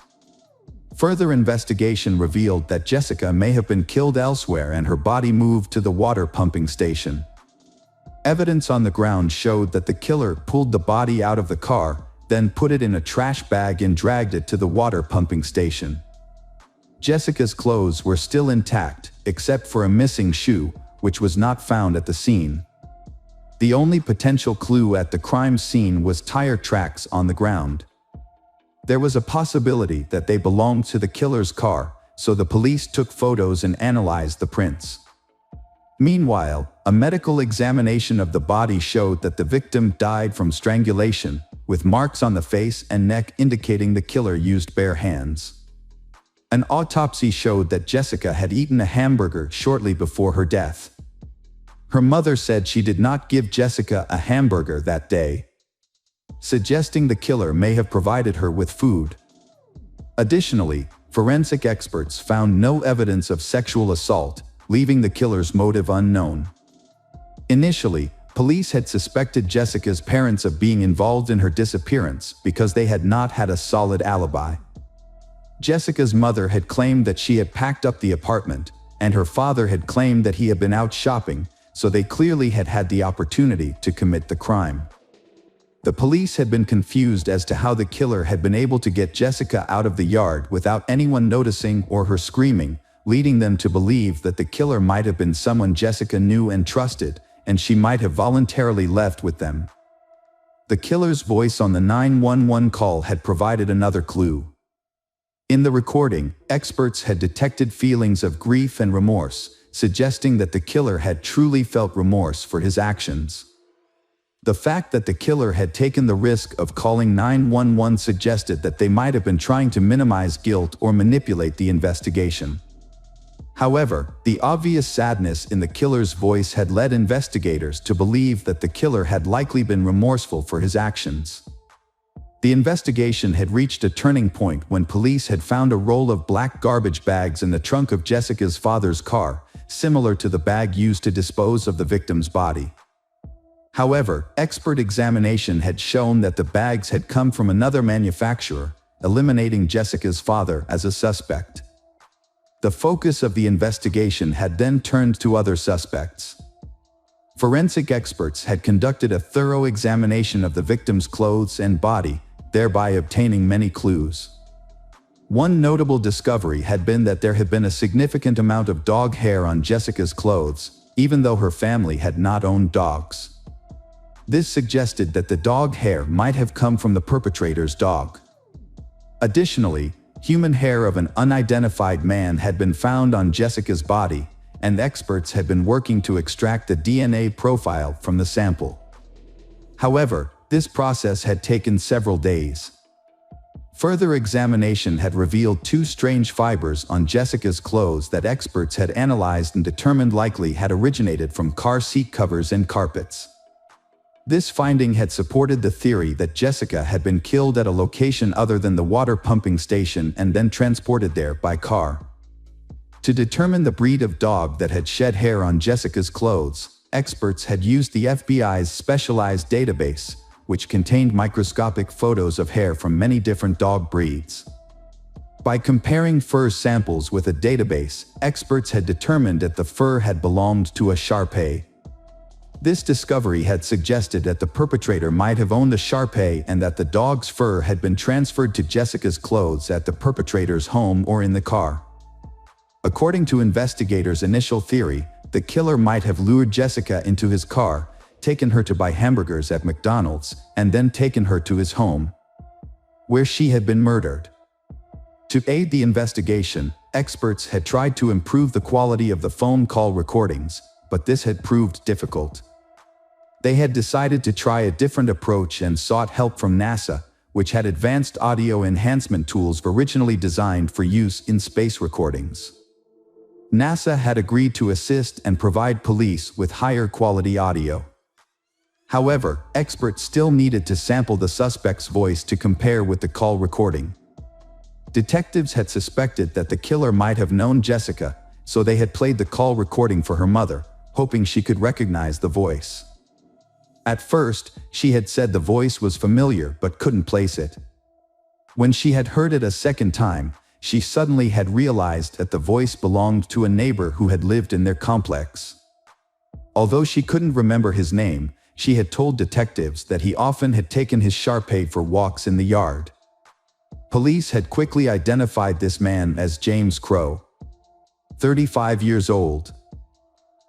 Further investigation revealed that Jessica may have been killed elsewhere and her body moved to the water pumping station. Evidence on the ground showed that the killer pulled the body out of the car, then put it in a trash bag and dragged it to the water pumping station. Jessica's clothes were still intact, except for a missing shoe, which was not found at the scene. The only potential clue at the crime scene was tire tracks on the ground. There was a possibility that they belonged to the killer's car, so the police took photos and analyzed the prints. Meanwhile, a medical examination of the body showed that the victim died from strangulation, with marks on the face and neck indicating the killer used bare hands. An autopsy showed that Jessica had eaten a hamburger shortly before her death. Her mother said she did not give Jessica a hamburger that day, suggesting the killer may have provided her with food. Additionally, forensic experts found no evidence of sexual assault, leaving the killer's motive unknown. Initially, police had suspected Jessica's parents of being involved in her disappearance because they had not had a solid alibi. Jessica's mother had claimed that she had packed up the apartment, and her father had claimed that he had been out shopping, so they clearly had had the opportunity to commit the crime. The police had been confused as to how the killer had been able to get Jessica out of the yard without anyone noticing or her screaming, leading them to believe that the killer might have been someone Jessica knew and trusted, and she might have voluntarily left with them. The killer's voice on the 911 call had provided another clue. In the recording, experts had detected feelings of grief and remorse, suggesting that the killer had truly felt remorse for his actions. The fact that the killer had taken the risk of calling 911 suggested that they might have been trying to minimize guilt or manipulate the investigation. However, the obvious sadness in the killer's voice had led investigators to believe that the killer had likely been remorseful for his actions. The investigation had reached a turning point when police had found a roll of black garbage bags in the trunk of Jessica's father's car, similar to the bag used to dispose of the victim's body. However, expert examination had shown that the bags had come from another manufacturer, eliminating Jessica's father as a suspect. The focus of the investigation had then turned to other suspects. Forensic experts had conducted a thorough examination of the victim's clothes and body, thereby obtaining many clues. One notable discovery had been that there had been a significant amount of dog hair on Jessica's clothes, even though her family had not owned dogs. This suggested that the dog hair might have come from the perpetrator's dog. Additionally, human hair of an unidentified man had been found on Jessica's body, and experts had been working to extract the DNA profile from the sample. However, this process had taken several days. Further examination had revealed two strange fibers on Jessica's clothes that experts had analyzed and determined likely had originated from car seat covers and carpets. This finding had supported the theory that Jessica had been killed at a location other than the water pumping station and then transported there by car. To determine the breed of dog that had shed hair on Jessica's clothes, experts had used the FBI's specialized database, which contained microscopic photos of hair from many different dog breeds. By comparing fur samples with a database, experts had determined that the fur had belonged to a Shar-Pei. This discovery had suggested that the perpetrator might have owned a Shar-Pei and that the dog's fur had been transferred to Jessica's clothes at the perpetrator's home or in the car. According to investigators' initial theory, the killer might have lured Jessica into his car, taken her to buy hamburgers at McDonald's, and then taken her to his home, where she had been murdered. To aid the investigation, experts had tried to improve the quality of the phone call recordings, but this had proved difficult. They had decided to try a different approach and sought help from NASA, which had advanced audio enhancement tools originally designed for use in space recordings. NASA had agreed to assist and provide police with higher quality audio. However, experts still needed to sample the suspect's voice to compare with the call recording. Detectives had suspected that the killer might have known Jessica, so they had played the call recording for her mother, hoping she could recognize the voice. At first, she had said the voice was familiar but couldn't place it. When she had heard it a second time, she suddenly had realized that the voice belonged to a neighbor who had lived in their complex. Although she couldn't remember his name, she had told detectives that he often had taken his Shar-Pei for walks in the yard. Police had quickly identified this man as James Crow, 35 years old.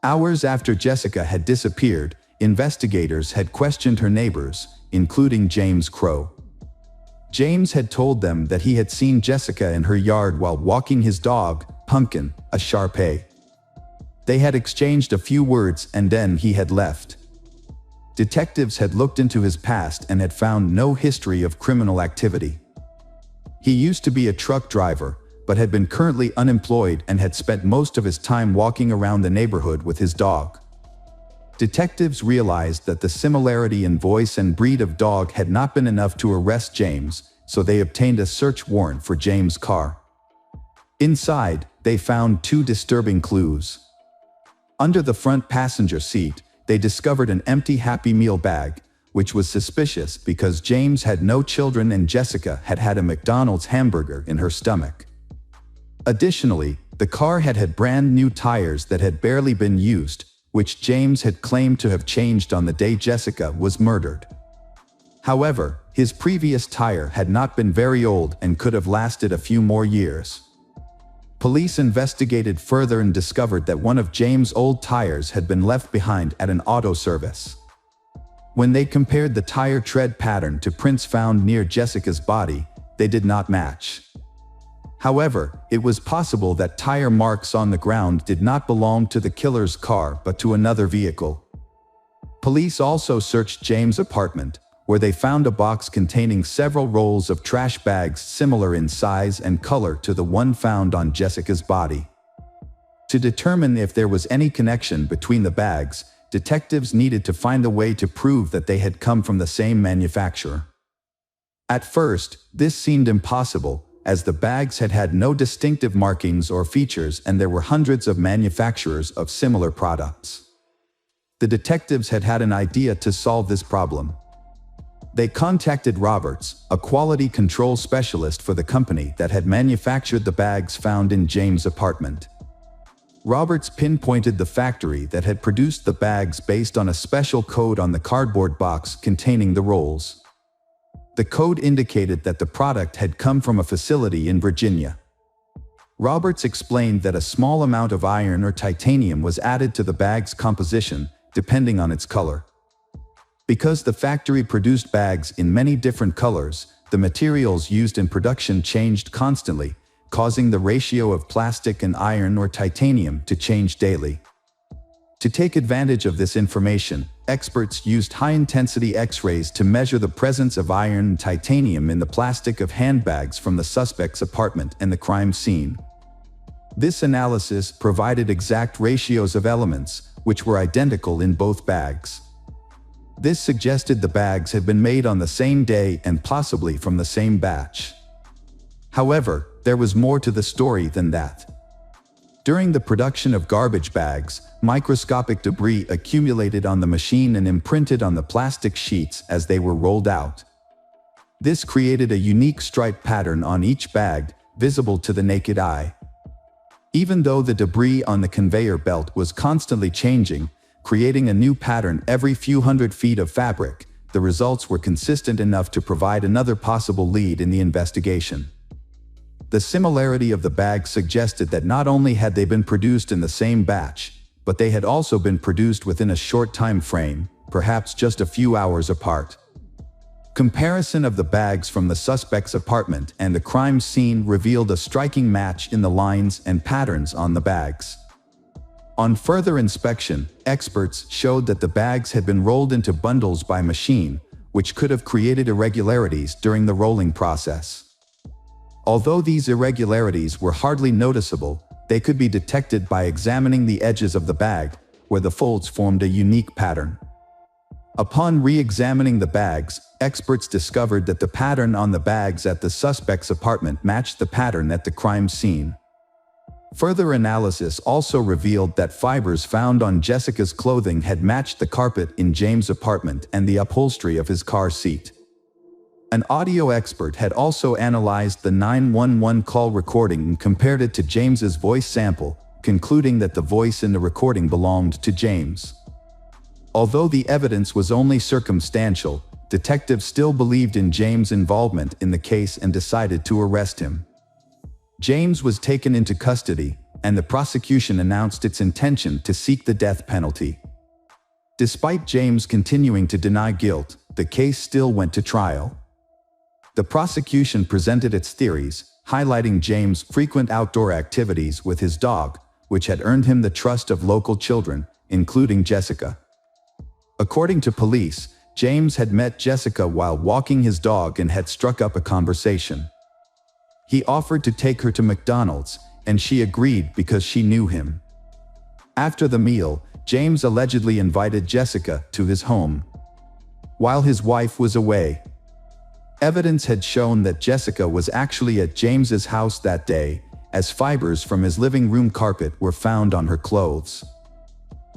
Hours after Jessica had disappeared, investigators had questioned her neighbors, including James Crow. James had told them that he had seen Jessica in her yard while walking his dog, Pumpkin, a Shar-Pei. They had exchanged a few words and then he had left. Detectives had looked into his past and had found no history of criminal activity. He used to be a truck driver, but had been currently unemployed and had spent most of his time walking around the neighborhood with his dog. Detectives realized that the similarity in voice and breed of dog had not been enough to arrest James, so they obtained a search warrant for James' car. Inside, they found two disturbing clues. Under the front passenger seat, they discovered an empty Happy Meal bag, which was suspicious because James had no children and Jessica had had a McDonald's hamburger in her stomach. Additionally, the car had brand new tires that had barely been used, which James had claimed to have changed on the day Jessica was murdered. However, his previous tire had not been very old and could have lasted a few more years. Police investigated further and discovered that one of James' old tires had been left behind at an auto service. When they compared the tire tread pattern to prints found near Jessica's body, they did not match. However, it was possible that tire marks on the ground did not belong to the killer's car but to another vehicle. Police also searched James' apartment, where they found a box containing several rolls of trash bags similar in size and color to the one found on Jessica's body. To determine if there was any connection between the bags, detectives needed to find a way to prove that they had come from the same manufacturer. At first, this seemed impossible, as the bags had had no distinctive markings or features and there were hundreds of manufacturers of similar products. The detectives had had an idea to solve this problem. They contacted Roberts, a quality control specialist for the company that had manufactured the bags found in James' apartment. Roberts pinpointed the factory that had produced the bags based on a special code on the cardboard box containing the rolls. The code indicated that the product had come from a facility in Virginia. Roberts explained that a small amount of iron or titanium was added to the bag's composition, depending on its color. Because the factory produced bags in many different colors, the materials used in production changed constantly, causing the ratio of plastic and iron or titanium to change daily. To take advantage of this information, experts used high-intensity X-rays to measure the presence of iron and titanium in the plastic of handbags from the suspect's apartment and the crime scene. This analysis provided exact ratios of elements, which were identical in both bags. This suggested the bags had been made on the same day and possibly from the same batch. However, there was more to the story than that. During the production of garbage bags, microscopic debris accumulated on the machine and imprinted on the plastic sheets as they were rolled out. This created a unique stripe pattern on each bag, visible to the naked eye. Even though the debris on the conveyor belt was constantly changing, creating a new pattern every few hundred feet of fabric, the results were consistent enough to provide another possible lead in the investigation. The similarity of the bags suggested that not only had they been produced in the same batch, but they had also been produced within a short time frame, perhaps just a few hours apart. Comparison of the bags from the suspect's apartment and the crime scene revealed a striking match in the lines and patterns on the bags. On further inspection, experts showed that the bags had been rolled into bundles by machine, which could have created irregularities during the rolling process. Although these irregularities were hardly noticeable, they could be detected by examining the edges of the bag, where the folds formed a unique pattern. Upon re-examining the bags, experts discovered that the pattern on the bags at the suspect's apartment matched the pattern at the crime scene. Further analysis also revealed that fibers found on Jessica's clothing had matched the carpet in James' apartment and the upholstery of his car seat. An audio expert had also analyzed the 911 call recording and compared it to James's voice sample, concluding that the voice in the recording belonged to James. Although the evidence was only circumstantial, detectives still believed in James' involvement in the case and decided to arrest him. James was taken into custody, and the prosecution announced its intention to seek the death penalty. Despite James continuing to deny guilt, the case still went to trial. The prosecution presented its theories, highlighting James' frequent outdoor activities with his dog, which had earned him the trust of local children, including Jessica. According to police, James had met Jessica while walking his dog and had struck up a conversation. He offered to take her to McDonald's, and she agreed because she knew him. After the meal, James allegedly invited Jessica to his home. While his wife was away, evidence had shown that Jessica was actually at James's house that day, as fibers from his living room carpet were found on her clothes.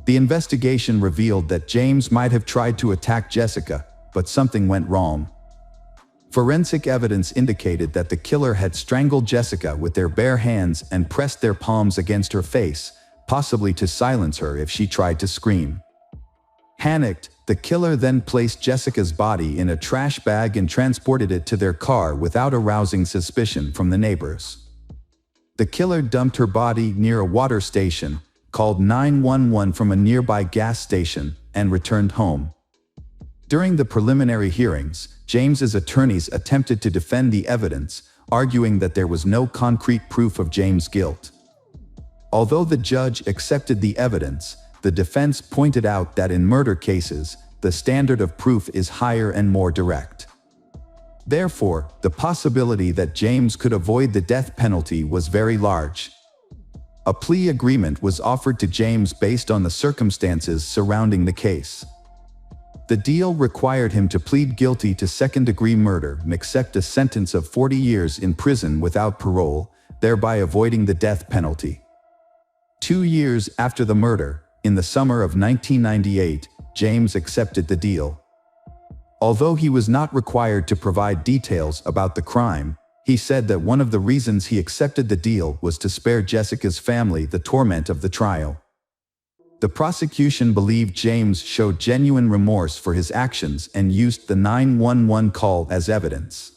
The investigation revealed that James might have tried to attack Jessica, but something went wrong. Forensic evidence indicated that the killer had strangled Jessica with their bare hands and pressed their palms against her face, possibly to silence her if she tried to scream. Panicked, the killer then placed Jessica's body in a trash bag and transported it to their car without arousing suspicion from the neighbors. The killer dumped her body near a water station, called 911 from a nearby gas station, and returned home. During the preliminary hearings, James's attorneys attempted to defend the evidence, arguing that there was no concrete proof of James' guilt. Although the judge accepted the evidence, the defense pointed out that in murder cases, the standard of proof is higher and more direct. Therefore, the possibility that James could avoid the death penalty was very large. A plea agreement was offered to James based on the circumstances surrounding the case. The deal required him to plead guilty to second-degree murder and accept a sentence of 40 years in prison without parole, thereby avoiding the death penalty. 2 years after the murder, in the summer of 1998, James accepted the deal. Although he was not required to provide details about the crime, he said that one of the reasons he accepted the deal was to spare Jessica's family the torment of the trial. The prosecution believed James showed genuine remorse for his actions and used the 911 call as evidence.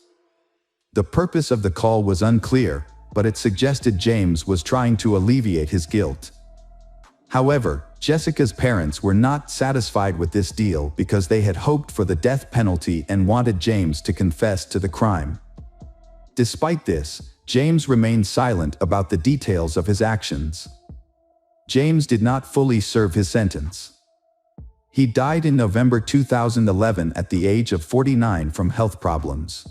The purpose of the call was unclear, but it suggested James was trying to alleviate his guilt. However, Jessica's parents were not satisfied with this deal because they had hoped for the death penalty and wanted James to confess to the crime. Despite this, James remained silent about the details of his actions. James did not fully serve his sentence. He died in November 2011 at the age of 49 from health problems,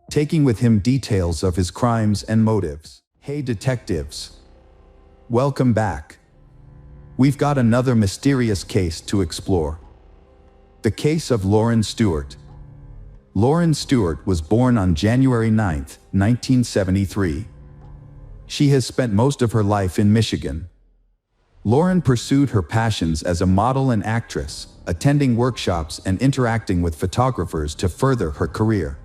taking with him details of his crimes and motives. Hey detectives! Welcome back. We've got another mysterious case to explore. The case of Lauren Stewart. Lauren Stewart was born on January 9, 1973. She has spent most of her life in Michigan. Lauren pursued her passions as a model and actress, attending workshops and interacting with photographers to further her career.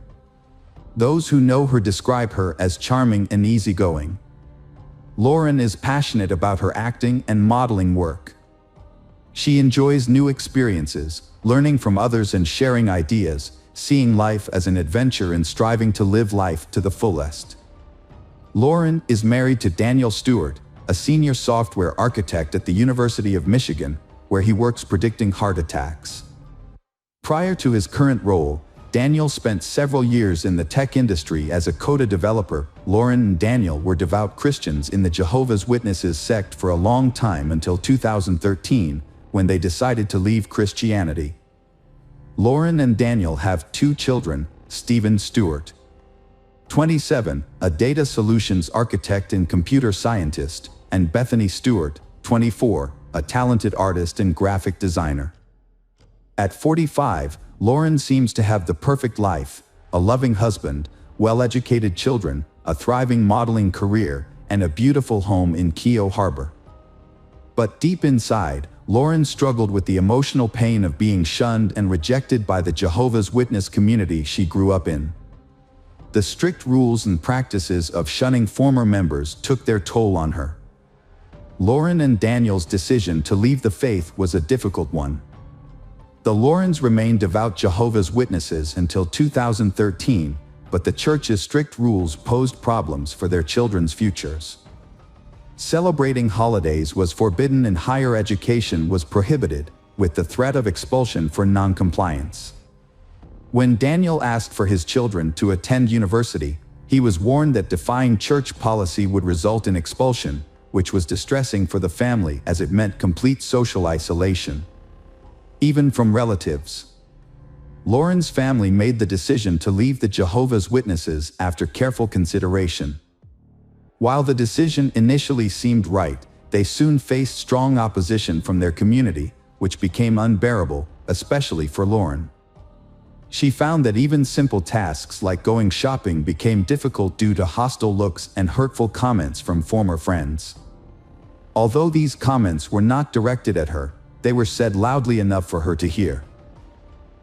Those who know her describe her as charming and easygoing. Lauren is passionate about her acting and modeling work. She enjoys new experiences, learning from others and sharing ideas, seeing life as an adventure and striving to live life to the fullest. Lauren is married to Daniel Stewart, a senior software architect at the University of Michigan, where he works predicting heart attacks. Prior to his current role, Daniel spent several years in the tech industry as a Coda developer. Lauren and Daniel were devout Christians in the Jehovah's Witnesses sect for a long time until 2013, when they decided to leave Christianity. Lauren and Daniel have 2 children, Stephen Stewart, 27, a data solutions architect and computer scientist, and Bethany Stewart, 24, a talented artist and graphic designer. At 45, Lauren seems to have the perfect life, a loving husband, well-educated children, a thriving modeling career, and a beautiful home in Keio Harbor. But deep inside, Lauren struggled with the emotional pain of being shunned and rejected by the Jehovah's Witness community she grew up in. The strict rules and practices of shunning former members took their toll on her. Lauren and Daniel's decision to leave the faith was a difficult one. The Laurens remained devout Jehovah's Witnesses until 2013, but the church's strict rules posed problems for their children's futures. Celebrating holidays was forbidden and higher education was prohibited, with the threat of expulsion for non-compliance. When Daniel asked for his children to attend university, he was warned that defying church policy would result in expulsion, which was distressing for the family as it meant complete social isolation, even from relatives. Lauren's family made the decision to leave the Jehovah's Witnesses after careful consideration. While the decision initially seemed right, they soon faced strong opposition from their community, which became unbearable, especially for Lauren. She found that even simple tasks like going shopping became difficult due to hostile looks and hurtful comments from former friends. Although these comments were not directed at her, they were said loudly enough for her to hear.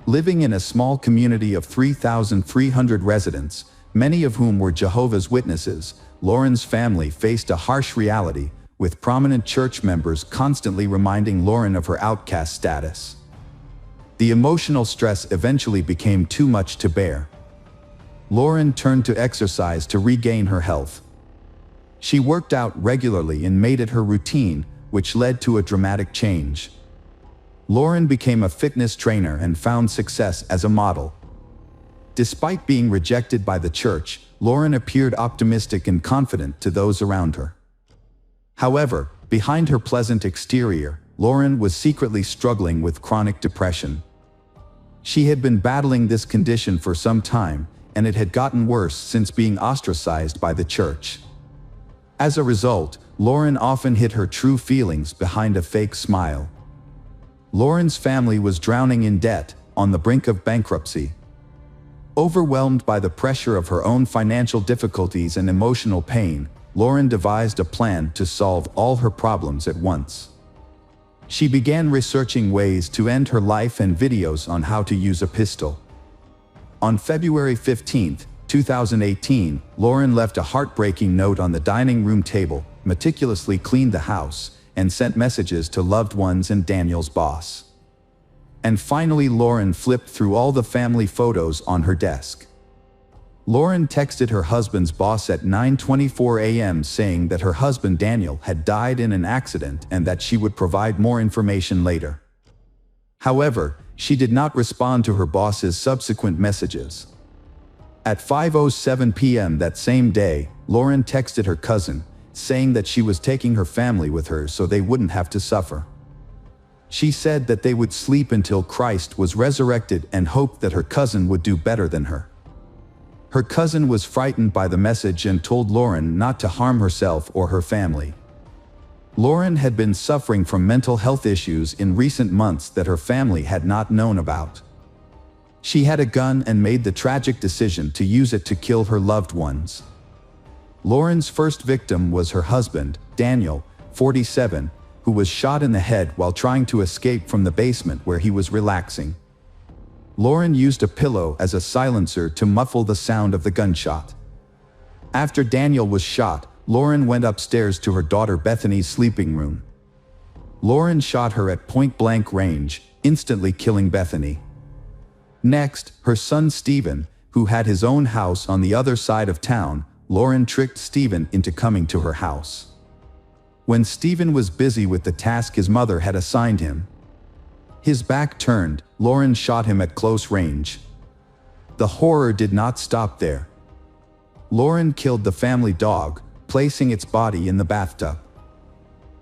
Living in a small community of 3,300 residents, many of whom were Jehovah's Witnesses, Lauren's family faced a harsh reality, with prominent church members constantly reminding Lauren of her outcast status. The emotional stress eventually became too much to bear. Lauren turned to exercise to regain her health. She worked out regularly and made it her routine, which led to a dramatic change. Lauren became a fitness trainer and found success as a model. Despite being rejected by the church, Lauren appeared optimistic and confident to those around her. However, behind her pleasant exterior, Lauren was secretly struggling with chronic depression. She had been battling this condition for some time, and it had gotten worse since being ostracized by the church. As a result, Lauren often hid her true feelings behind a fake smile. Lauren's family was drowning in debt, on the brink of bankruptcy. Overwhelmed by the pressure of her own financial difficulties and emotional pain, Lauren devised a plan to solve all her problems at once. She began researching ways to end her life and videos on how to use a pistol. On February 15, 2018, Lauren left a heartbreaking note on the dining room table, meticulously cleaned the house, and sent messages to loved ones and Daniel's boss. And finally, Lauren flipped through all the family photos on her desk. Lauren texted her husband's boss at 9:24 a.m. saying that her husband Daniel had died in an accident and that she would provide more information later. However, she did not respond to her boss's subsequent messages. At 5:07 p.m. that same day, Lauren texted her cousin, saying that she was taking her family with her so they wouldn't have to suffer. She said that they would sleep until Christ was resurrected and hoped that her cousin would do better than her. Her cousin was frightened by the message and told Lauren not to harm herself or her family. Lauren had been suffering from mental health issues in recent months that her family had not known about. She had a gun and made the tragic decision to use it to kill her loved ones. Lauren's first victim was her husband, Daniel, 47, who was shot in the head while trying to escape from the basement where he was relaxing. Lauren used a pillow as a silencer to muffle the sound of the gunshot. After Daniel was shot, Lauren went upstairs to her daughter Bethany's sleeping room. Lauren shot her at point-blank range, instantly killing Bethany. Next, her son Stephen, who had his own house on the other side of town, Lauren tricked Stephen into coming to her house. When Stephen was busy with the task his mother had assigned him, his back turned, Lauren shot him at close range. The horror did not stop there. Lauren killed the family dog, placing its body in the bathtub.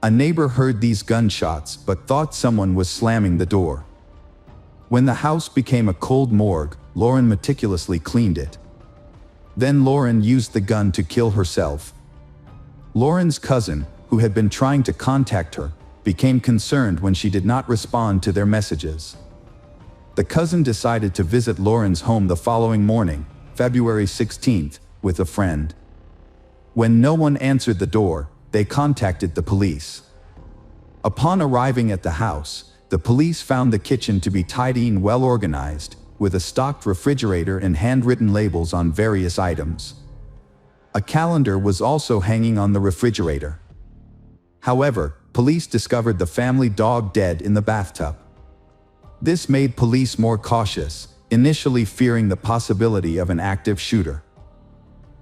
A neighbor heard these gunshots but thought someone was slamming the door. When the house became a cold morgue, Lauren meticulously cleaned it. Then Lauren used the gun to kill herself. Lauren's cousin, who had been trying to contact her, became concerned when she did not respond to their messages. The cousin decided to visit Lauren's home the following morning, February 16th, with a friend. When no one answered the door, they contacted the police. Upon arriving at the house, the police found the kitchen to be tidy and well organized, with a stocked refrigerator and handwritten labels on various items. A calendar was also hanging on the refrigerator. However, police discovered the family dog dead in the bathtub. This made police more cautious, initially fearing the possibility of an active shooter.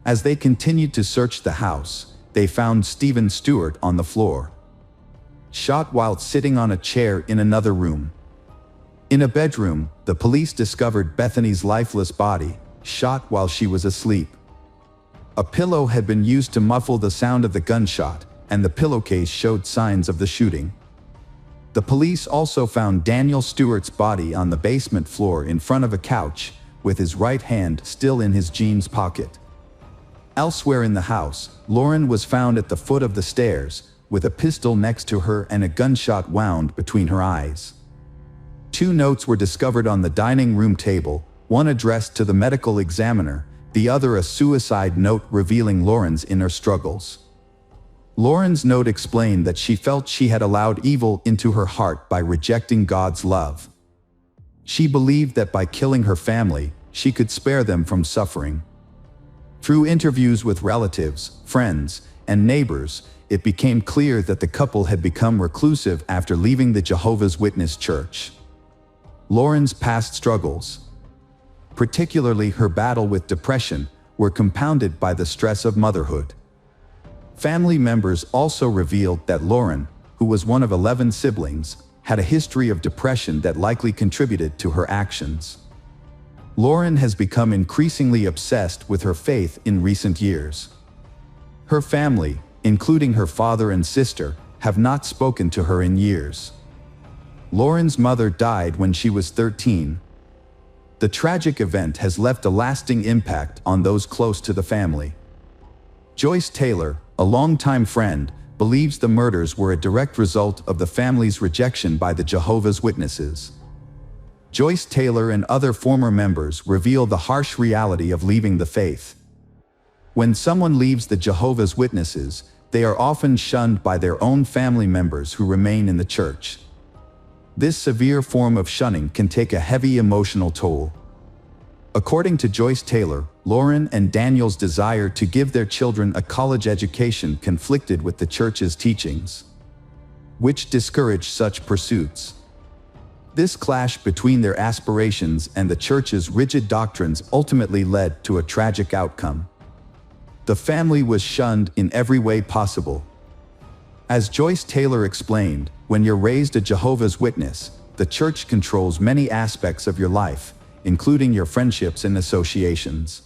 As they continued to search the house, they found Stephen Stewart on the floor, shot while sitting on a chair in another room. In a bedroom, the police discovered Bethany's lifeless body, shot while she was asleep. A pillow had been used to muffle the sound of the gunshot, and the pillowcase showed signs of the shooting. The police also found Daniel Stewart's body on the basement floor in front of a couch, with his right hand still in his jeans pocket. Elsewhere in the house, Lauren was found at the foot of the stairs, with a pistol next to her and a gunshot wound between her eyes. 2 notes were discovered on the dining room table, one addressed to the medical examiner, the other a suicide note revealing Lauren's inner struggles. Lauren's note explained that she felt she had allowed evil into her heart by rejecting God's love. She believed that by killing her family, she could spare them from suffering. Through interviews with relatives, friends, and neighbors, it became clear that the couple had become reclusive after leaving the Jehovah's Witness church. Lauren's past struggles, particularly her battle with depression, were compounded by the stress of motherhood. Family members also revealed that Lauren, who was one of 11 siblings, had a history of depression that likely contributed to her actions. Lauren has become increasingly obsessed with her faith in recent years. Her family, including her father and sister, have not spoken to her in years. Lauren's mother died when she was 13. The tragic event has left a lasting impact on those close to the family. Joyce Taylor, a longtime friend, believes the murders were a direct result of the family's rejection by the Jehovah's Witnesses. Joyce Taylor and other former members reveal the harsh reality of leaving the faith. When someone leaves the Jehovah's Witnesses, they are often shunned by their own family members who remain in the church. This severe form of shunning can take a heavy emotional toll. According to Joyce Taylor, Lauren and Daniel's desire to give their children a college education conflicted with the church's teachings, which discourage such pursuits. This clash between their aspirations and the church's rigid doctrines ultimately led to a tragic outcome. The family was shunned in every way possible. As Joyce Taylor explained, when you're raised a Jehovah's Witness, the church controls many aspects of your life, including your friendships and associations.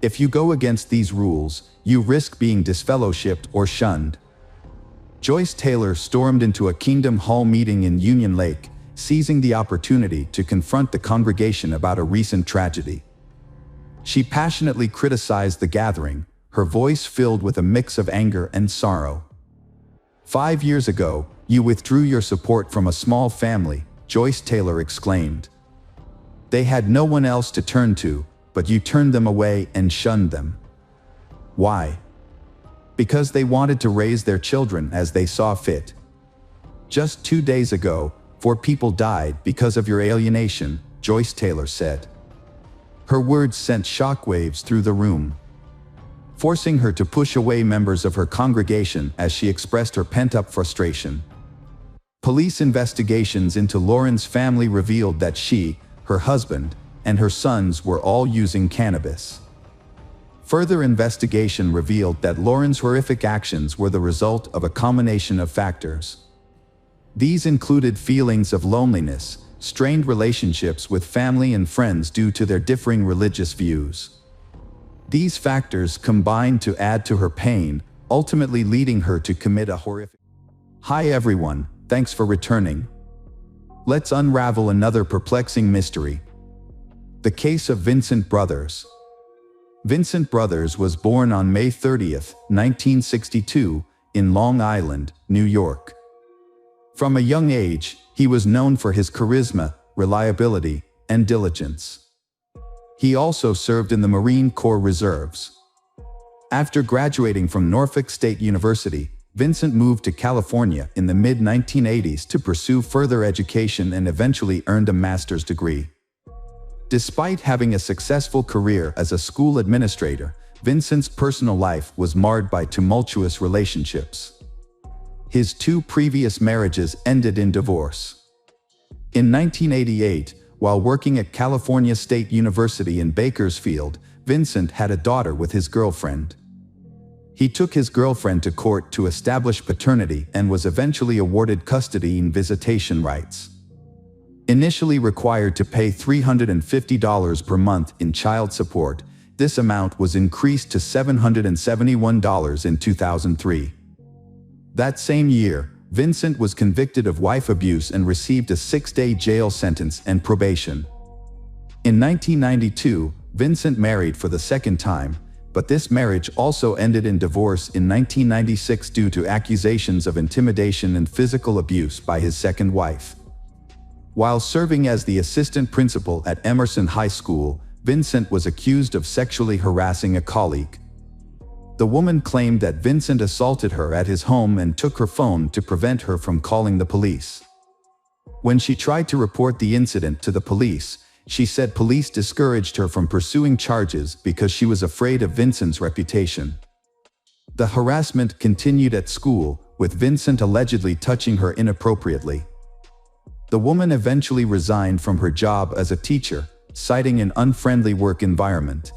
If you go against these rules, you risk being disfellowshipped or shunned. Joyce Taylor stormed into a Kingdom Hall meeting in Union Lake, seizing the opportunity to confront the congregation about a recent tragedy. She passionately criticized the gathering, her voice filled with a mix of anger and sorrow. 5 years ago, you withdrew your support from a small family, Joyce Taylor exclaimed. They had no one else to turn to, but you turned them away and shunned them. Why? Because they wanted to raise their children as they saw fit. Just 2 days ago, 4 people died because of your alienation, Joyce Taylor said. Her words sent shockwaves through the room, forcing her to push away members of her congregation as she expressed her pent-up frustration. Police investigations into Lauren's family revealed that she, her husband, and her sons were all using cannabis. Further investigation revealed that Lauren's horrific actions were the result of a combination of factors. These included feelings of loneliness, strained relationships with family and friends due to their differing religious views. These factors combined to add to her pain, ultimately leading her to commit a horrific. Hi everyone, thanks for returning. Let's unravel another perplexing mystery. The case of Vincent Brothers. Vincent Brothers was born on May 30, 1962, in Long Island, New York. From a young age, he was known for his charisma, reliability, and diligence. He also served in the Marine Corps Reserves. After graduating from Norfolk State University, Vincent moved to California in the mid-1980s to pursue further education and eventually earned a master's degree. Despite having a successful career as a school administrator, Vincent's personal life was marred by tumultuous relationships. His 2 previous marriages ended in divorce. In 1988, while working at California State University in Bakersfield, Vincent had a daughter with his girlfriend. He took his girlfriend to court to establish paternity and was eventually awarded custody and visitation rights. Initially required to pay $350 per month in child support, this amount was increased to $771 in 2003. That same year, Vincent was convicted of wife abuse and received a 6-day jail sentence and probation. In 1992, Vincent married for the second time, but this marriage also ended in divorce in 1996 due to accusations of intimidation and physical abuse by his second wife. While serving as the assistant principal at Emerson High School, Vincent was accused of sexually harassing a colleague. The woman claimed that Vincent assaulted her at his home and took her phone to prevent her from calling the police. When she tried to report the incident to the police, she said police discouraged her from pursuing charges because she was afraid of Vincent's reputation. The harassment continued at school, with Vincent allegedly touching her inappropriately. The woman eventually resigned from her job as a teacher, citing an unfriendly work environment.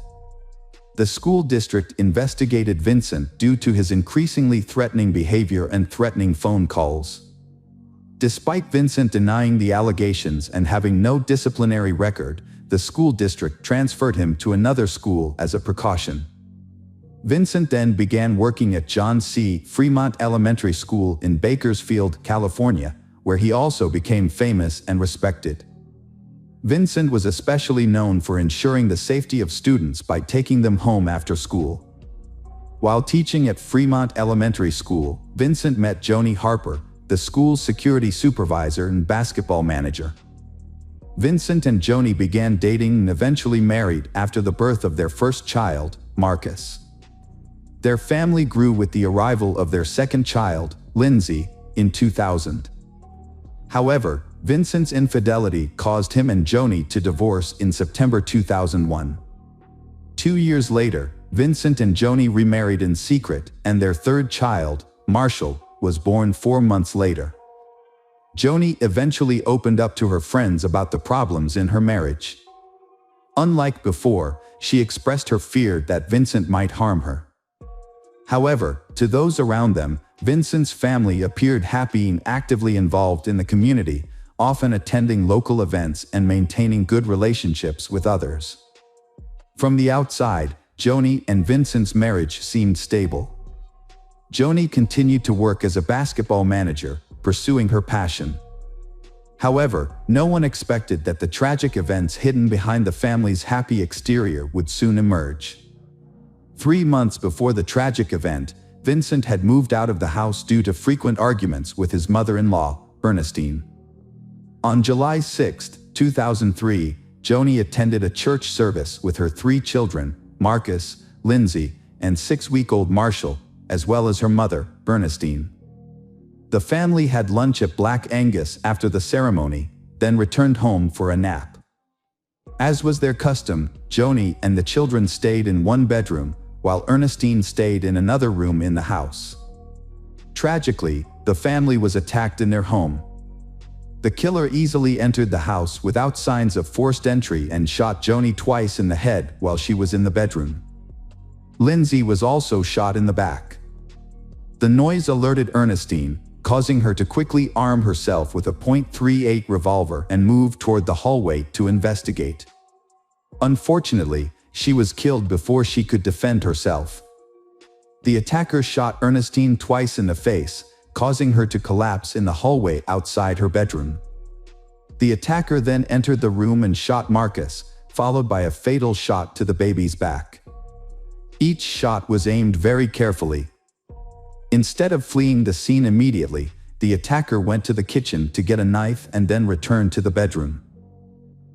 The school district investigated Vincent due to his increasingly threatening behavior and threatening phone calls. Despite Vincent denying the allegations and having no disciplinary record, the school district transferred him to another school as a precaution. Vincent then began working at John C. Fremont Elementary School in Bakersfield, California, where he also became famous and respected. Vincent was especially known for ensuring the safety of students by taking them home after school. While teaching at Fremont Elementary School, Vincent met Joni Harper, the school's security supervisor and basketball manager. Vincent and Joni began dating and eventually married after the birth of their first child, Marcus. Their family grew with the arrival of their second child, Lindsay, in 2000. However, Vincent's infidelity caused him and Joni to divorce in September 2001. 2 years later, Vincent and Joni remarried in secret, and their third child, Marshall, was born 4 months later. Joni eventually opened up to her friends about the problems in her marriage. Unlike before, she expressed her fear that Vincent might harm her. However, to those around them, Vincent's family appeared happy and actively involved in the community, often attending local events and maintaining good relationships with others. From the outside, Joni and Vincent's marriage seemed stable. Joni continued to work as a basketball manager, pursuing her passion. However, no one expected that the tragic events hidden behind the family's happy exterior would soon emerge. 3 months before the tragic event, Vincent had moved out of the house due to frequent arguments with his mother-in-law, Ernestine. On July 6, 2003, Joni attended a church service with her 3 children, Marcus, Lindsay, and 6-week-old Marshall, as well as her mother, Ernestine. The family had lunch at Black Angus after the ceremony, then returned home for a nap. As was their custom, Joni and the children stayed in one bedroom, while Ernestine stayed in another room in the house. Tragically, the family was attacked in their home. The killer easily entered the house without signs of forced entry and shot Joni twice in the head while she was in the bedroom. Lindsay was also shot in the back. The noise alerted Ernestine, causing her to quickly arm herself with a .38 revolver and move toward the hallway to investigate. Unfortunately, she was killed before she could defend herself. The attacker shot Ernestine twice in the face, causing her to collapse in the hallway outside her bedroom. The attacker then entered the room and shot Marcus, followed by a fatal shot to the baby's back. Each shot was aimed very carefully. Instead of fleeing the scene immediately, the attacker went to the kitchen to get a knife and then returned to the bedroom.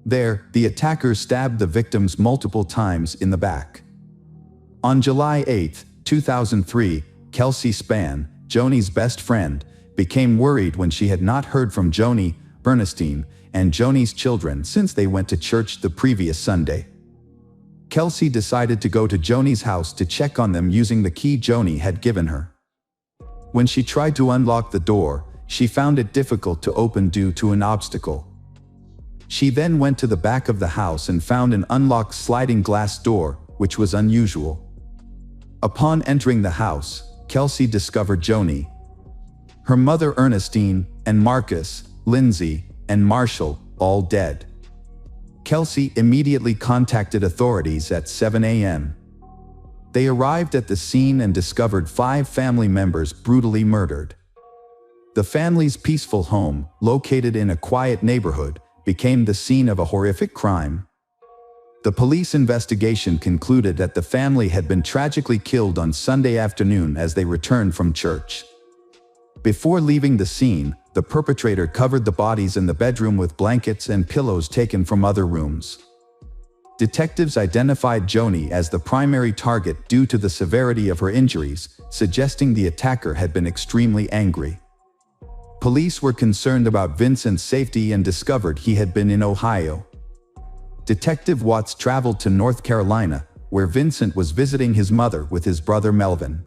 There, the attacker stabbed the victims multiple times in the back. On July 8, 2003, Kelsey Spann, Joni's best friend, became worried when she had not heard from Joni, Ernestine, and Joni's children since they went to church the previous Sunday. Kelsey decided to go to Joni's house to check on them using the key Joni had given her. When she tried to unlock the door, she found it difficult to open due to an obstacle. She then went to the back of the house and found an unlocked sliding glass door, which was unusual. Upon entering the house, Kelsey discovered Joni, her mother Ernestine, and Marcus, Lindsay, and Marshall, all dead. Kelsey immediately contacted authorities at 7 a.m. They arrived at the scene and discovered 5 family members brutally murdered. The family's peaceful home, located in a quiet neighborhood, became the scene of a horrific crime. The police investigation concluded that the family had been tragically killed on Sunday afternoon as they returned from church. Before leaving the scene, the perpetrator covered the bodies in the bedroom with blankets and pillows taken from other rooms. Detectives identified Joni as the primary target due to the severity of her injuries, suggesting the attacker had been extremely angry. Police were concerned about Vincent's safety and discovered he had been in Ohio. Detective Watts traveled to North Carolina, where Vincent was visiting his mother with his brother Melvin.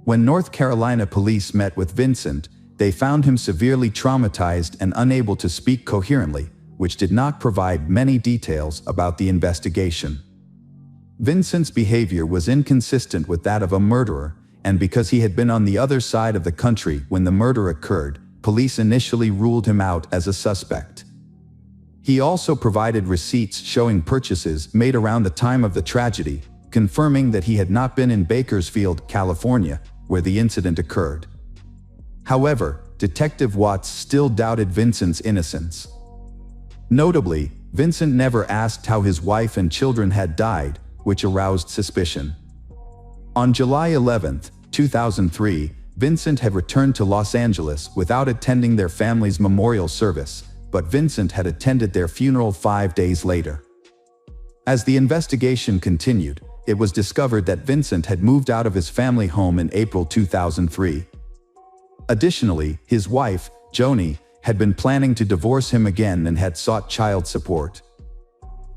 When North Carolina police met with Vincent, they found him severely traumatized and unable to speak coherently, which did not provide many details about the investigation. Vincent's behavior was inconsistent with that of a murderer, and because he had been on the other side of the country when the murder occurred, police initially ruled him out as a suspect. He also provided receipts showing purchases made around the time of the tragedy, confirming that he had not been in Bakersfield, California, where the incident occurred. However, Detective Watts still doubted Vincent's innocence. Notably, Vincent never asked how his wife and children had died, which aroused suspicion. On July 11, 2003, Vincent had returned to Los Angeles without attending their family's memorial service, but Vincent had attended their funeral 5 days later. As the investigation continued, it was discovered that Vincent had moved out of his family home in April 2003. Additionally, his wife, Joni, had been planning to divorce him again and had sought child support.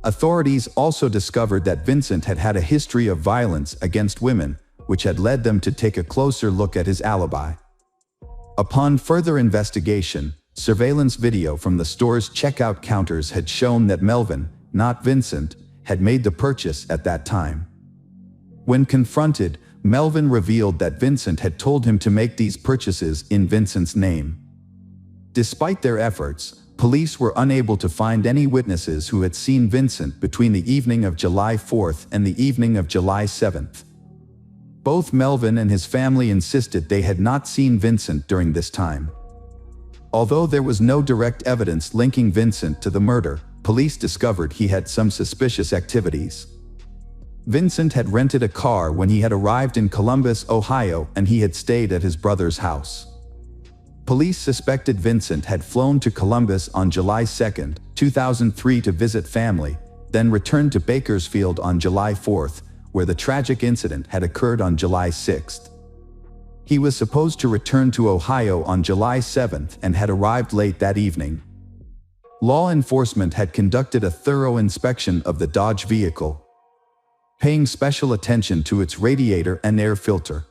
Authorities also discovered that Vincent had had a history of violence against women, which had led them to take a closer look at his alibi. Upon further investigation, surveillance video from the store's checkout counters had shown that Melvin, not Vincent, had made the purchase at that time. When confronted, Melvin revealed that Vincent had told him to make these purchases in Vincent's name. Despite their efforts, police were unable to find any witnesses who had seen Vincent between the evening of July 4th and the evening of July 7th. Both Melvin and his family insisted they had not seen Vincent during this time. Although there was no direct evidence linking Vincent to the murder, police discovered he had some suspicious activities. Vincent had rented a car when he had arrived in Columbus, Ohio, and he had stayed at his brother's house. Police suspected Vincent had flown to Columbus on July 2, 2003 to visit family, then returned to Bakersfield on July 4th, where the tragic incident had occurred on July 6th. He was supposed to return to Ohio on July 7th and had arrived late that evening. Law enforcement had conducted a thorough inspection of the Dodge vehicle, paying special attention to its radiator and air filter.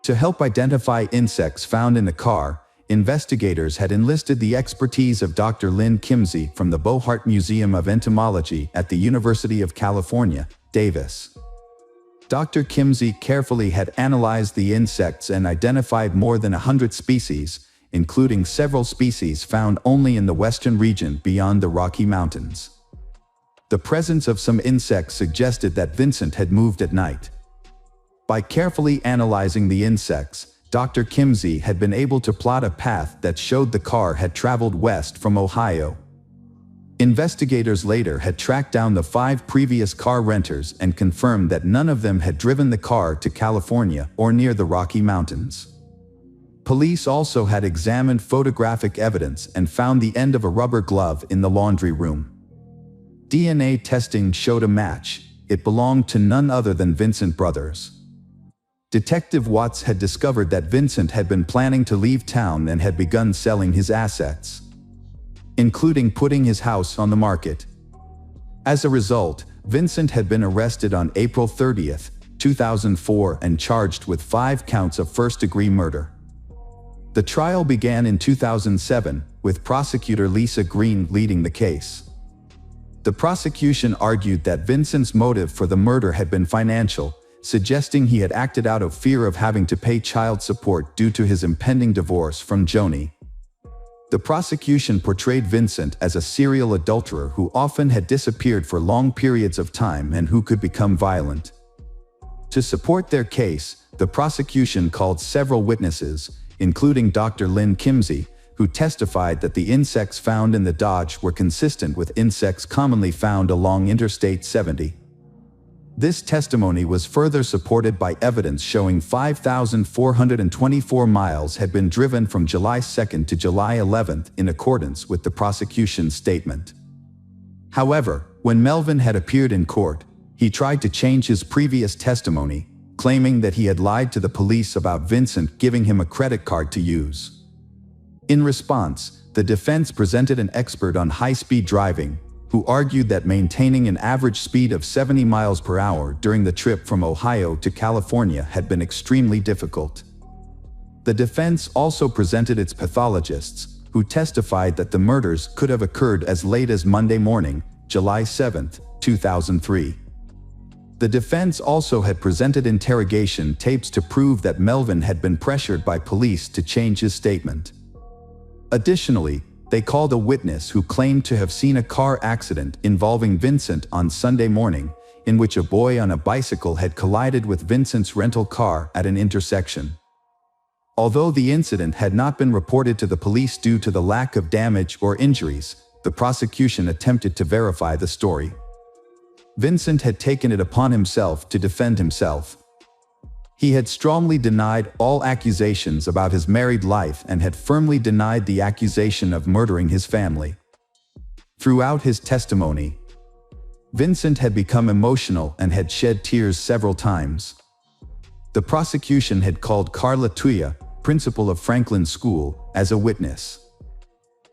To help identify insects found in the car, investigators had enlisted the expertise of Dr. Lynn Kimsey from the Bohart Museum of Entomology at the University of California, Davis. Dr. Kimsey carefully had analyzed the insects and identified more than 100 species, including several species found only in the western region beyond the Rocky Mountains. The presence of some insects suggested that Vincent had moved at night. By carefully analyzing the insects, Dr. Kimsey had been able to plot a path that showed the car had traveled west from Ohio. Investigators later had tracked down the 5 previous car renters and confirmed that none of them had driven the car to California or near the Rocky Mountains. Police also had examined photographic evidence and found the end of a rubber glove in the laundry room. DNA testing showed a match. It belonged to none other than Vincent Brothers. Detective Watts had discovered that Vincent had been planning to leave town and had begun selling his assets, including putting his house on the market. As a result, Vincent had been arrested on April 30, 2004 and charged with 5 counts of first-degree murder. The trial began in 2007, with prosecutor Lisa Green leading the case. The prosecution argued that Vincent's motive for the murder had been financial, suggesting he had acted out of fear of having to pay child support due to his impending divorce from Joni. The prosecution portrayed Vincent as a serial adulterer who often had disappeared for long periods of time and who could become violent. To support their case, the prosecution called several witnesses, including Dr. Lynn Kimsey, who testified that the insects found in the Dodge were consistent with insects commonly found along Interstate 70. This testimony was further supported by evidence showing 5,424 miles had been driven from July 2 to July 11 in accordance with the prosecution's statement. However, when Melvin had appeared in court, he tried to change his previous testimony, claiming that he had lied to the police about Vincent giving him a credit card to use. In response, the defense presented an expert on high-speed driving, who argued that maintaining an average speed of 70 miles per hour during the trip from Ohio to California had been extremely difficult. The defense also presented its pathologists, who testified that the murders could have occurred as late as Monday morning, July 7, 2003. The defense also had presented interrogation tapes to prove that Melvin had been pressured by police to change his statement. Additionally, They called a witness who claimed to have seen a car accident involving Vincent on Sunday morning, in which a boy on a bicycle had collided with Vincent's rental car at an intersection. Although the incident had not been reported to the police due to the lack of damage or injuries, the prosecution attempted to verify the story. Vincent had taken it upon himself to defend himself. He had strongly denied all accusations about his married life and had firmly denied the accusation of murdering his family. Throughout his testimony, Vincent had become emotional and had shed tears several times. The prosecution had called Carla Tuya, principal of Franklin School, as a witness.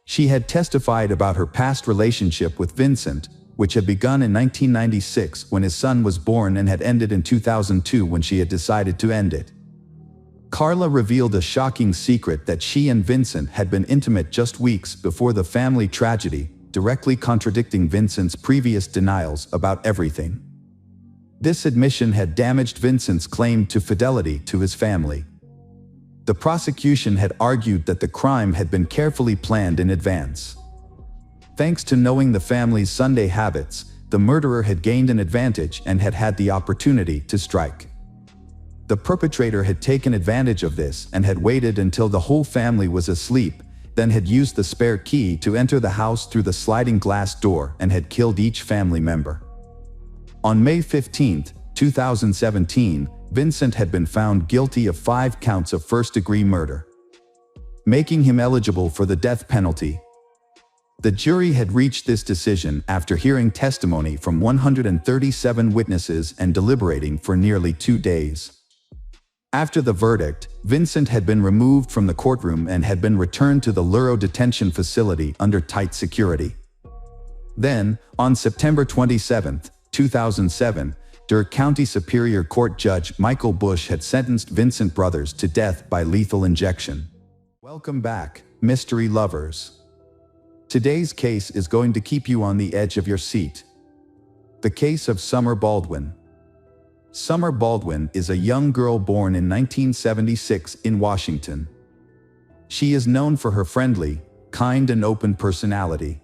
She had testified about her past relationship with Vincent, which had begun in 1996 when his son was born and had ended in 2002 when she had decided to end it. Carla revealed a shocking secret that she and Vincent had been intimate just weeks before the family tragedy, directly contradicting Vincent's previous denials about everything. This admission had damaged Vincent's claim to fidelity to his family. The prosecution had argued that the crime had been carefully planned in advance. Thanks to knowing the family's Sunday habits, the murderer had gained an advantage and had had the opportunity to strike. The perpetrator had taken advantage of this and had waited until the whole family was asleep, then had used the spare key to enter the house through the sliding glass door and had killed each family member. On May 15, 2017, Vincent had been found guilty of 5 counts of first-degree murder, making him eligible for the death penalty. The jury had reached this decision after hearing testimony from 137 witnesses and deliberating for nearly 2 days. After the verdict, Vincent had been removed from the courtroom and had been returned to the Luro detention facility under tight security. Then, on September 27, 2007, Durham County Superior Court Judge Michael Bush had sentenced Vincent Brothers to death by lethal injection. Welcome back, mystery lovers. Today's case is going to keep you on the edge of your seat. The case of Summer Baldwin. Summer Baldwin is a young girl born in 1976 in Washington. She is known for her friendly, kind and open personality.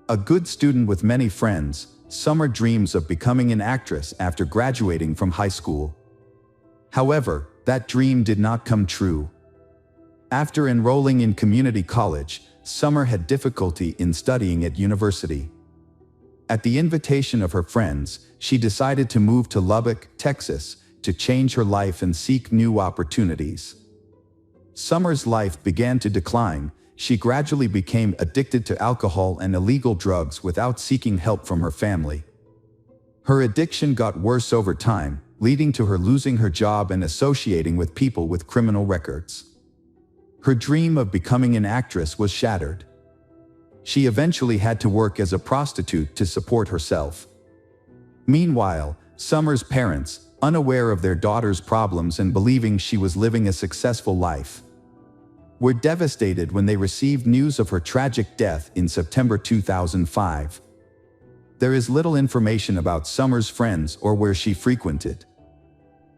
A good student with many friends, Summer dreams of becoming an actress after graduating from high school. However, that dream did not come true. After enrolling in community college, Summer had difficulty in studying at university. At the invitation of her friends, she decided to move to Lubbock, Texas, to change her life and seek new opportunities. Summer's life began to decline. She gradually became addicted to alcohol and illegal drugs without seeking help from her family. Her addiction got worse over time, leading to her losing her job and associating with people with criminal records. Her dream of becoming an actress was shattered. She eventually had to work as a prostitute to support herself. Meanwhile, Summer's parents, unaware of their daughter's problems and believing she was living a successful life, were devastated when they received news of her tragic death in September 2005. There is little information about Summer's friends or where she frequented.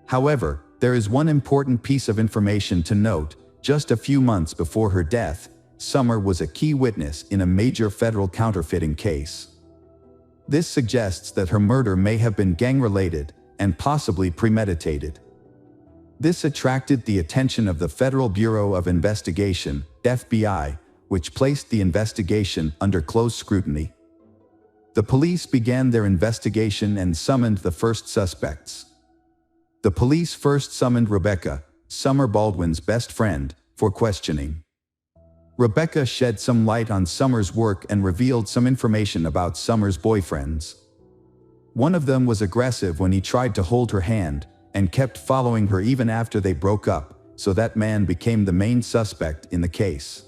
However, there is one important piece of information to note. Just a few months before her death, Summer was a key witness in a major federal counterfeiting case. This suggests that her murder may have been gang-related and possibly premeditated. This attracted the attention of the Federal Bureau of Investigation, FBI, which placed the investigation under close scrutiny. The police began their investigation and summoned the first suspects. The police first summoned Rebecca, Summer Baldwin's best friend, for questioning. Rebecca shed some light on Summer's work and revealed some information about Summer's boyfriends. One of them was aggressive when he tried to hold her hand, and kept following her even after they broke up, so that man became the main suspect in the case.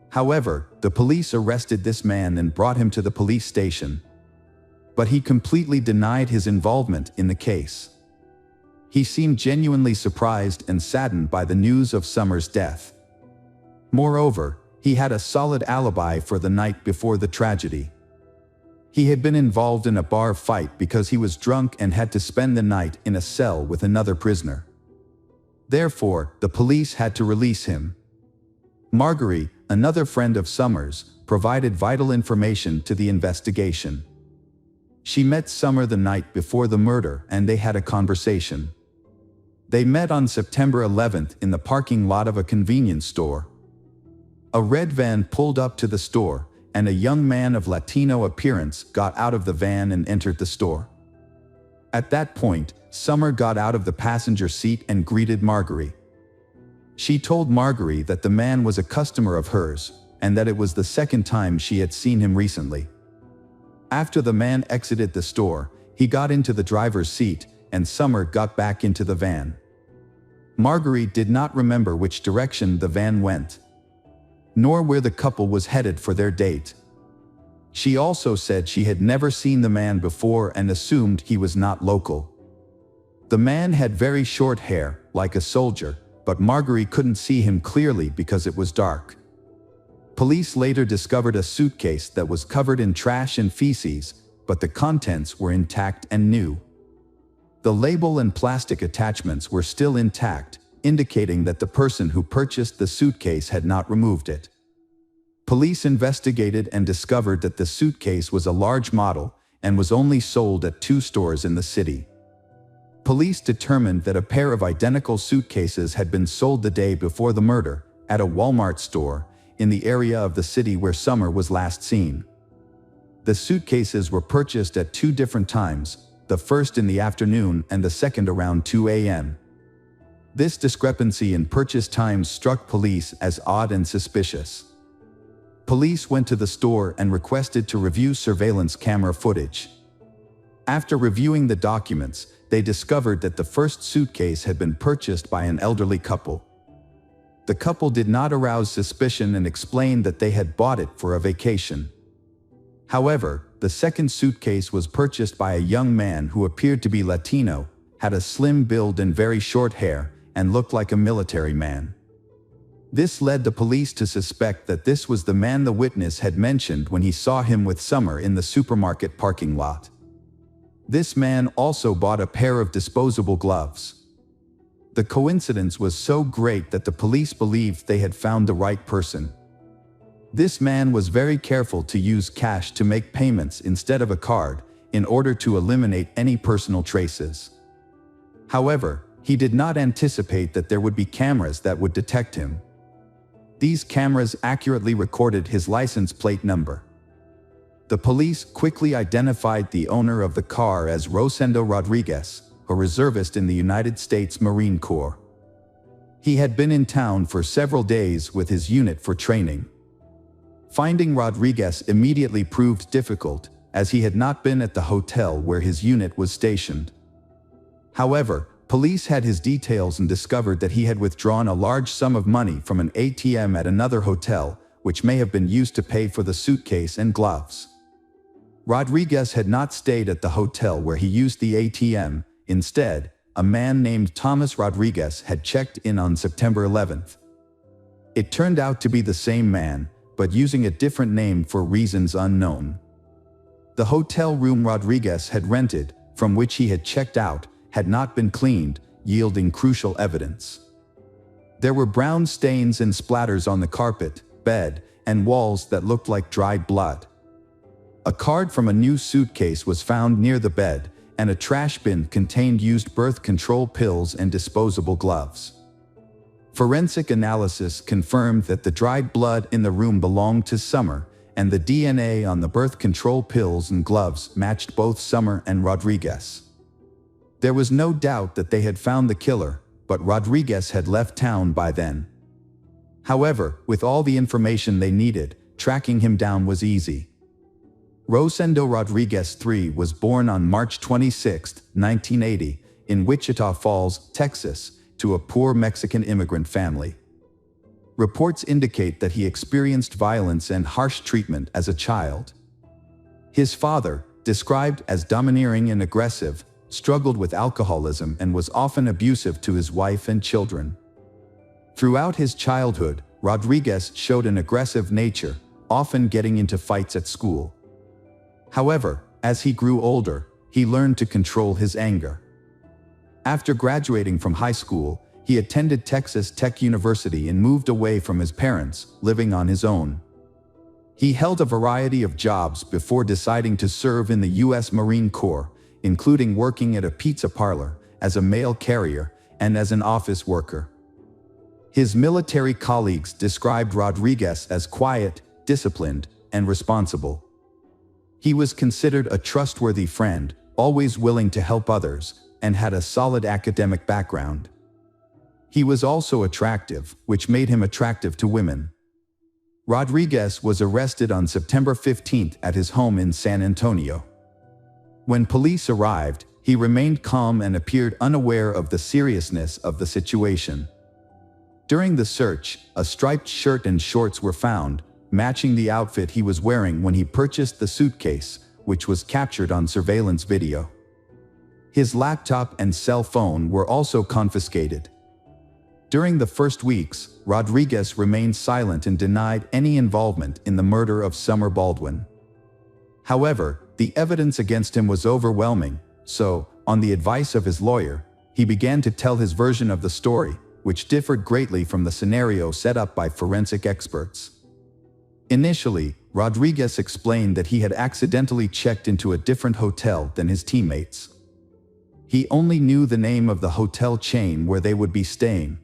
However, the police arrested this man and brought him to the police station. But he completely denied his involvement in the case. He seemed genuinely surprised and saddened by the news of Summer's death. Moreover, he had a solid alibi for the night before the tragedy. He had been involved in a bar fight because he was drunk and had to spend the night in a cell with another prisoner. Therefore, the police had to release him. Marguerite, another friend of Summer's, provided vital information to the investigation. She met Summer the night before the murder and they had a conversation. They met on September 11th in the parking lot of a convenience store. A red van pulled up to the store, and a young man of Latino appearance got out of the van and entered the store. At that point, Summer got out of the passenger seat and greeted Marguerite. She told Marguerite that the man was a customer of hers, and that it was the second time she had seen him recently. After the man exited the store, he got into the driver's seat, and Summer got back into the van. Marguerite did not remember which direction the van went, nor where the couple was headed for their date. She also said she had never seen the man before and assumed he was not local. The man had very short hair, like a soldier, but Marguerite couldn't see him clearly because it was dark. Police later discovered a suitcase that was covered in trash and feces, but the contents were intact and new. The label and plastic attachments were still intact, indicating that the person who purchased the suitcase had not removed it. Police investigated and discovered that the suitcase was a large model and was only sold at 2 stores in the city. Police determined that a pair of identical suitcases had been sold the day before the murder, at a Walmart store, in the area of the city where Summer was last seen. The suitcases were purchased at 2 different times, the first in the afternoon and the second around 2 a.m. This discrepancy in purchase times struck police as odd and suspicious. Police went to the store and requested to review surveillance camera footage. After reviewing the documents, they discovered that the first suitcase had been purchased by an elderly couple. The couple did not arouse suspicion and explained that they had bought it for a vacation. However, the second suitcase was purchased by a young man who appeared to be Latino, had a slim build and very short hair, and looked like a military man. This led the police to suspect that this was the man the witness had mentioned when he saw him with Summer in the supermarket parking lot. This man also bought a pair of disposable gloves. The coincidence was so great that the police believed they had found the right person. This man was very careful to use cash to make payments instead of a card, in order to eliminate any personal traces. However, he did not anticipate that there would be cameras that would detect him. These cameras accurately recorded his license plate number. The police quickly identified the owner of the car as Rosendo Rodriguez, a reservist in the United States Marine Corps. He had been in town for several days with his unit for training. Finding Rodriguez immediately proved difficult, as he had not been at the hotel where his unit was stationed. However, police had his details and discovered that he had withdrawn a large sum of money from an ATM at another hotel, which may have been used to pay for the suitcase and gloves. Rodriguez had not stayed at the hotel where he used the ATM. Instead, a man named Thomas Rodriguez had checked in on September 11th. It turned out to be the same man, but using a different name for reasons unknown. The hotel room Rodriguez had rented, from which he had checked out, had not been cleaned, yielding crucial evidence. There were brown stains and splatters on the carpet, bed, and walls that looked like dried blood. A card from a new suitcase was found near the bed, and a trash bin contained used birth control pills and disposable gloves. Forensic analysis confirmed that the dried blood in the room belonged to Summer, and the DNA on the birth control pills and gloves matched both Summer and Rodriguez. There was no doubt that they had found the killer, but Rodriguez had left town by then. However, with all the information they needed, tracking him down was easy. Rosendo Rodriguez III was born on March 26, 1980, in Wichita Falls, Texas, to a poor Mexican immigrant family. Reports indicate that he experienced violence and harsh treatment as a child. His father, described as domineering and aggressive, struggled with alcoholism and was often abusive to his wife and children. Throughout his childhood, Rodriguez showed an aggressive nature, often getting into fights at school. However, as he grew older, he learned to control his anger. After graduating from high school, He attended Texas Tech University and moved away from his parents, living on his own. He held a variety of jobs before deciding to serve in the U.S. Marine Corps, including working at a pizza parlor, as a mail carrier, and as an office worker. His military colleagues described Rodriguez as quiet, disciplined, and responsible. He was considered a trustworthy friend, always willing to help others, and had a solid academic background. He was also attractive, which made him attractive to women. Rodriguez was arrested on September 15 at his home in San Antonio. When police arrived, he remained calm and appeared unaware of the seriousness of the situation. During the search, a striped shirt and shorts were found, matching the outfit he was wearing when he purchased the suitcase, which was captured on surveillance video. His laptop and cell phone were also confiscated. During the first weeks, Rodriguez remained silent and denied any involvement in the murder of Summer Baldwin. However, the evidence against him was overwhelming, so, on the advice of his lawyer, he began to tell his version of the story, which differed greatly from the scenario set up by forensic experts. Initially, Rodriguez explained that he had accidentally checked into a different hotel than his teammates. He only knew the name of the hotel chain where they would be staying.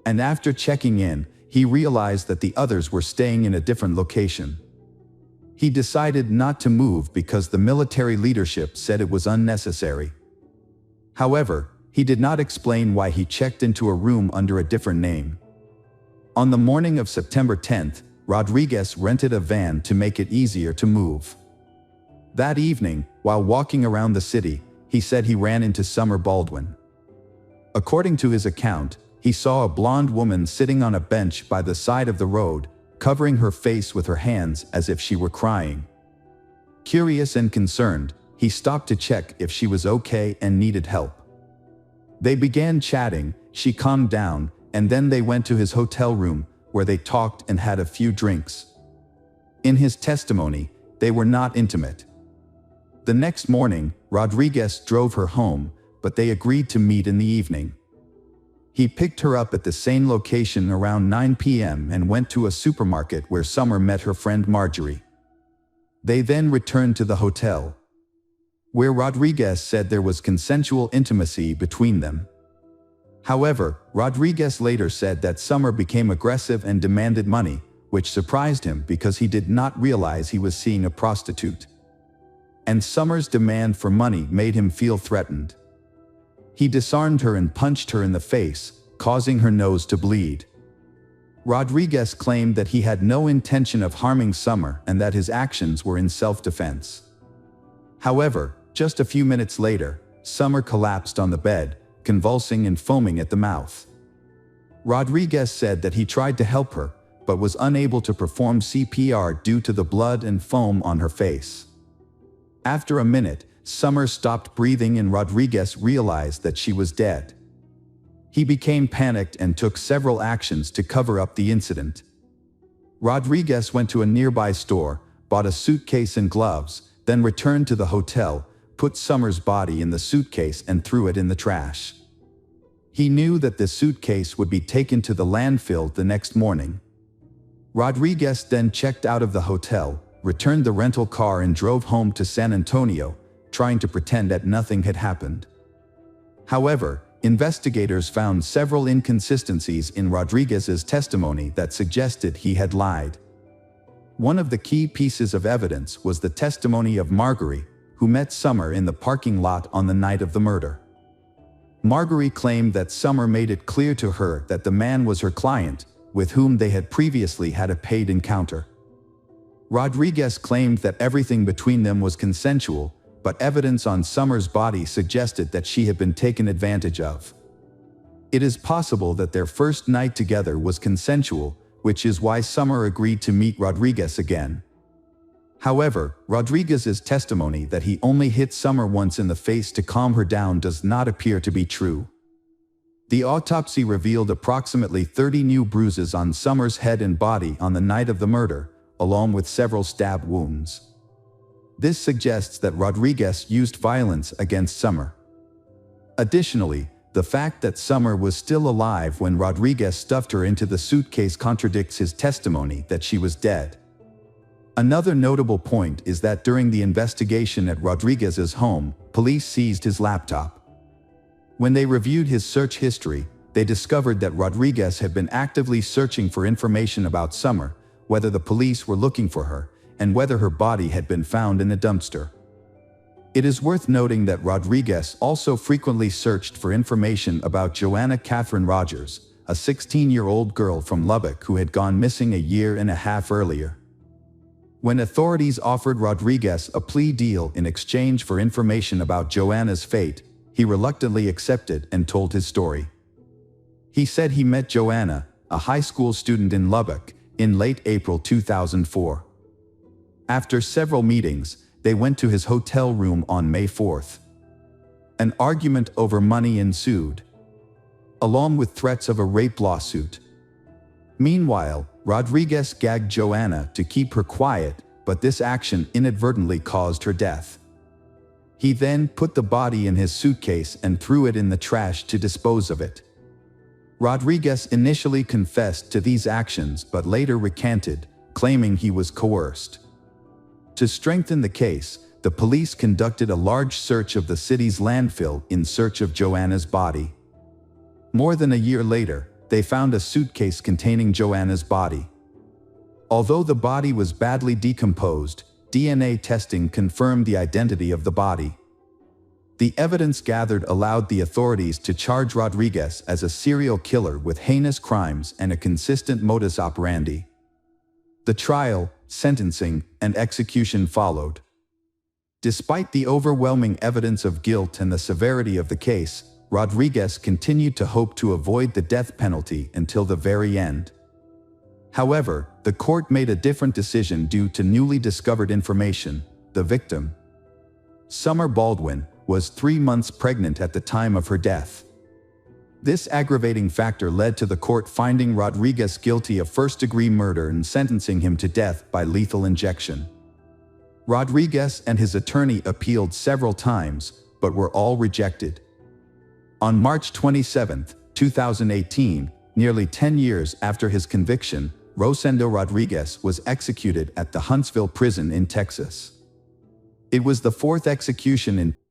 And after checking in, he realized that the others were staying in a different location. He decided not to move because the military leadership said it was unnecessary. However, he did not explain why he checked into a room under a different name. On the morning of September 10th, Rodriguez rented a van to make it easier to move. That evening, while walking around the city, he said he ran into Summer Baldwin. According to his account, he saw a blonde woman sitting on a bench by the side of the road, covering her face with her hands as if she were crying. Curious and concerned, he stopped to check if she was okay and needed help. They began chatting, she calmed down, and then they went to his hotel room, where they talked and had a few drinks. In his testimony, they were not intimate. The next morning, Rodriguez drove her home, but they agreed to meet in the evening. He picked her up at the same location around 9 p.m. and went to a supermarket where Summer met her friend Marjorie. They then returned to the hotel, where Rodriguez said there was consensual intimacy between them. However, Rodriguez later said that Summer became aggressive and demanded money, which surprised him because he did not realize he was seeing a prostitute. And Summer's demand for money made him feel threatened. He disarmed her and punched her in the face, causing her nose to bleed. Rodriguez claimed that he had no intention of harming Summer and that his actions were in self-defense. However, just a few minutes later, Summer collapsed on the bed, convulsing and foaming at the mouth. Rodriguez said that he tried to help her, but was unable to perform CPR due to the blood and foam on her face. After a minute, Summer stopped breathing and Rodriguez realized that she was dead. He became panicked and took several actions to cover up the incident. Rodriguez went to a nearby store, bought a suitcase and gloves, then returned to the hotel, put Summer's body in the suitcase and threw it in the trash. He knew that the suitcase would be taken to the landfill the next morning. Rodriguez then checked out of the hotel, returned the rental car and drove home to San Antonio, trying to pretend that nothing had happened. However, investigators found several inconsistencies in Rodriguez's testimony that suggested he had lied. One of the key pieces of evidence was the testimony of Marjorie, who met Summer in the parking lot on the night of the murder. Marjorie claimed that Summer made it clear to her that the man was her client, with whom they had previously had a paid encounter. Rodriguez claimed that everything between them was consensual, but evidence on Summer's body suggested that she had been taken advantage of. It is possible that their first night together was consensual, which is why Summer agreed to meet Rodriguez again. However, Rodriguez's testimony that he only hit Summer once in the face to calm her down does not appear to be true. The autopsy revealed approximately 30 new bruises on Summer's head and body on the night of the murder, along with several stab wounds. This suggests that Rodriguez used violence against Summer. Additionally, the fact that Summer was still alive when Rodriguez stuffed her into the suitcase contradicts his testimony that she was dead. Another notable point is that during the investigation at Rodriguez's home, police seized his laptop. When they reviewed his search history, they discovered that Rodriguez had been actively searching for information about Summer, whether the police were looking for her, and whether her body had been found in a dumpster. It is worth noting that Rodriguez also frequently searched for information about Joanna Catherine Rogers, a 16-year-old girl from Lubbock who had gone missing a year and a half earlier. When authorities offered Rodriguez a plea deal in exchange for information about Joanna's fate, he reluctantly accepted and told his story. He said he met Joanna, a high school student in Lubbock, in late April 2004. After several meetings, they went to his hotel room on May 4th. An argument over money ensued, along with threats of a rape lawsuit. Meanwhile, Rodriguez gagged Joanna to keep her quiet, but this action inadvertently caused her death. He then put the body in his suitcase and threw it in the trash to dispose of it. Rodriguez initially confessed to these actions but later recanted, claiming he was coerced. To strengthen the case, the police conducted a large search of the city's landfill in search of Joanna's body. More than a year later, they found a suitcase containing Joanna's body. Although the body was badly decomposed, DNA testing confirmed the identity of the body. The evidence gathered allowed the authorities to charge Rodriguez as a serial killer with heinous crimes and a consistent modus operandi. The trial, sentencing, and execution followed. Despite the overwhelming evidence of guilt and the severity of the case, Rodriguez continued to hope to avoid the death penalty until the very end. However, the court made a different decision due to newly discovered information. The victim, Summer Baldwin, was 3 months pregnant at the time of her death. This aggravating factor led to the court finding Rodriguez guilty of first-degree murder and sentencing him to death by lethal injection. Rodriguez and his attorney appealed several times, but were all rejected. On March 27, 2018, nearly 10 years after his conviction, Rosendo Rodriguez was executed at the Huntsville prison in Texas. It was the fourth execution in